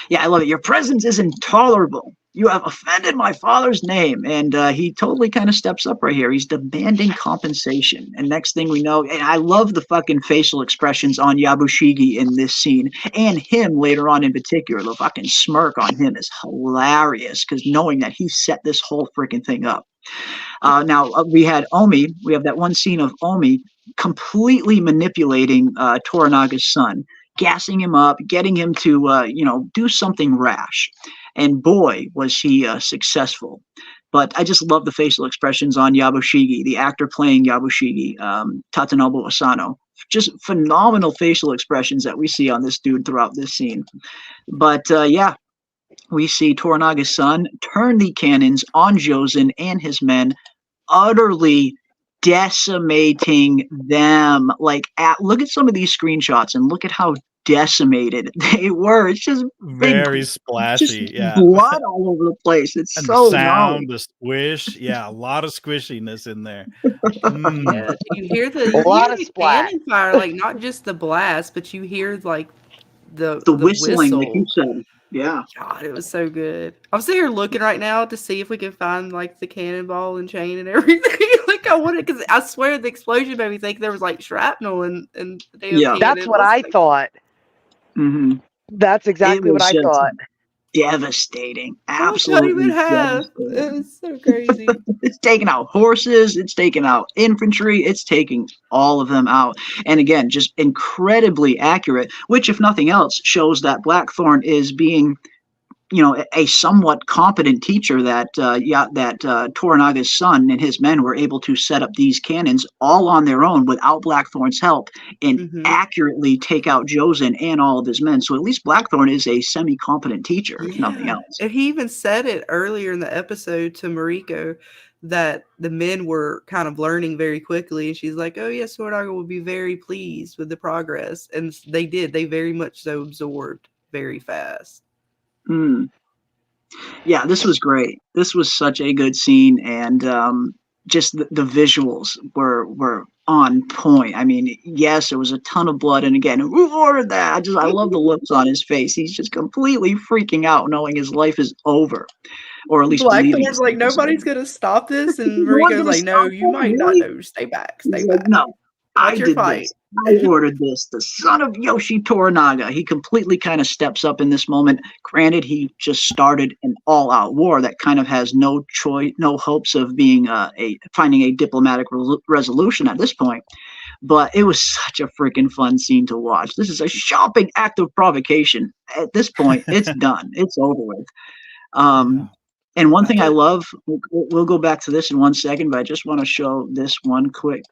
Yeah, I love it. Your presence is intolerable. You have offended my father's name. And he totally kind of steps up right here. He's demanding compensation. And next thing we know, and I love the fucking facial expressions on Yabushigi in this scene, and him later on in particular. The fucking smirk on him is hilarious, because knowing that he set this whole freaking thing up. Now, we had Omi. We have that one scene of Omi completely manipulating Toranaga's son, gassing him up, getting him to, do something rash. And boy, was he successful. But I just love the facial expressions on Yabushigi, the actor playing Yabushigi, Tatenobu Asano. Just phenomenal facial expressions that we see on this dude throughout this scene. But yeah, we see Toranaga's son turn the cannons on Jozen and his men, utterly decimating them. Look at some of these screenshots and look at how decimated they were. It's just very splashy, just blood all over the place. It's and so the sound, gnarly. the squish, a lot of squishiness in there. Yeah, you hear the cannon fire, like not just the blast, but you hear like the whistling, whistle. like you said. Yeah. God, it was so good. I'm sitting here looking right now to see if we can find like the cannonball and chain and everything. Like I wanted, because I swear the explosion made me think there was like shrapnel and the damn cannon. That's what I thought. Mm-hmm. That's exactly what I thought. Devastating. Absolutely devastating. It was so crazy. It's taking out horses, it's taking out infantry, it's taking all of them out. And again, just incredibly accurate, which if nothing else shows that Blackthorn is being, a somewhat competent teacher, that Toranaga's son and his men were able to set up these cannons all on their own without Blackthorn's help and accurately take out Jozen and all of his men. So at least Blackthorn is a semi-competent teacher, if nothing else. And he even said it earlier in the episode to Mariko that the men were kind of learning very quickly. And she's like, oh, yes, Toranага will be very pleased with the progress. And they did. They very much so absorbed very fast. Yeah, this was great. This was such a good scene, and just the visuals were on point. I mean, yes, there was a ton of blood, and again, who ordered that? I love the looks on his face. He's just completely freaking out, knowing his life is over, or at least Blackthorn's like, nobody's gonna stop this, and Mariko's like, no, you might not know. Stay back. Stay back. No, I did fight. this. I ordered this. The son of Yoshi Toranaga. He completely kind of steps up in this moment. Granted, he just started an all-out war that kind of has no choice, no hopes of being finding a diplomatic resolution at this point. But it was such a freaking fun scene to watch. This is a shopping act of provocation. At this point, it's done. It's over with. And one thing I love, we'll go back to this in 1 second, but I just want to show this one quick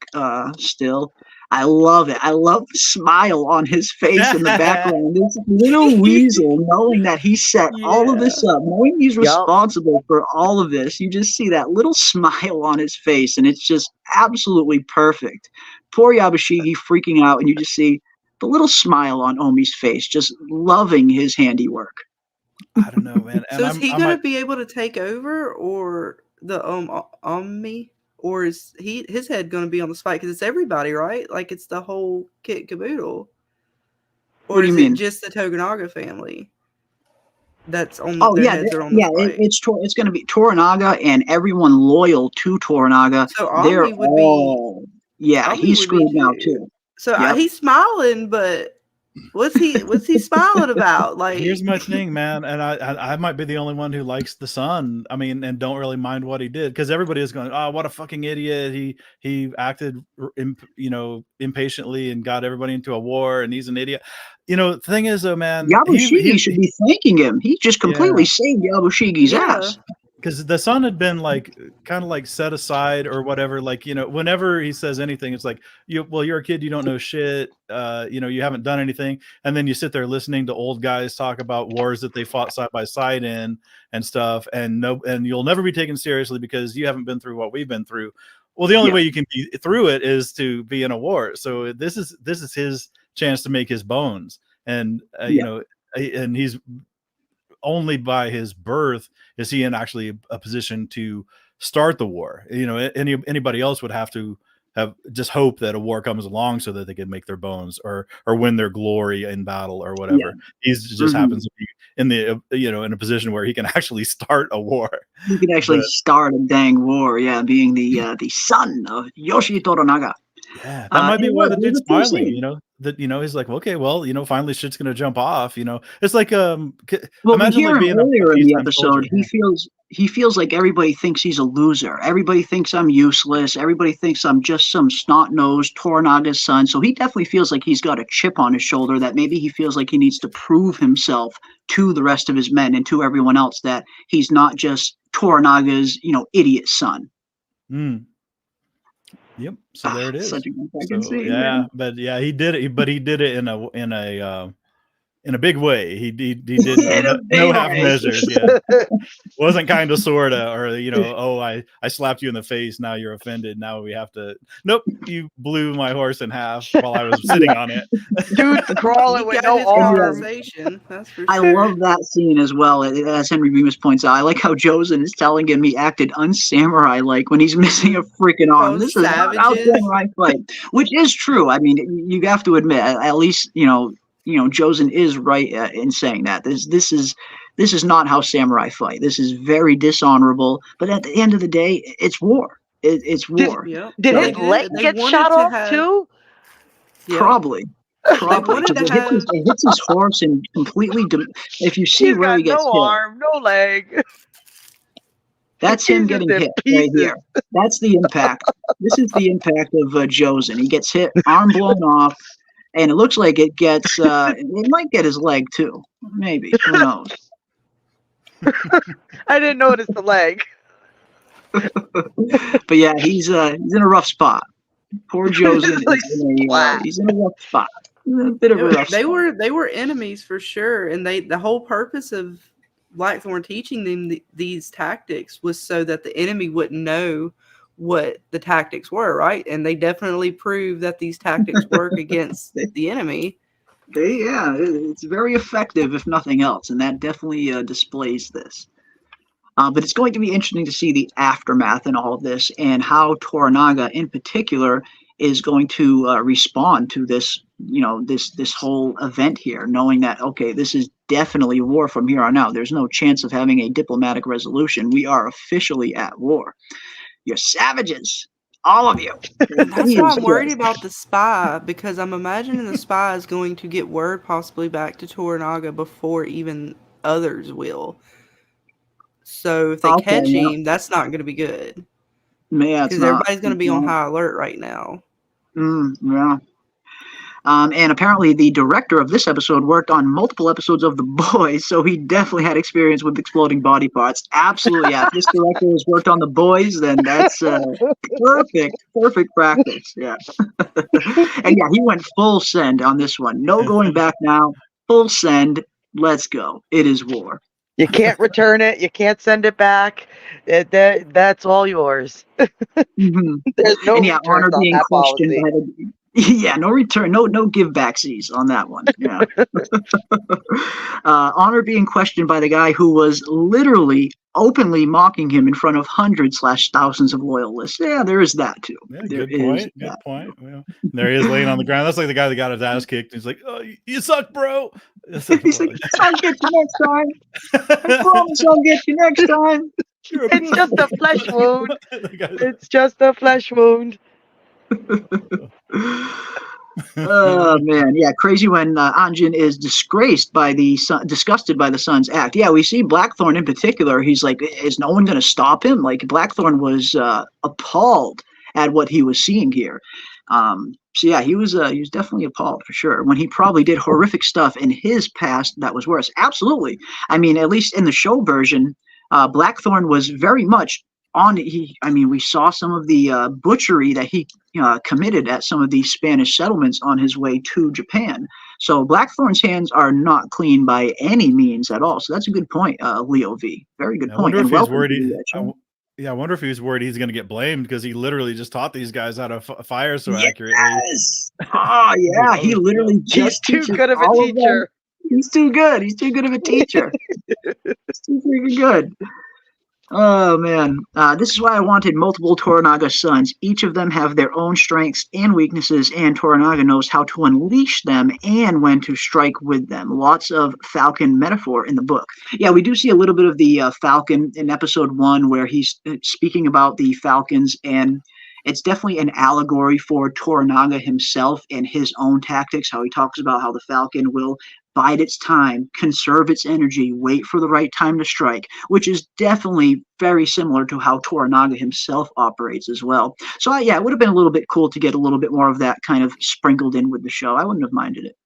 still. I love it. I love the smile on his face in the background. This little weasel, knowing that he set all of this up, knowing he's responsible for all of this. You just see that little smile on his face, and it's just absolutely perfect. Poor Yabushigi freaking out, and you just see the little smile on Omi's face, just loving his handiwork. I don't know, man. And so is he going to be able to take over, or the Omi? Or is his head going to be on the spike? Because it's everybody, right? Like it's the whole kit caboodle. Or is it just the Tokunaga family that's on? Heads are on the spike? It's going to be Toranaga and everyone loyal to Toranaga. So Ami would be. Yeah, he's screwed now too. So he's smiling, but what's he smiling about? Like, here's my thing, man, and I might be the only one who likes the son. I mean, and don't really mind what he did, because everybody is going, oh, what a fucking idiot. He acted impatiently and got everybody into a war, and he's an idiot. The thing is, though, man, Yabushigi should be thanking him. He just completely saved Yabushigi's ass. Because the son had been kind of set aside or whatever. Whenever he says anything, it's like, you're a kid, you don't know shit. You haven't done anything. And then you sit there listening to old guys talk about wars that they fought side by side in and stuff. And you'll never be taken seriously because you haven't been through what we've been through. Well, the only way you can be through it is to be in a war. So this is his chance to make his bones. and Yeah. you know, and he's only by his birth is he in actually a position to start the war. You know, anybody else would have to have just hope that a war comes along so that they can make their bones or win their glory in battle or whatever. He's just happens to be in the in a position where he can actually start a war. He can actually start a dang war. Yeah, being the son of Yoshi Toranaga. Yeah, that might be why the dude's smiling. scene. You know that he's like, okay, well, finally shit's gonna jump off. You know, it's like Well, imagine like being earlier in the peacetime episode, soldier. he feels like everybody thinks he's a loser. Everybody thinks I'm useless. Everybody thinks I'm just some snot-nosed Toranaga's son. So he definitely feels like he's got a chip on his shoulder that maybe he feels like he needs to prove himself to the rest of his men and to everyone else that he's not just Toranaga's, idiot son. Mm. Yep. So there it is. Such a good fucking scene, yeah, man. but yeah, he did it. But he did it in a big way. He did no half measures. Yeah, wasn't kind of sorta, or oh, I slapped you in the face. Now you're offended. Now we have to. Nope, you blew my horse in half while I was sitting on it. Dude, crawling with no arms. That's for sure. I love that scene as well. As Henry Bemis points out, I like how Josen is telling him he acted unsamurai-like when he's missing a freaking arm. This is not how samurai fight, which is true. I mean, you have to admit, at least Josen is right in saying that this is not how samurai fight. This is very dishonorable. But at the end of the day, it's war. It's war. Did his leg get shot off too? Yeah. Probably. It hits his horse and completely. If you see where he gets hit, no arm, no leg. That's him getting hit right here. That's the impact. This is the impact of Josen. He gets hit, arm blown off, and it looks like it gets. It might get his leg too. Maybe. Who knows? I didn't notice the leg. But yeah, he's in a rough spot. Poor Josen he's in a rough spot. A bit of a rough they spot. they were enemies for sure, and the whole purpose of Blackthorn teaching them these tactics was so that the enemy wouldn't know what the tactics were, right? And they definitely proved that these tactics work against the enemy. It's very effective, if nothing else, and that definitely displays this. But it's going to be interesting to see the aftermath in all of this and how Toranaga, in particular, is going to respond to this, this whole event here, knowing that, okay, this is definitely war from here on out. There's no chance of having a diplomatic resolution. We are officially at war. You're savages, all of you. That's why I'm worried about the spy, because I'm imagining the spy is going to get word possibly back to Toranaga before even others will. So if they catch him, that's not going to be good. Yeah, because everybody's going to be on high alert right now. Yeah. And apparently the director of this episode worked on multiple episodes of The Boys, so he definitely had experience with exploding body parts. Absolutely, yeah. If this director has worked on The Boys, then that's perfect practice. Yeah. And yeah, he went full send on this one. No going back now. Full send. Let's go. It is war. You can't return it. You can't send it back. That's all yours. Mm-hmm. There's no honor being questioned by the. Yeah, no return, no give backsies on that one. Yeah. Honor being questioned by the guy who was literally openly mocking him in front of hundreds/thousands of loyalists. Yeah, there is that too. Yeah, good point. Well, there he is laying on the ground. That's like the guy that got his ass kicked. He's like, "Oh, you suck, bro." He's like, "I'll get you next time. I promise I'll get you next time." It's just a flesh wound. It's just a flesh wound. Oh man, yeah, crazy when Anjin is disgraced by disgusted by the son's act. Yeah, we see Blackthorn in particular. He's like, is no one going to stop him? Like Blackthorn was appalled at what he was seeing here. So yeah, he was definitely appalled for sure. When he probably did horrific stuff in his past that was worse. Absolutely. I mean, at least in the show version, Blackthorn was very much on. We saw some of the butchery that he committed at some of these Spanish settlements on his way to Japan. So Blackthorn's hands are not clean by any means at all. So that's a good point, Leo V. Very good point. I wonder if he's worried. Yeah, I wonder if he was worried he's going to get blamed because he literally just taught these guys how to fire so accurately. Yes. Oh yeah, he literally He's just too teaches good of a all of them. teacher. He's too good. He's too good of a teacher. He's too freaking good. Oh man, this is why I wanted multiple Toranaga sons. Each of them have their own strengths and weaknesses, and Toranaga knows how to unleash them and when to strike with them. Lots of Falcon metaphor in the book. Yeah, we do see a little bit of the Falcon in episode 1 where he's speaking about the Falcons, and it's definitely an allegory for Toranaga himself and his own tactics, how he talks about how the Falcon will bide its time, conserve its energy, wait for the right time to strike, which is definitely very similar to how Toranaga himself operates as well. So yeah, it would have been a little bit cool to get a little bit more of that kind of sprinkled in with the show. I wouldn't have minded it.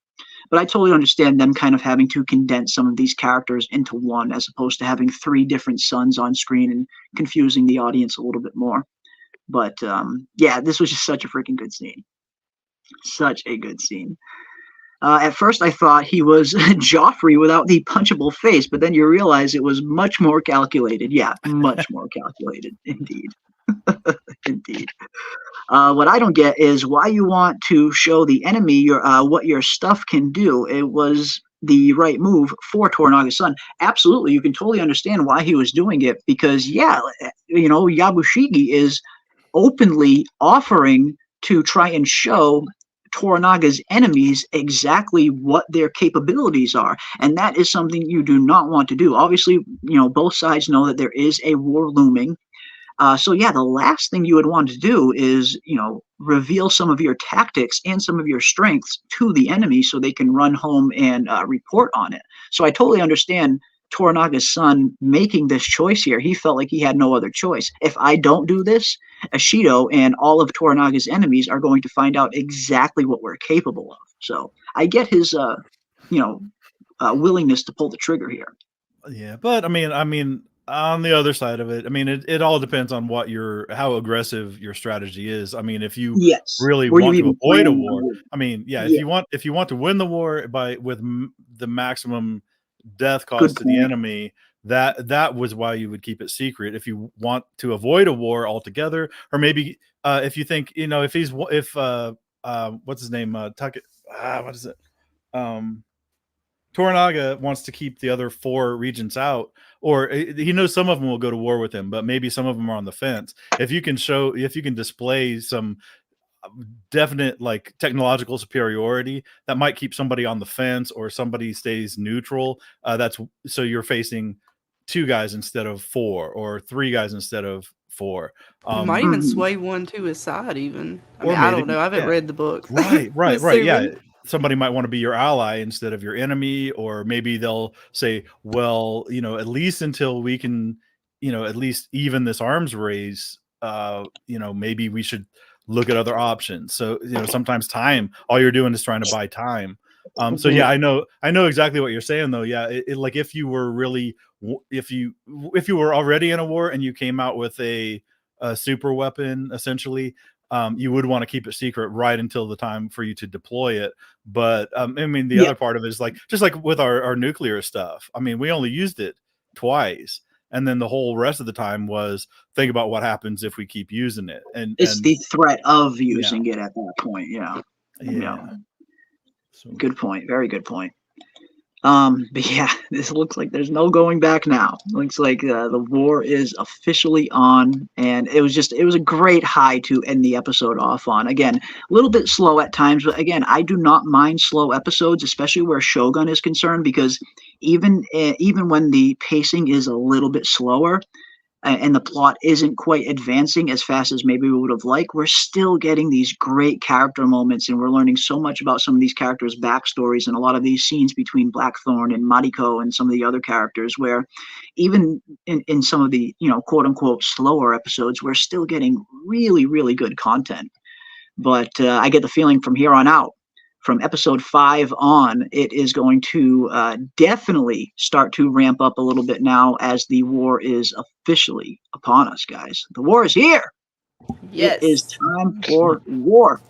But I totally understand them kind of having to condense some of these characters into one as opposed to having 3 different sons on screen and confusing the audience a little bit more. But yeah, this was just such a freaking good scene. Such a good scene. At first, I thought he was Joffrey without the punchable face, but then you realize it was much more calculated. Yeah, much more calculated, indeed. Indeed. What I don't get is why you want to show the enemy your what your stuff can do. It was the right move for Toranaga's son. Absolutely, you can totally understand why he was doing it because, yeah, you know, Yabushigi is openly offering to try and show Toranaga's enemies exactly what their capabilities are, and that is something you do not want to do. Obviously, you know, both sides know that there is a war looming. So yeah, the last thing you would want to do is, you know, reveal some of your tactics and some of your strengths to the enemy so they can run home and report on it. So I totally understand Toranaga's son making this choice here. He felt like he had no other choice. If I don't do this, Ashido and all of Toranaga's enemies are going to find out exactly what we're capable of. So I get his, you know, willingness to pull the trigger here. Yeah, but I mean, on the other side of it, I mean, it all depends on what how aggressive your strategy is. I mean, if you really want to avoid a war, I mean, yeah, if you want to win the war with the maximum death caused to the enemy, that was why you would keep it secret. If you want to avoid a war altogether, or maybe if you think, you know, if what's his name, what is it, Toranaga wants to keep the other 4 regents out, or he knows some of them will go to war with him, but maybe some of them are on the fence. If you can display some definite like technological superiority that might keep somebody on the fence or somebody stays neutral, so you're facing 2 guys instead of 4, or 3 guys instead of 4. You might even sway one to his side even. I mean, maybe, I don't know. I haven't read the book. Right. Yeah. Somebody might want to be your ally instead of your enemy, or maybe they'll say, well, you know, at least until we can, you know, at least even this arms race, you know, maybe we should look at other options. So, you know, sometimes all you're doing is trying to buy time. So yeah, I know exactly what you're saying though. Yeah. Like if you were already in a war and you came out with a super weapon, essentially, you would want to keep it secret right until the time for you to deploy it. But I mean, the other part of it is like, just like with our nuclear stuff. I mean, we only used it twice. And then the whole rest of the time was think about what happens if we keep using it. And it's the threat of using it at that point. Yeah. So, good point. Very good point. But yeah, this looks like there's no going back now. Looks like the war is officially on, and it was a great high to end the episode off on. Again, a little bit slow at times, but again, I do not mind slow episodes, especially where Shōgun is concerned, because even when the pacing is a little bit slower, and the plot isn't quite advancing as fast as maybe we would have liked, we're still getting these great character moments, and we're learning so much about some of these characters' backstories and a lot of these scenes between Blackthorn and Mariko and some of the other characters, where even in some of the, you know, quote-unquote slower episodes, we're still getting really, really good content. But I get the feeling from here on out, from episode 5 on, it is going to definitely start to ramp up a little bit now as the war is officially upon us, guys. The war is here. Yes. It is time for war.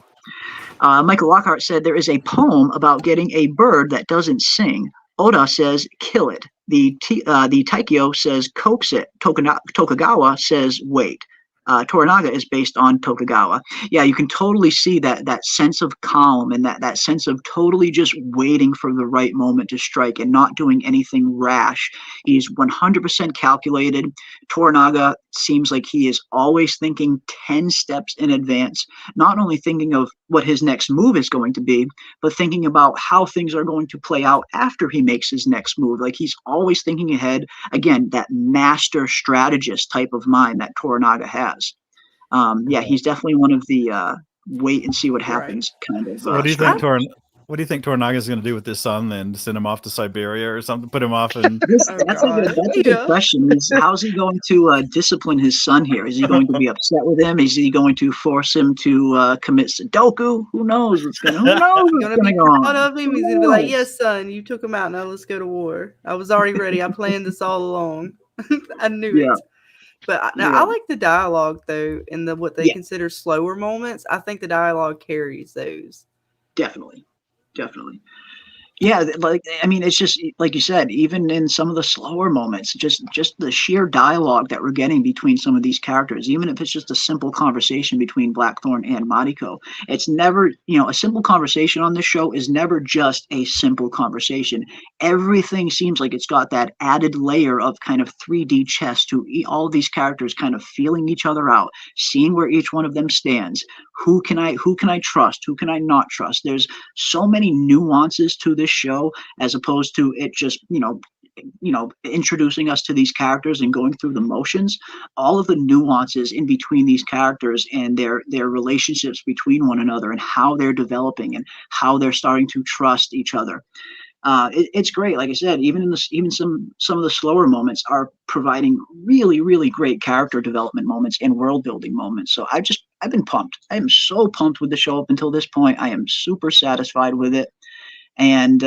Michael Lockhart said there is a poem about getting a bird that doesn't sing. Oda says, kill it. the Taikyo says coax it. Tokugawa says wait. Toranaga is based on Tokugawa. Yeah, you can totally see that sense of calm and that sense of totally just waiting for the right moment to strike and not doing anything rash. He's 100% calculated. Toranaga seems like he is always thinking 10 steps in advance, not only thinking of what his next move is going to be, but thinking about how things are going to play out after he makes his next move. Like he's always thinking ahead. Again, that master strategist type of mind that Toranaga has. Yeah, he's definitely one of the wait and see what happens kind of. So what do you think what do you think Toranaga is going to do with his son then? Send him off to Siberia or something? Put him off and that's a good question. How's he going to discipline his son here? Is he going to be upset with him? Is he going to force him to commit Sudoku? Who knows what's going to go on? Of him. He's going to be like, yes, son, you took him out. Now let's go to war. I was already ready. I planned this all along. I knew it. But I like the dialogue, though, in what they consider slower moments. I think the dialogue carries those. Definitely. Yeah, like I mean, it's just like you said, even in some of the slower moments, just the sheer dialogue that we're getting between some of these characters, even if it's just a simple conversation between Blackthorn and Mariko, it's never, a simple conversation on this show is never just a simple conversation. Everything seems like it's got that added layer of kind of 3D chess to all of these characters kind of feeling each other out, seeing where each one of them stands. Who can I trust? Who can I not trust? There's so many nuances to this show as opposed to it just, introducing us to these characters and going through the motions. All of the nuances in between these characters and their relationships between one another and how they're developing and how they're starting to trust each other. It's great. Like I said, even some of the slower moments are providing really, really great character development moments and world building moments. So I've been pumped. I am so pumped with the show up until this point. I am super satisfied with it. And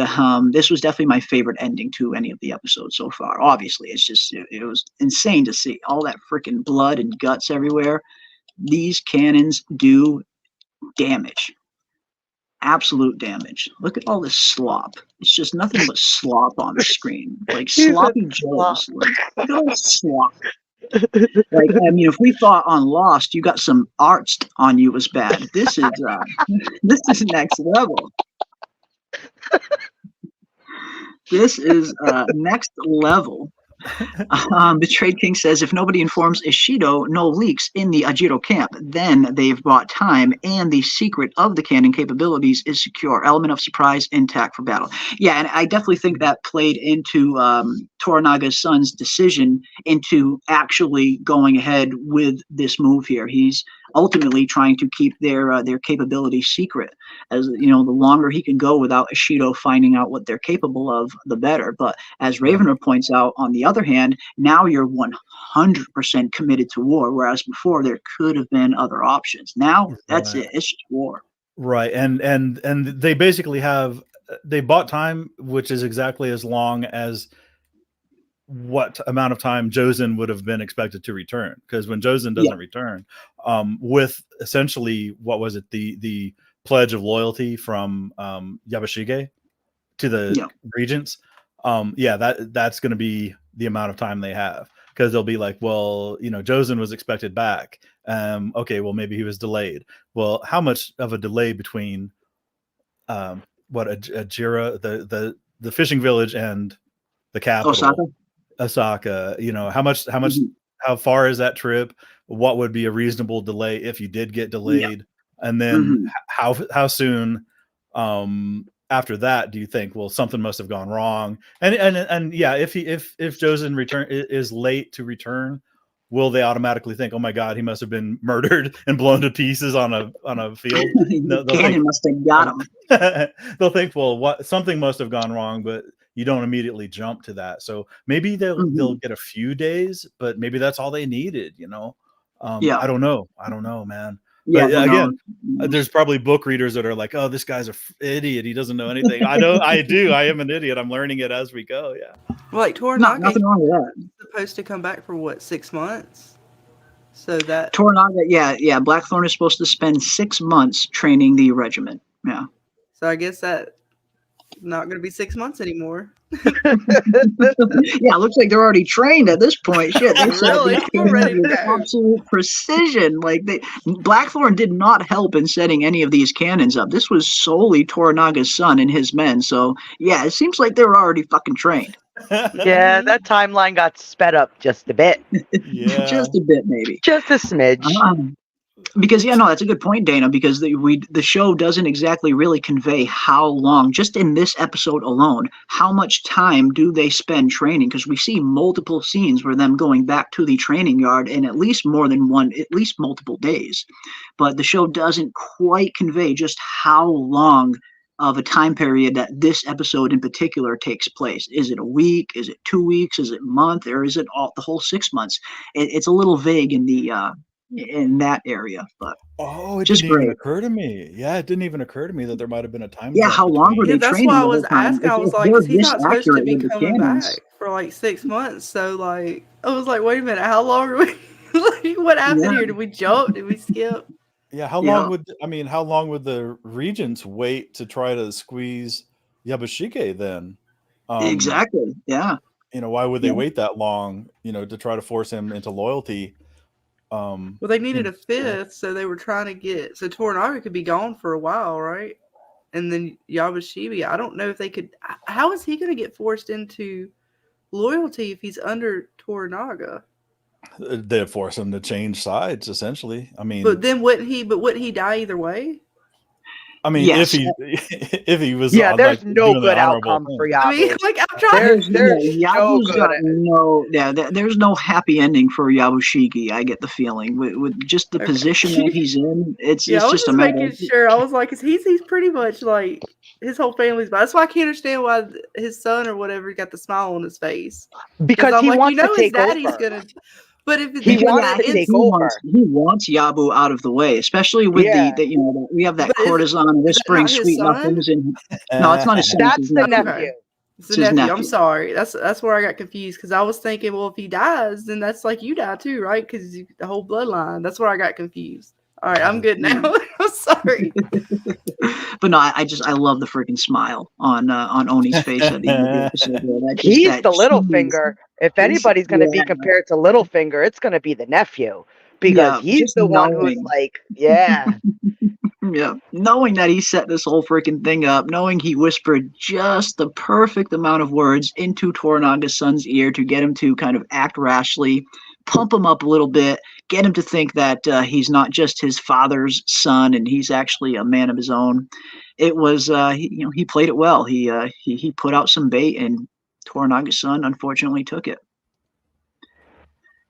this was definitely my favorite ending to any of the episodes so far. Obviously, it was insane to see all that freaking blood and guts everywhere. These cannons do damage. Absolute damage. Look at all this slop. It's just nothing but slop on the screen. Like sloppy joes. Like, look at all this slop. Like, I mean, if we thought on Lost, you got some arts on you was bad. This is next level. This is next level. The Trade King says, if nobody informs Ishido, no leaks in the Ajiro camp, then they've bought time, and the secret of the cannon capabilities is secure. Element of surprise intact for battle. Yeah, and I definitely think that played into Toranaga's son's decision into actually going ahead with this move here. He's ultimately trying to keep their capabilities secret. As the longer he can go without Ishido finding out what they're capable of, the better. But as Ravener points out, on the other hand, now you're 100% committed to war, whereas before there could have been other options. Now that's it. It's just war. Right, and they basically they bought time, which is exactly as long as what amount of time Jozen would have been expected to return. Because when Jozen doesn't return, with essentially what was it, the pledge of loyalty from Yabashige to the regents, that's going to be the amount of time they have, because they'll be like, well, Jozen was expected back. Okay, well, maybe he was delayed. Well, how much of a delay between Ajira, the fishing village, and the capital, Osaka? How far is that trip? What would be a reasonable delay if you did get delayed? And then how soon after that do you think, well, something must have gone wrong? And if Jozen is late to return, will they automatically think, oh my God, he must have been murdered and blown to pieces on a field? Cannon must have got him. They'll think, well, something must have gone wrong, but you don't immediately jump to that. So maybe they'll get a few days, but maybe that's all they needed. I don't know, man. Yeah, but again, there's probably book readers that are like, oh, this guy's an idiot. He doesn't know anything. I know. I do. I am an idiot. I'm learning it as we go. Yeah. Well, like Toranaga nothing wrong with that. Supposed to come back for what, 6 months? So that Toranaga, Blackthorn is supposed to spend 6 months training the regiment. Yeah. So I guess that not going to be 6 months anymore. Yeah, it looks like they're already trained at this point. Shit, they set Really? these We're ready cannons to with go. absolute precision. Blackthorn did not help in setting any of these cannons up. This was solely Toranaga's son and his men. So yeah, it seems like they were already fucking trained. Yeah, that timeline got sped up just a bit. Yeah. Just a bit, maybe. Just a smidge. Because that's a good point, Dana. Because the show doesn't exactly really convey how long, just in this episode alone, how much time do they spend training? Because we see multiple scenes where them going back to the training yard in at least multiple days. But the show doesn't quite convey just how long of a time period that this episode in particular takes place. Is it a week? Is it 2 weeks? Is it a month? Or is it the whole 6 months? It's a little vague in that area, but Oh, it just didn't even great. occur to me. Yeah, it didn't even occur to me that there might have been a time Yeah, jump how long were between. they Yeah, that's training why I the was whole time? asking. I was If like, they're is he this not supposed to accurate be with the coming cannons, back for like 6 months? So like, I was like, wait a minute, how long are we? Like, what happened yeah, here? Did we jump? Did we skip? Yeah, yeah, how long would the regents wait to try to squeeze Yabashike then? Um, exactly. Yeah, why would they yeah, wait that long, to try to force him into loyalty? Well, they You needed know, a fifth, so they were trying to get so Toranaga could be gone for a while, right? And then Yabashibi, I don't know if they could. How is he going to get forced into loyalty if he's under Toranaga? they'd force him to change sides, essentially. I mean, But then wouldn't he? But wouldn't he die either way? if yes. he if he was Yeah, there's like no doing the good honorable outcome for thing. I mean, Yabu. like I'm trying. There's no Yabu's good. got there's no happy ending for Yabushiki. I get the feeling with just the Okay. position that he's in. It's Yeah, I was just a just matter making of sure. I was like, 'cause he's pretty much like his whole family's. But that's why I can't understand why his son or whatever got the smile on his face. Because I'm he like, wants to his take daddy's over. gonna. But if He but wants yeah, to in, take over. he wants Yabu out of the way, especially with Yeah. we have that But is courtesan that whispering not his sweet son? nothings, and no, it's not his son. It's That's his the nephew. nephew. Okay. It's It's the his nephew. I'm nephew. sorry. That's where I got confused because I was thinking, well, if he dies, then that's like you die too, right? Because the whole bloodline. That's where I got confused. All right, I'm good now. I'm sorry. But no, I love the freaking smile on Oni's face at the end of the episode. He's the little cheese. finger. If anybody's going to be compared to Littlefinger, it's going to be the nephew because he's just the one who's knowing. like, yeah. Yeah, knowing that he set this whole freaking thing up, knowing he whispered just the perfect amount of words into Toranaga's son's ear to get him to kind of act rashly, pump him up a little bit, get him to think that he's not just his father's son and he's actually a man of his own. It was, he played it well. He put out some bait, and Toranaga's son unfortunately took it.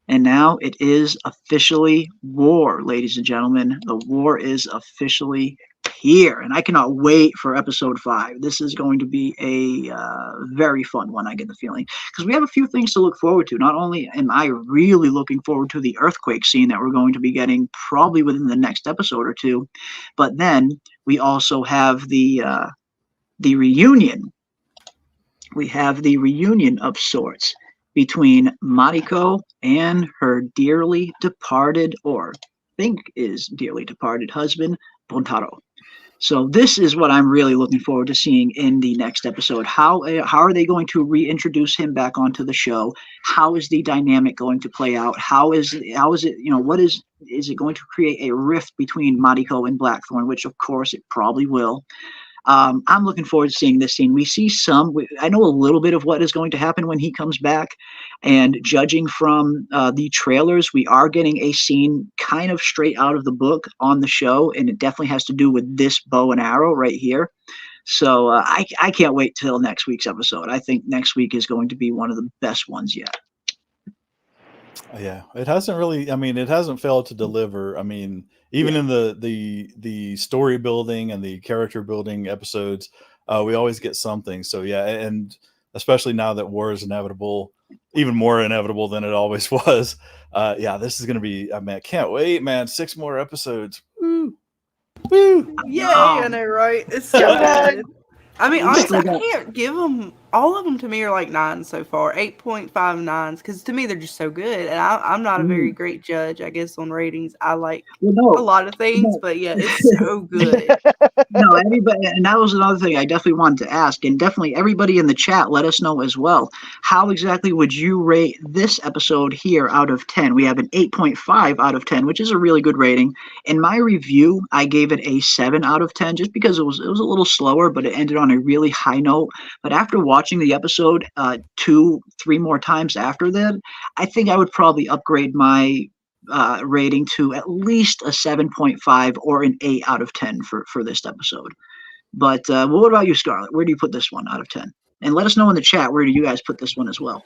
And now it is officially war, ladies and gentlemen. The war is officially here, and I cannot wait for episode 5. This is going to be a very fun one, I get the feeling, because we have a few things to look forward to. Not only am I really looking forward to the earthquake scene that we're going to be getting probably within the next episode or two, but then we also have the reunion. We have the reunion of sorts between Mariko and her dearly departed, or think is dearly departed husband, Bontaro. So this is what I'm really looking forward to seeing in the next episode. How are they going to reintroduce him back onto the show? How is the dynamic going to play out? How is it, what is it going to create a rift between Mariko and Blackthorn, which of course it probably will. I'm looking forward to seeing this scene. We see I know a little bit of what is going to happen when he comes back, and judging from the trailers, we are getting a scene kind of straight out of the book on the show, and it definitely has to do with this bow and arrow right here. So I can't wait till next week's episode. I think next week is going to be one of the best ones yet. Yeah, it hasn't failed to deliver. I mean, even in the story building and the character building episodes, we always get something. So yeah, and especially now that war is inevitable, even more inevitable than it always was. Yeah, this is gonna be. I mean, I can't wait, man. 6 more episodes. Woo, woo! Yay! I know, right? It's so good. I mean, honestly, I all of them to me are like 9s so far, 8.5 9s, because to me they're just so good. And I'm not a very great judge, I guess, on ratings. I like a lot of things, but yeah, it's so good. No, everybody, and that was another thing I definitely wanted to ask, and definitely everybody in the chat, let us know as well. How exactly would you rate this episode here out of 10? We have an 8.5 out of 10, which is a really good rating. In my review, I gave it a 7 out of 10, just because it was a little slower, but it ended on a really high note. But after watching the episode 2, 3 more times after that, I think I would probably upgrade my rating to at least a 7.5 or an 8 out of 10 for this episode. But what about you, Scarlett? Where do you put this one out of 10? And let us know in the chat, where do you guys put this one as well?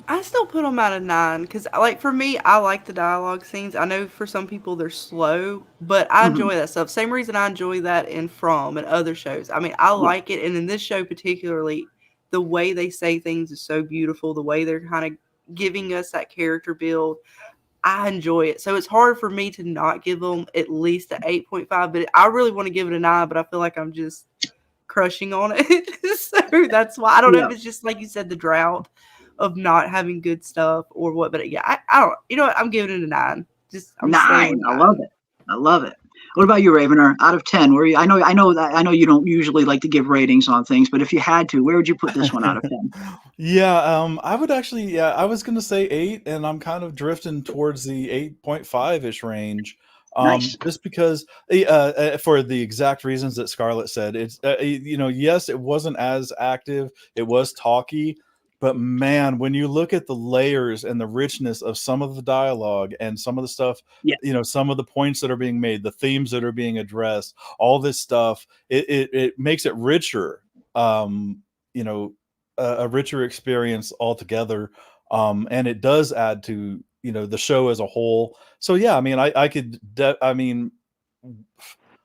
I still put them at a 9 because, like, for me, I like the dialogue scenes. I know for some people they're slow, but I enjoy that stuff. Same reason I enjoy that in From and other shows. I mean, I like it, and in this show particularly, the way they say things is so beautiful. The way they're kind of giving us that character build, I enjoy it. So it's hard for me to not give them at least an 8.5, but I really want to give it a 9, but I feel like I'm just crushing on it. So that's why. I don't know if it's just like you said, the drought of not having good stuff or what, but yeah, I don't, you know what? I'm giving it a 9. I'm 9. I love it. I love it. What about you, Ravener? Out of 10, where you, I know you don't usually like to give ratings on things, but if you had to, where would you put this one out of 10? I would actually, I was going to say 8, and I'm kind of drifting towards the 8.5-ish range. Nice. Just because, for the exact reasons that Scarlett said, it's, yes, it wasn't as active, it was talky, but man, when you look at the layers and the richness of some of the dialogue and some of the stuff, some of the points that are being made, the themes that are being addressed, all this stuff, it makes it richer, a richer experience altogether. And it does add to, the show as a whole. So yeah, I mean,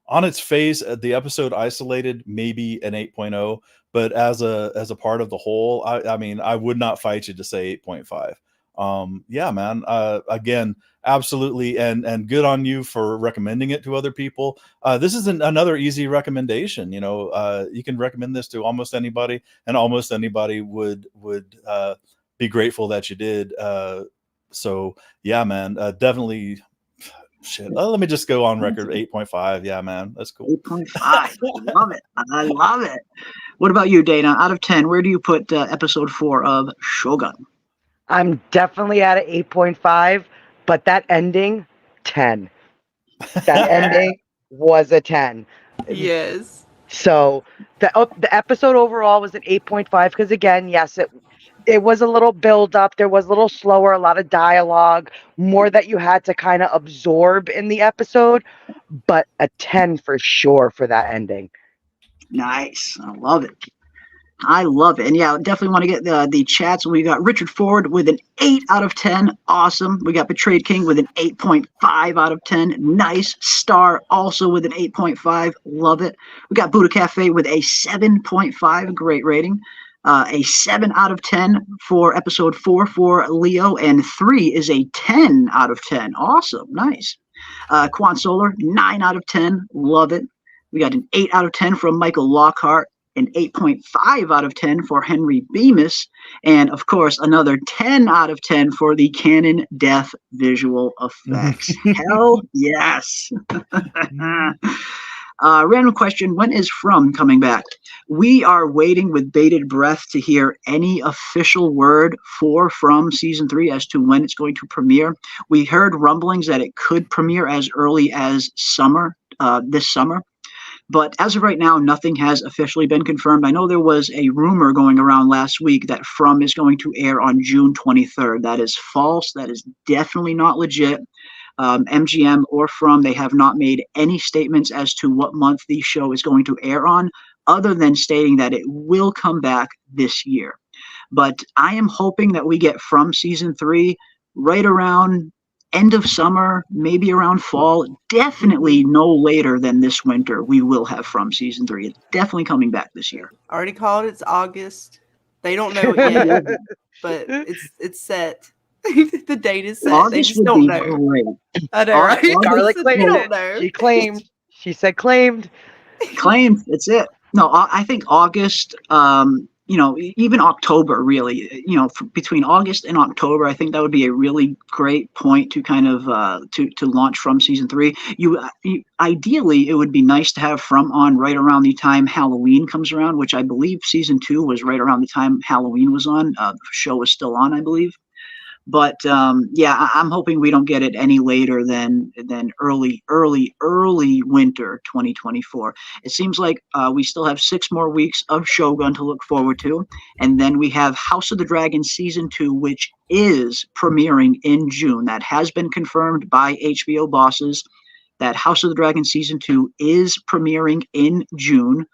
on its face, the episode isolated, maybe an 8.0, but as a part of the whole, I mean, I would not fight you to say 8.5. Yeah, man. Again, absolutely, and good on you for recommending it to other people. This is another easy recommendation. You can recommend this to almost anybody, and almost anybody would be grateful that you did. So yeah, man, definitely. Shit. Let me just go on record. 8.5. Yeah, man, that's cool. 8.5. I love it. I love it. What about you, Dana? Out of 10, where do you put episode 4 of Shōgun? I'm definitely at an 8.5, but that ending, 10. That ending was a 10. Yes. So the episode overall was an 8.5 because, again, yes, it was a little build up. There was a little slower, a lot of dialogue, more that you had to kind of absorb in the episode, but a 10 for sure for that ending. Nice. I love it. I love it. And yeah, definitely want to get the chats. We got Richard Ford with an 8 out of 10. Awesome. We got Betrayed King with an 8.5 out of 10. Nice. Star also with an 8.5. Love it. We got Buddha Cafe with a 7.5. Great rating. A 7 out of 10 for episode 4 for Leo, and 3 is a 10 out of 10. Awesome. Nice. Quan Solar, 9 out of 10. Love it. We got an 8 out of 10 from Michael Lockhart, an 8.5 out of 10 for Henry Bemis, and of course another 10 out of 10 for the Canon Death visual effects. Hell yes. Random question, when is From coming back? We are waiting with bated breath to hear any official word for From season 3 as to when it's going to premiere. We heard rumblings that it could premiere as early as summer, this summer. But as of right now, nothing has officially been confirmed. I know there was a rumor going around last week that From is going to air on June 23rd. That is false. That is definitely not legit. MGM or From, they have not made any statements as to what month the show is going to air on, other than stating that it will come back this year. But I am hoping that we get From season 3 right around end of summer, maybe around fall. Definitely no later than this winter we will have From season 3. It's definitely coming back this year. Already called it. It's August. They don't know it yet, but it's set. The date is set. August they just don't know. Great. I know, right? Scarlett claimed don't know. She claimed. She said claimed. Claimed. It's it. No, I think August. even October, really, between August and October, I think that would be a really great point to kind of to launch From season 3. Ideally, it would be nice to have From on right around the time Halloween comes around, which I believe season 2 was right around the time Halloween was on. The show was still on, I believe. But yeah, I'm hoping we don't get it any later than early winter 2024. It seems like we still have 6 more weeks of Shogun to look forward to, and then we have House of the Dragon season 2, which is premiering in June. That has been confirmed by HBO bosses. That House of the Dragon season 2 is premiering in June.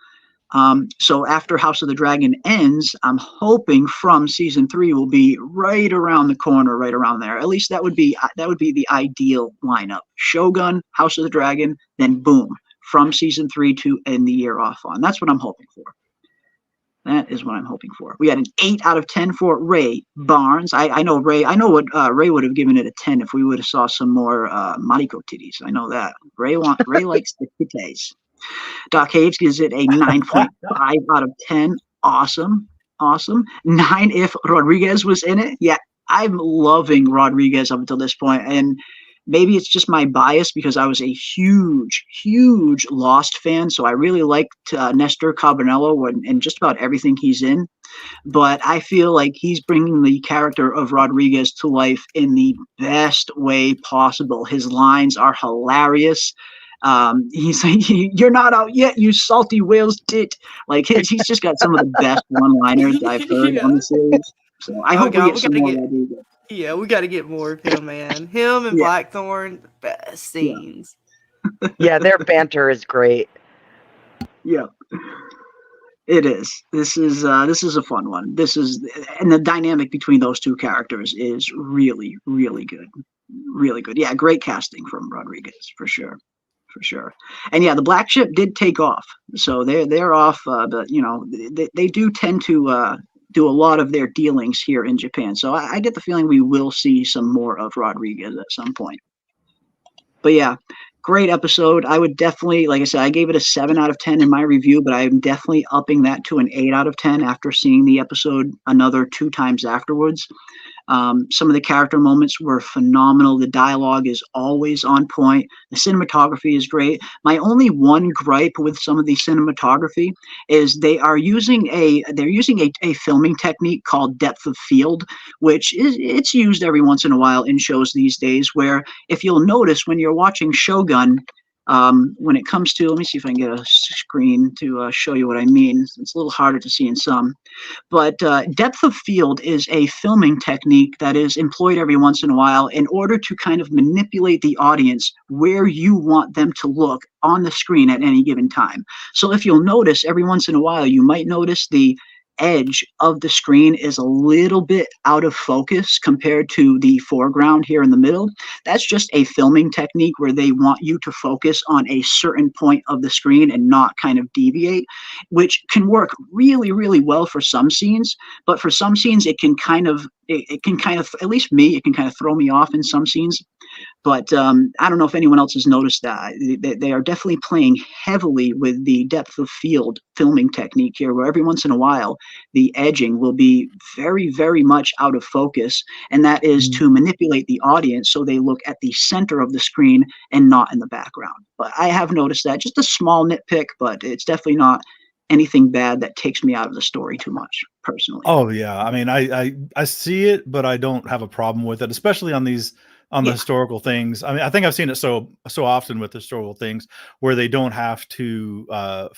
So after House of the Dragon ends, I'm hoping From season 3 will be right around the corner, right around there. At least that would be the ideal lineup. Shogun, House of the Dragon, then boom, From season 3 to end the year off on. That's what I'm hoping for. That is what I'm hoping for. We had an 8 out of 10 for Ray Barnes. I know Ray. I know what Ray would have given it a 10 if we would have saw some more Mariko titties. I know that. Ray likes the titties. Doc Haves gives it a 9.5 out of 10. Awesome. 9 if Rodriguez was in it. Yeah, I'm loving Rodriguez up until this point, and maybe it's just my bias because I was a huge Lost fan, so I really liked Nestor Carbonello and just about everything he's in. But I feel like he's bringing the character of Rodriguez to life in the best way possible. His lines are hilarious. He's like, "You're not out yet, you salty whale's tit." Like he's just got some of the best one-liners I've heard on the series. So I hope we get some more Rodriguez. Yeah, we got to get more of him, man. Him and Blackthorn, best scenes. Yeah, their banter is great. Yeah, it is. This is a fun one. And the dynamic between those two characters is really good. Really good. Yeah, great casting from Rodriguez for sure. And yeah, the Black Ship did take off, so they're off. But they do tend to do a lot of their dealings here in Japan. So I get the feeling we will see some more of Rodriguez at some point. But yeah, great episode. I would definitely, like I said, I gave it a 7 out of 10 in my review, but I'm definitely upping that to an 8 out of 10 after seeing the episode another 2 times afterwards. Some of the character moments were phenomenal. The dialogue is always on point. The cinematography is great. My only one gripe with some of the cinematography is they're using a filming technique called depth of field, which it's used every once in a while in shows these days, where if you'll notice when you're watching Shogun, when it comes to, let me see if I can get a screen to show you what I mean. It's a little harder to see in some. But depth of field is a filming technique that is employed every once in a while in order to kind of manipulate the audience where you want them to look on the screen at any given time. So if you'll notice, every once in a while, you might notice the edge of the screen is a little bit out of focus compared to the foreground here in the middle. That's just a filming technique where they want you to focus on a certain point of the screen and not kind of deviate, which can work really well for some scenes, but for some scenes it can kind of, at least me, it can kind of throw me off in some scenes. But I don't know if anyone else has noticed that. They are definitely playing heavily with the depth of field filming technique here, where every once in a while the edging will be very much out of focus, and that is to manipulate the audience so they look at the center of the screen and not in the background. But I have noticed that, just a small nitpick, but it's definitely not anything bad that takes me out of the story too much, personally. Oh yeah, I mean, I see it, but I don't have a problem with it, especially on the historical things. I mean, I think I've seen it so often with historical things where they don't have to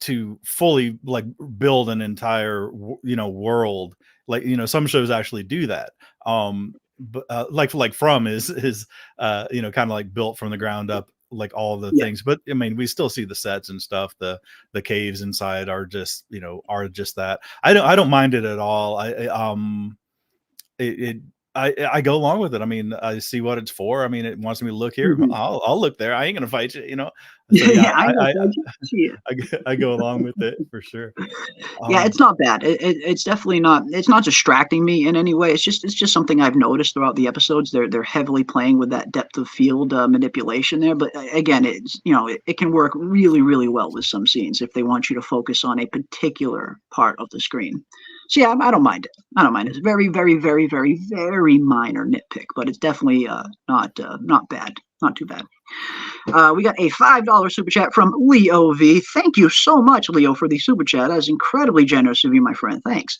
to fully like build an entire world. Like some shows actually do that. But like From is kind of like built from the ground up, like all the things. But I mean, we still see the sets and stuff. The caves inside are just that. I don't mind it at all. I go along with it. I mean, I see what it's for. I mean, it wants me to look here. Mhm. I'll look there. I ain't gonna fight you, you know. So Yeah, yeah, I know. Shit. I go along with it for sure. Yeah, Um, it's not bad. It's definitely not. It's not distracting me in any way. It's just something I've noticed throughout the episodes. They're heavily playing with that depth of field manipulation there. But again, it's it can work really really well with some scenes if they want you to focus on a particular part of the screen. So yeah, I don't mind it. I don't mind it. It's very very very very very minor nitpick, but it's definitely not bad. Not too bad. We got a $5 super chat from Leo V. Thank you so much, Leo, for the super chat. That is incredibly generous of you, my friend. Thanks.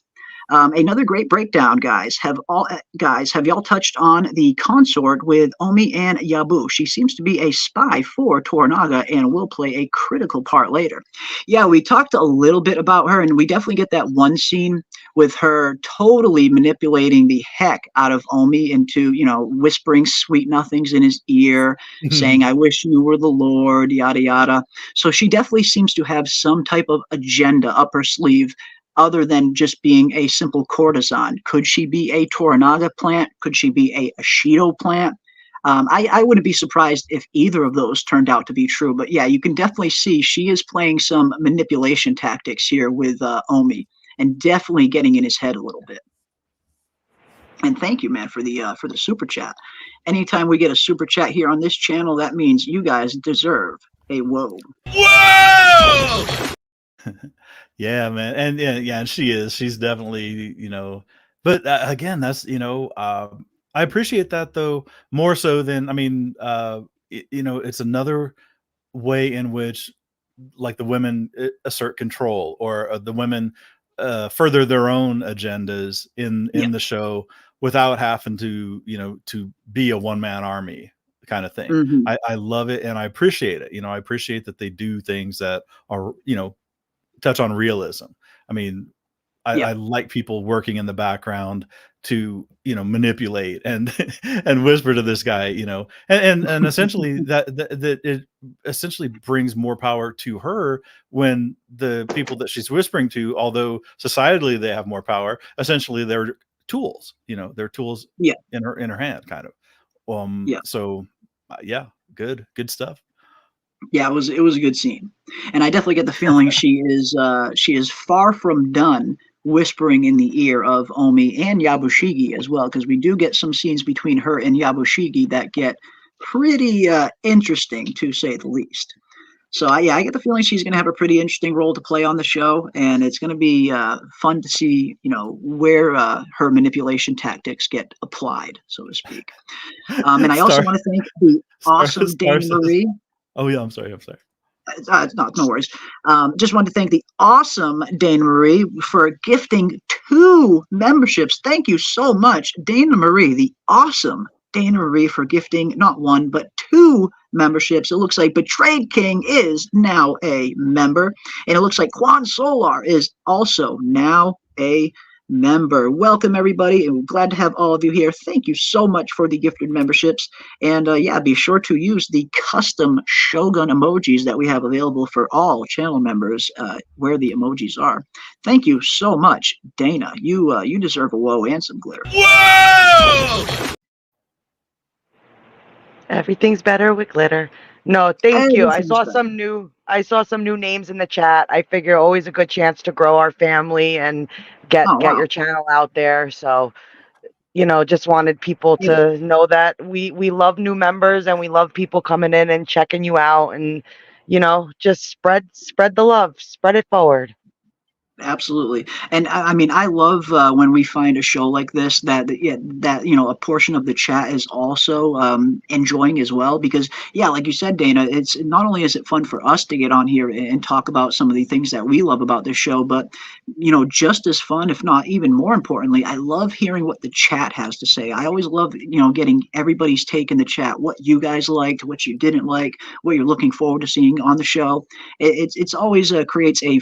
Another great breakdown, guys. Have y'all touched on the consort with Omi and Yabu? She seems to be a spy for Toranaga and will play a critical part later. Yeah, we talked a little bit about her, and we definitely get that one scene with her totally manipulating the heck out of Omi into, whispering sweet nothings in his ear, saying, I wish you were the Lord, yada, yada. So she definitely seems to have some type of agenda up her sleeve other than just being a simple courtesan. Could she be a Toranaga plant? Could she be a Ashido plant? I wouldn't be surprised if either of those turned out to be true. But yeah, you can definitely see she is playing some manipulation tactics here with Omi, and definitely getting in his head a little bit. And thank you, man, for the super chat. Anytime we get a super chat here on this channel, that means you guys deserve a whoa. Whoa! Yeah, man, and yeah, and she's definitely, but again, that's I appreciate that though more so than, I mean, it's another way in which, like, the women assert control, or the women further their own agendas Yeah. in the show without having to, to be a one-man army kind of thing. Mm-hmm. I love it, and I appreciate it. I appreciate that they do things that are, touch on realism. I mean, Yeah. I like people working in the background to, manipulate and and whisper to this guy, and essentially that it essentially brings more power to her when the people that she's whispering to, although societally they have more power, essentially they're tools, they're tools Yeah. in her hand, kind of. Yeah. So yeah, good stuff. Yeah, it was a good scene, and I definitely get the feeling she is far from done whispering in the ear of Omi and Yabushigi as well, because we do get some scenes between her and Yabushigi that get pretty interesting, to say the least. So I get the feeling she's going to have a pretty interesting role to play on the show, and it's going to be fun to see, where her manipulation tactics get applied, so to speak. And I also Star, want to thank the awesome Star Dana says, Marie. oh yeah, I'm sorry. No worries. Just wanted to thank the awesome Dana Marie for gifting 2 memberships. Thank you so much, Dana Marie, the awesome Dana Marie, for gifting not 1 but 2 memberships. It looks like Betrayed King is now a member, and it looks like Quan Solar is also now a member. Welcome, everybody, and we're glad to have all of you here. Thank you so much for the gifted memberships. And yeah, be sure to use the custom Shogun emojis that we have available for all channel members where the emojis are. Thank you so much, Dana. You deserve a whoa and some glitter. Whoa! Everything's better with glitter. No, thank you. I Everything's saw better. some new names in the chat. I figure always a good chance to grow our family and get Oh, wow. your channel out there. So, just wanted people to know that we love new members, and we love people coming in and checking you out, and just spread the love, spread it forward. Absolutely, and I mean, I love when we find a show like this that a portion of the chat is also enjoying as well. Because yeah, like you said, Dana, it's not only is it fun for us to get on here and talk about some of the things that we love about this show, but just as fun, if not even more importantly, I love hearing what the chat has to say. I always love getting everybody's take in the chat, what you guys liked, what you didn't like, what you're looking forward to seeing on the show. It's always creates a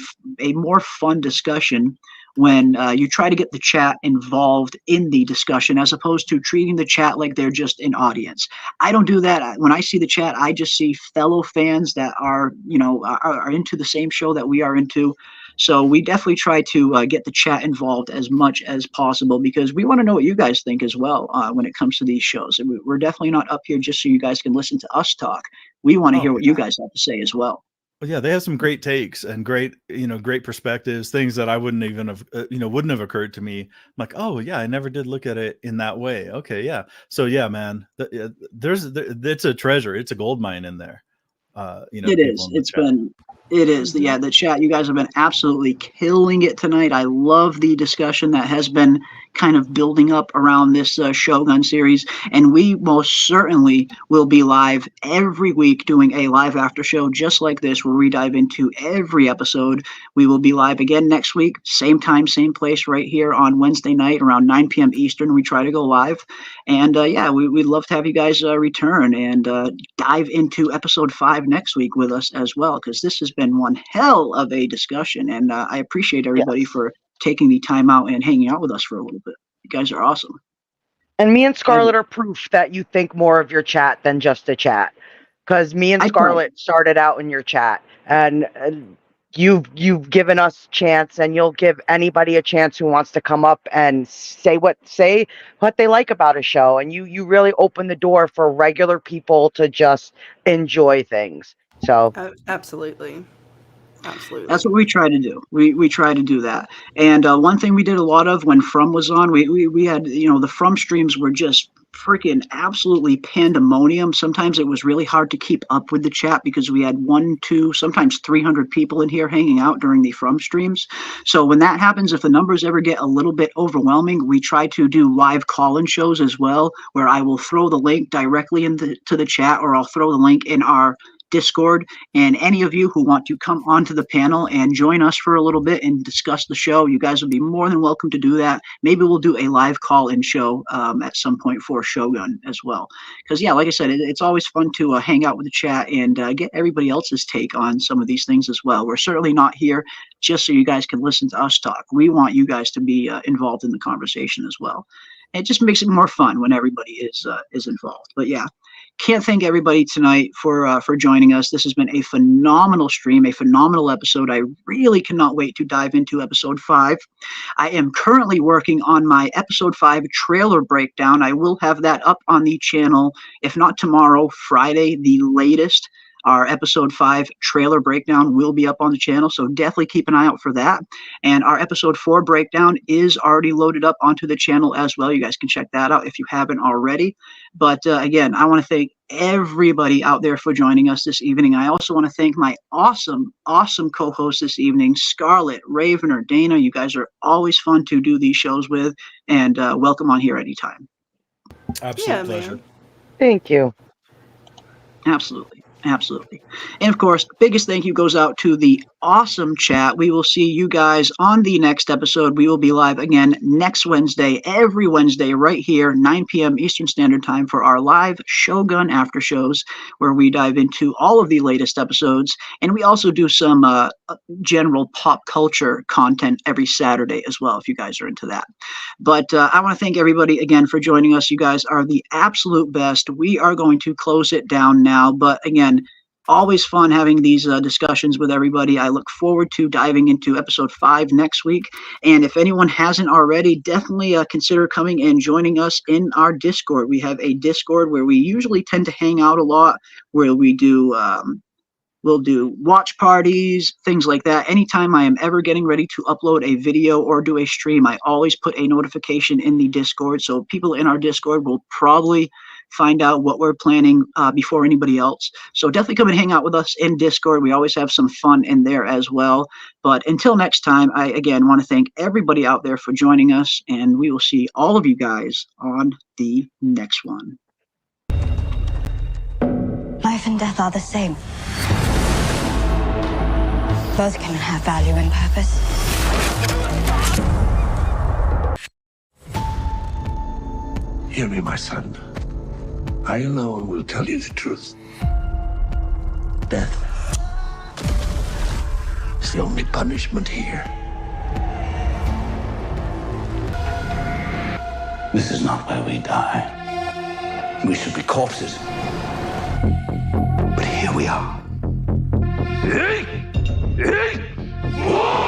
more fun discussion when you try to get the chat involved in the discussion, as opposed to treating the chat like they're just an audience. I don't do that. When I see the chat, I just see fellow fans that are into the same show that we are into. So we definitely try to get the chat involved as much as possible because we want to know what you guys think as well when it comes to these shows. And we're definitely not up here just so you guys can listen to us talk. We want to Oh, hear what you guys have to say as well. Well, yeah, they have some great takes and great, great perspectives, things that I wouldn't even have, wouldn't have occurred to me. I'm like, oh yeah, I never did look at it in that way. Okay, yeah. So yeah, man, it's a treasure. It's a gold mine in there. It people is. in the It's chat. been. It is. Yeah, the chat. You guys have been absolutely killing it tonight. I love the discussion that has been kind of building up around this Shogun series, and we most certainly will be live every week doing a live after show just like this, where we dive into every episode. We will be live again next week, same time, same place, right here on Wednesday night around 9 p.m. Eastern. We try to go live, and yeah, we'd love to have you guys return and dive into episode 5 next week with us as well, because this has been one hell of a discussion, and I appreciate everybody for taking the time out and hanging out with us for a little bit. You guys are awesome. And me and Scarlett are proof that you think more of your chat than just a chat. Because me and Scarlett started out in your chat, and you've given us chance, and you'll give anybody a chance who wants to come up and say what they like about a show, and you really open the door for regular people to just enjoy things. So Absolutely. That's what we try to do. We try to do that. And one thing we did a lot of when From was on, we had, the From streams were just freaking absolutely pandemonium. Sometimes it was really hard to keep up with the chat because we had 1, 2, sometimes 300 people in here hanging out during the From streams. So when that happens, if the numbers ever get a little bit overwhelming, we try to do live call-in shows as well, where I will throw the link directly to the chat, or I'll throw the link in our Discord, and any of you who want to come onto the panel and join us for a little bit and discuss the show, you guys will be more than welcome to do that. Maybe we'll do a live call-in show at some point for Shogun as well. Because yeah, like I said, it's always fun to hang out with the chat and get everybody else's take on some of these things as well. We're certainly not here just so you guys can listen to us talk. We want you guys to be involved in the conversation as well. And it just makes it more fun when everybody is involved. But yeah, can't thank everybody tonight for joining us. This has been a phenomenal stream, a phenomenal episode. I really cannot wait to dive into episode 5. I am currently working on my episode 5 trailer breakdown. I will have that up on the channel, if not tomorrow, Friday, the latest. Our episode 5 trailer breakdown will be up on the channel, so definitely keep an eye out for that. And our episode 4 breakdown is already loaded up onto the channel as well. You guys can check that out if you haven't already. But again, I want to thank everybody out there for joining us this evening. I also want to thank my awesome co-hosts this evening, Scarlett, Ravener, Dana. You guys are always fun to do these shows with, and welcome on here anytime. Absolute pleasure. Man. thank you. Absolutely. Absolutely. And of course, biggest thank you goes out to the awesome chat. We will see you guys on the next episode. We will be live again next Wednesday, every Wednesday, right here, 9 p.m. Eastern Standard Time, for our live Shogun after shows, where we dive into all of the latest episodes. And we also do some general pop culture content every Saturday as well, if you guys are into that. But I want to thank everybody again for joining us. You guys are the absolute best. We are going to close it down now. But again, always fun having these discussions with everybody. I look forward to diving into episode 5 next week. And if anyone hasn't already, definitely consider coming and joining us in our Discord. We have a Discord where we usually tend to hang out a lot, where we do we'll do watch parties, things like that. Anytime I am ever getting ready to upload a video or do a stream, I always put a notification in the Discord. So people in our Discord will probably find out what we're planning before anybody else. So definitely come and hang out with us in Discord. We always have some fun in there as well. But until next time, I again want to thank everybody out there for joining us, and we will see all of you guys on the next one. Life and death are the same. Both can have value and purpose. Hear me, my son. I alone will tell you the truth. Death is the only punishment here. This is not where we die. We should be corpses. But here we are. Hey! Hey! Whoa!